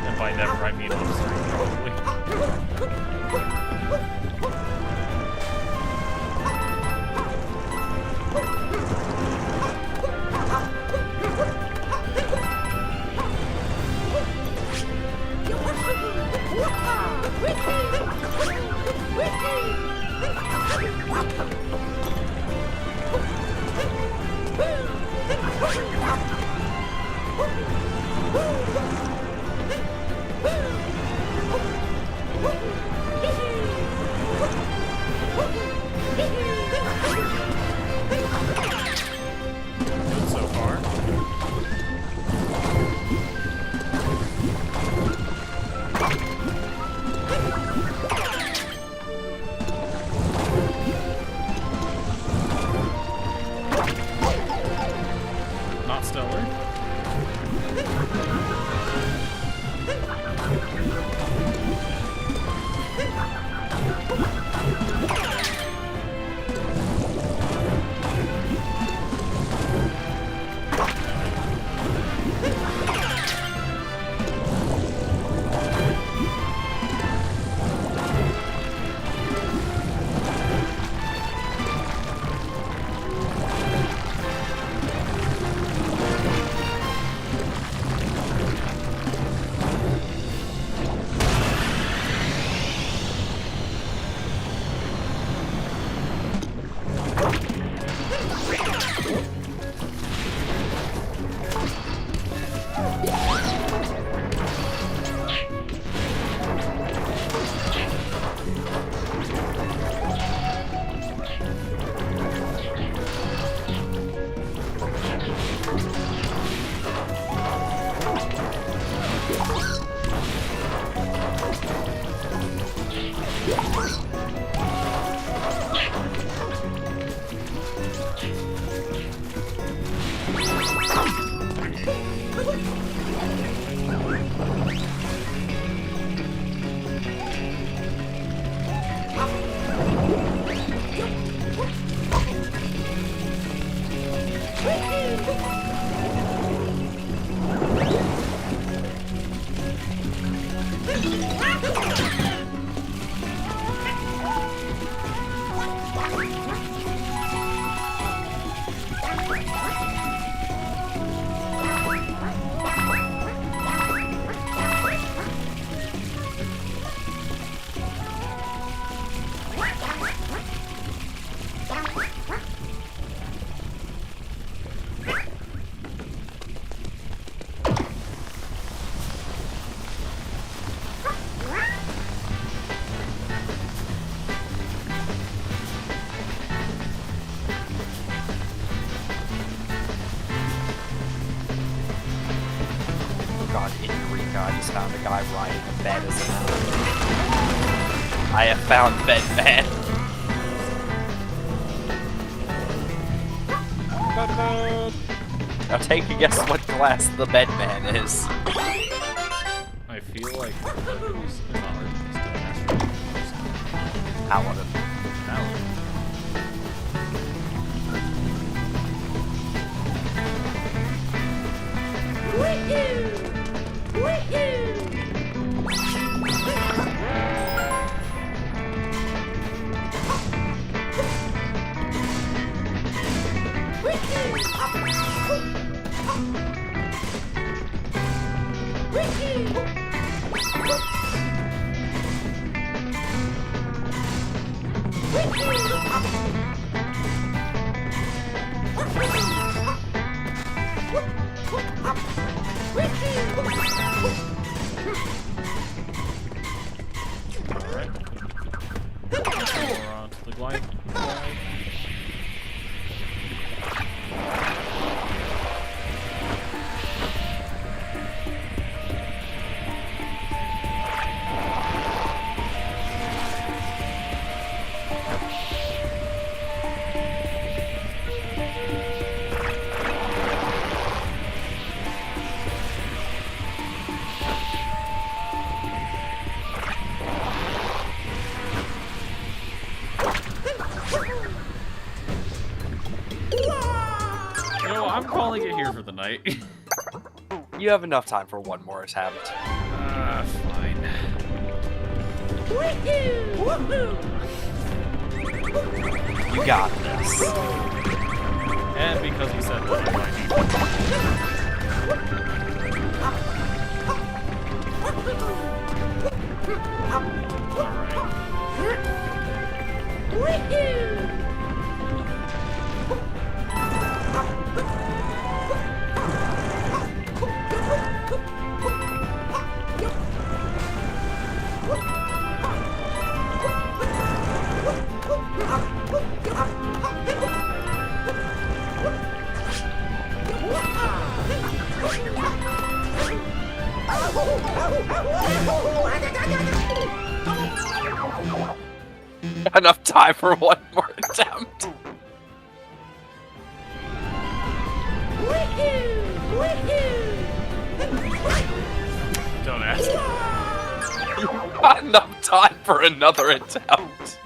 And by never, I mean obviously, probably. Good so far. Not stellar. just found a guy riding a bed as an animal. I have found Bedman. Now take a guess what class the Bedman is. I feel like it's not hard to Paladin. Alright. We're on to the glide. I'm calling it here for the night. You have enough time for one more attempt. Fine. You got this. And because he said that, I Enough time for one more attempt. don't ask. Not enough time for another attempt.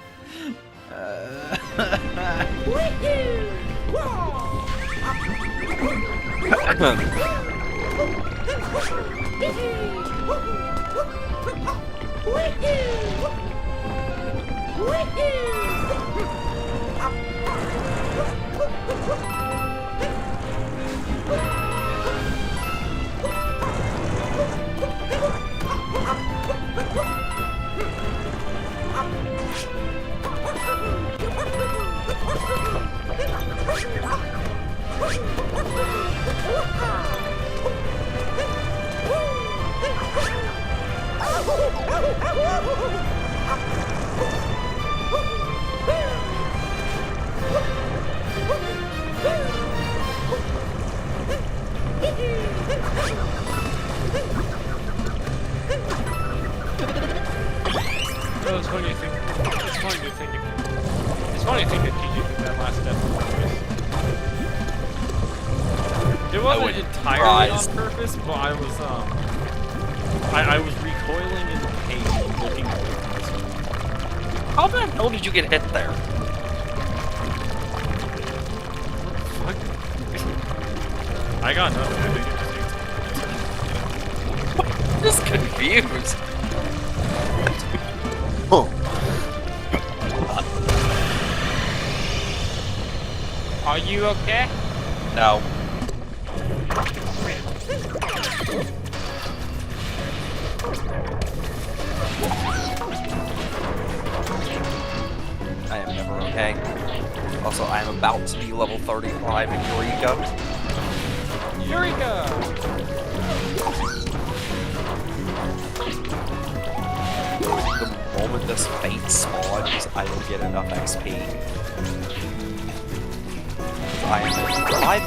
Oh, it's funny to think. It's funny to think. It's funny to think that TJ did that last step on purpose. It wasn't wouldn't entirely surprise. on purpose, but I was I was recoiling in pain, looking away from this one. How the hell did you get hit there? What the fuck? I got nothing. I think it just Just confused. Are you okay? No. I am never okay. Also, I am about to be level 35 in Eureka. Eureka! The moment this fate spawns, I will get enough XP. I am at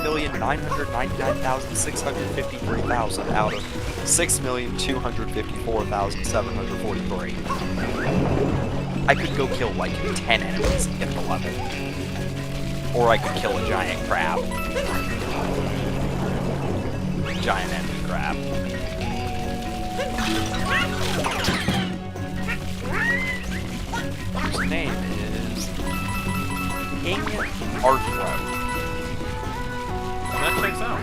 5,999,653,000 out of 6,254,743. I could go kill like 10 enemies and get the level. Or I could kill a giant crab. Giant enemy crab. Whose name is King Arthro. That checks out.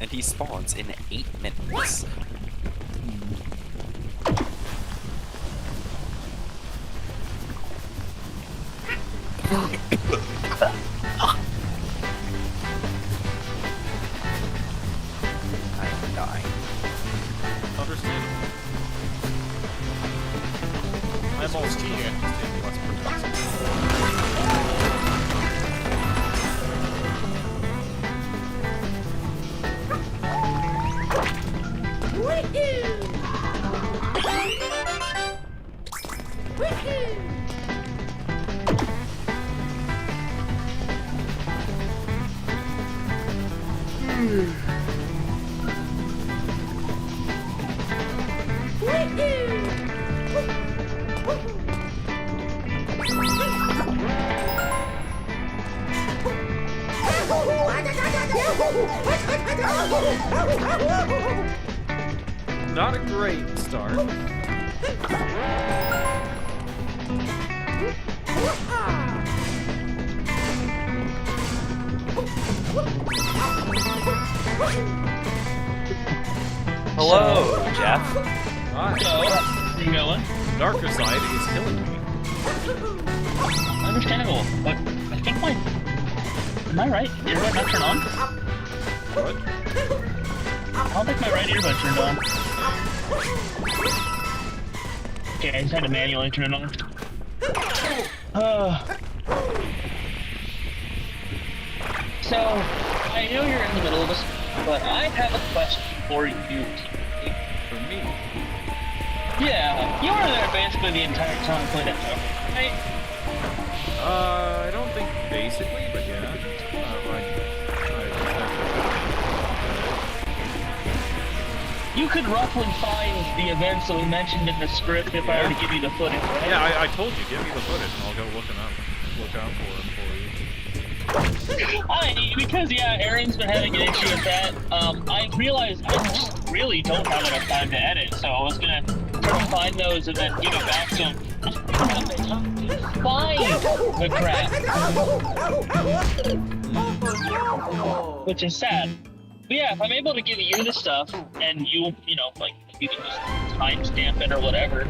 And he spawns in 8 minutes. I'm dying. Understandable. I'm all cheating. What's Not a great start. Hello, Jeff. Hi. How you going? Darker side is killing me. Understandable, but I think my... Am I right? Earbud not turned on? What? I don't think my right earbud turned on. Okay, I just had to manually turn it on. So, I know you're in the middle of this, but I have a question for you. For me? Yeah, you were there basically the entire time I played that show, right? I don't think basically, but yeah. You could roughly find the events that we mentioned in the script if I were to give you the footage, right? Yeah, I told you, give me the footage and I'll go look out for it for you. Because yeah, Aaron's been having an issue with that. I realized I just really don't have enough time to edit, so I was gonna try to find those and then give it back to him. Find the crap, which is sad. But yeah, if I'm able to give you the stuff and you know, like you can just timestamp it or whatever.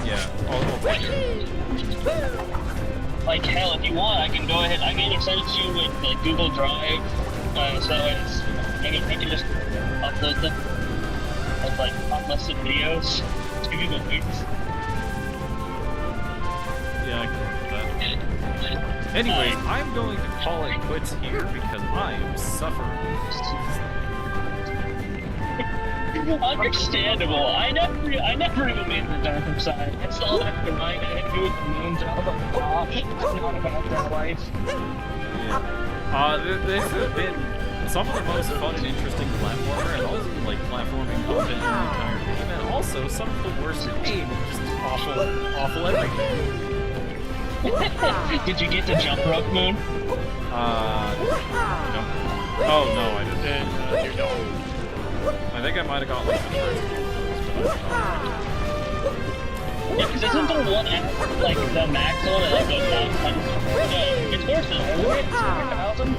Yeah, I'll take it. Like hell, if you want, I can go ahead. I can either send it to you with like Google Drive, so it's I can just upload them as like unlisted videos to Google Sheets. Yeah, I can work with that. Anyways, I'm going to call it quits here because I am suffering. Understandable. I never even made the darker side. I saw that the night I had to do with the moon job. It's not about that life. Yeah. This has been some of the most fun and interesting platformer, and also like platforming content in the entire game, and also some of the worst game and just awful everything. Did you get to jump rope, Moon? No. Oh no, I didn't. You don't. I think I might have got like the first one, Yeah, because isn't there one at like the max one that like goes down? It's worse than it. Isn't it 1,000?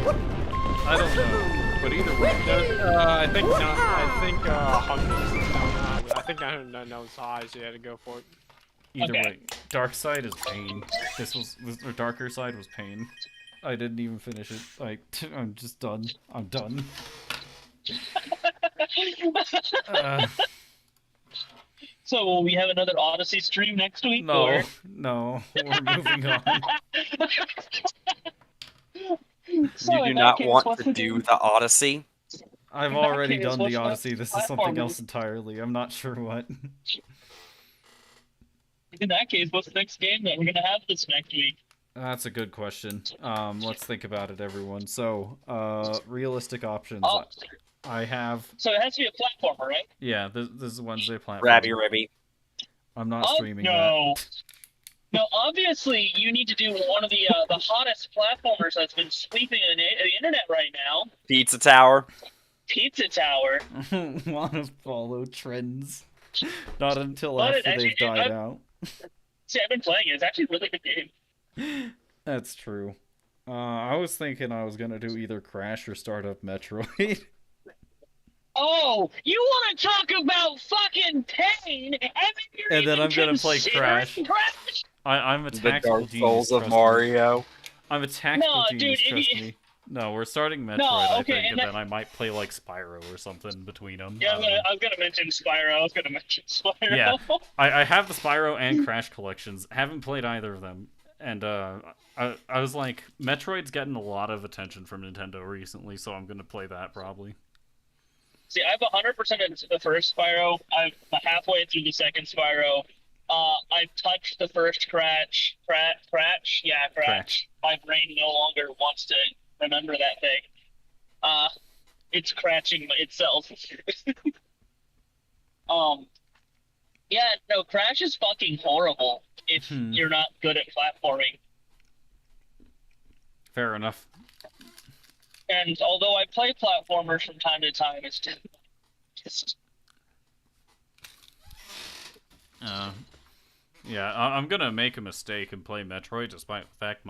I don't know, but either way. I think not. I think 100. I think 900 knows high, so you had to go for it. Either Okay. way, dark side is pain. The darker side was pain. I didn't even finish it. I'm just done. I'm done. So will we have another Odyssey stream next week? No, Or... no, we're moving on. So You do in that not case, want what's to do the Odyssey? I've In that already case, done what's the the Odyssey. This is platform something we- else entirely. I'm not sure what. In that case, what's the next game that we're gonna have this next week? That's a good question. Let's think about it, everyone. So, realistic options. Oh, I have. so it has to be a platformer, right? Yeah, this is Wednesday platform. Rabby Ribby. I'm not streaming no. that. No, obviously you need to do one of the hottest platformers that's been sweeping the internet right now. Pizza Tower. Pizza Tower. Want to follow trends? Not until But after actually, they've died out. See, I've been playing it. It's actually a really good game. That's true. I was thinking I was gonna do either Crash or start up Metroid. Oh, you want to talk about fucking pain, And then I'm gonna play Crash. I'm a The tactical Dark genius. Souls of trust Mario. Me. I'm a tactical No, genius. dude, Trust me. No, we're starting Metroid, I think, and then I might play like Spyro or something between them. Yeah, I was gonna mention Spyro. Yeah, I have the Spyro and Crash collections. Haven't played either of them, and I was like, Metroid's getting a lot of attention from Nintendo recently, so I'm gonna play that probably. See, I've 100% into the first Spyro. I'm halfway through the second Spyro. I've touched the first Crash. Yeah, Crash. My brain no longer wants to remember that thing. It's crashing itself. Yeah, no, Crash is fucking horrible if you're not good at platforming. Fair enough. And although I play platformers from time to time, it's just... Yeah, I'm gonna make a mistake and play Metroid, despite the fact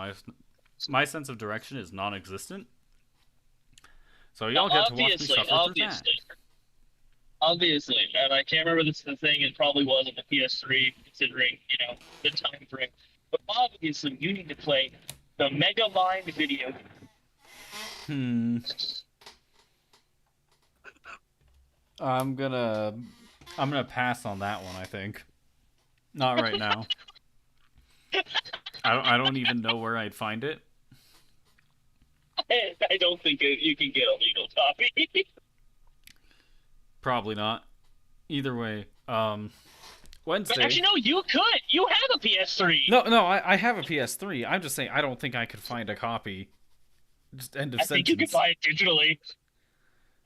my sense of direction is non-existent. So y'all get to watch me suffer through that. Obviously, and I can't remember the thing. It probably was on the PS3, considering the time frame. But obviously, you need to play the Mega Mind video. I'm gonna pass on that one, I think. Not right now. I don't even know where I'd find it. I don't think you can get a legal copy. Probably not. Either way, Wednesday. But actually, no, you could. You have a PS3. No, I have a PS3. I'm just saying I don't think I could find a copy. Just end of sentence. I think you could buy it digitally.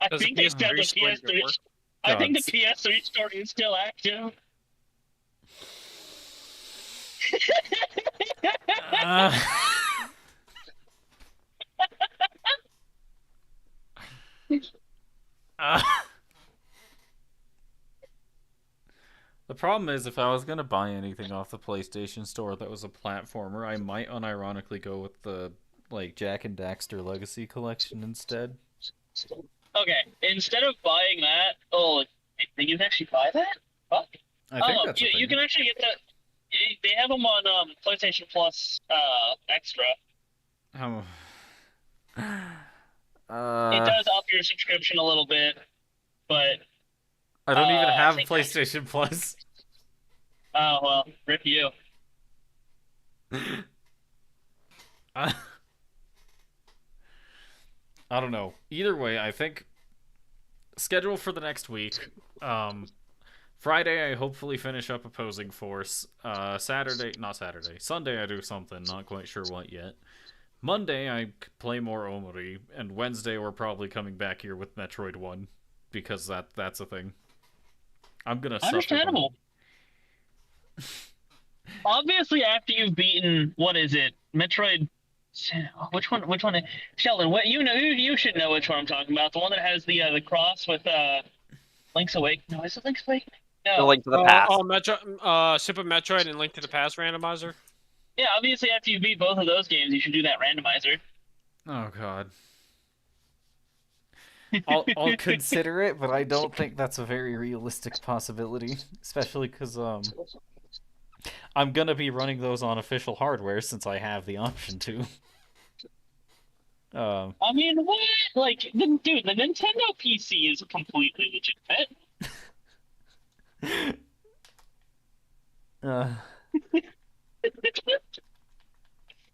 I think they said the PS3. I think the PS3 store is still active. The problem is, if I was gonna buy anything off the PlayStation Store that was a platformer, I might unironically go with the Jack and Daxter Legacy Collection instead. Okay, instead of buying that, you can actually buy that? Fuck. I think that's a thing. You can actually get that. They have them on PlayStation Plus Extra. How? It does up your subscription a little bit, but I don't even have PlayStation Plus. Oh well, rip you. I don't know. Either way, I think schedule for the next week. Friday, I hopefully finish up Opposing Force. Sunday, I do something, not quite sure what yet. Monday, I play more Omori, and Wednesday, we're probably coming back here with Metroid 1, because that's a thing. I'm gonna suffer. Understandable. Obviously, after you've beaten, what is it, Metroid? Which one? Sheldon, what you should know which one I'm talking about. The one that has the cross with Link's Awakening. No, is it Link's Awakening? No. The Link to the Past. Super Metroid and Link to the Past randomizer. Yeah, obviously after you beat both of those games, you should do that randomizer. Oh God. I'll consider it, but I don't think that's a very realistic possibility, especially because I'm gonna be running those on official hardware since I have the option to. I mean, what? Dude, the Nintendo PC is completely legitimate.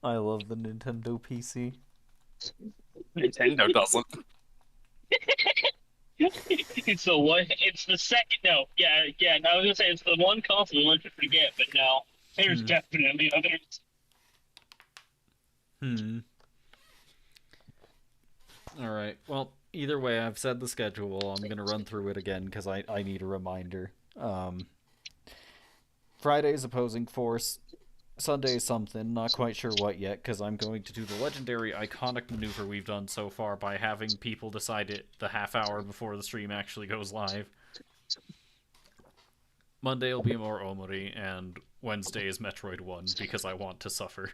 I love the Nintendo PC. Nintendo doesn't. It's the one. It's the second. No, yeah. I was gonna say it's the one console we want to forget, but no. There's definitely others. Alright, well, either way, I've said the schedule. I'm gonna run through it again because I need a reminder. Friday's opposing force. Sunday's something, not quite sure what yet, because I'm going to do the legendary iconic maneuver we've done so far by having people decide it the half hour before the stream actually goes live. Monday will be more Omori, and Wednesday is Metroid 1, because I want to suffer.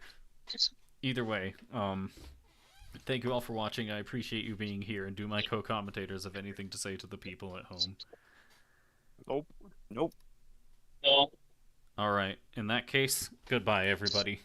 Either way, thank you all for watching. I appreciate you being here, and do my co-commentators have anything to say to the people at home? Nope. Nope. No. Alright, in that case, goodbye everybody.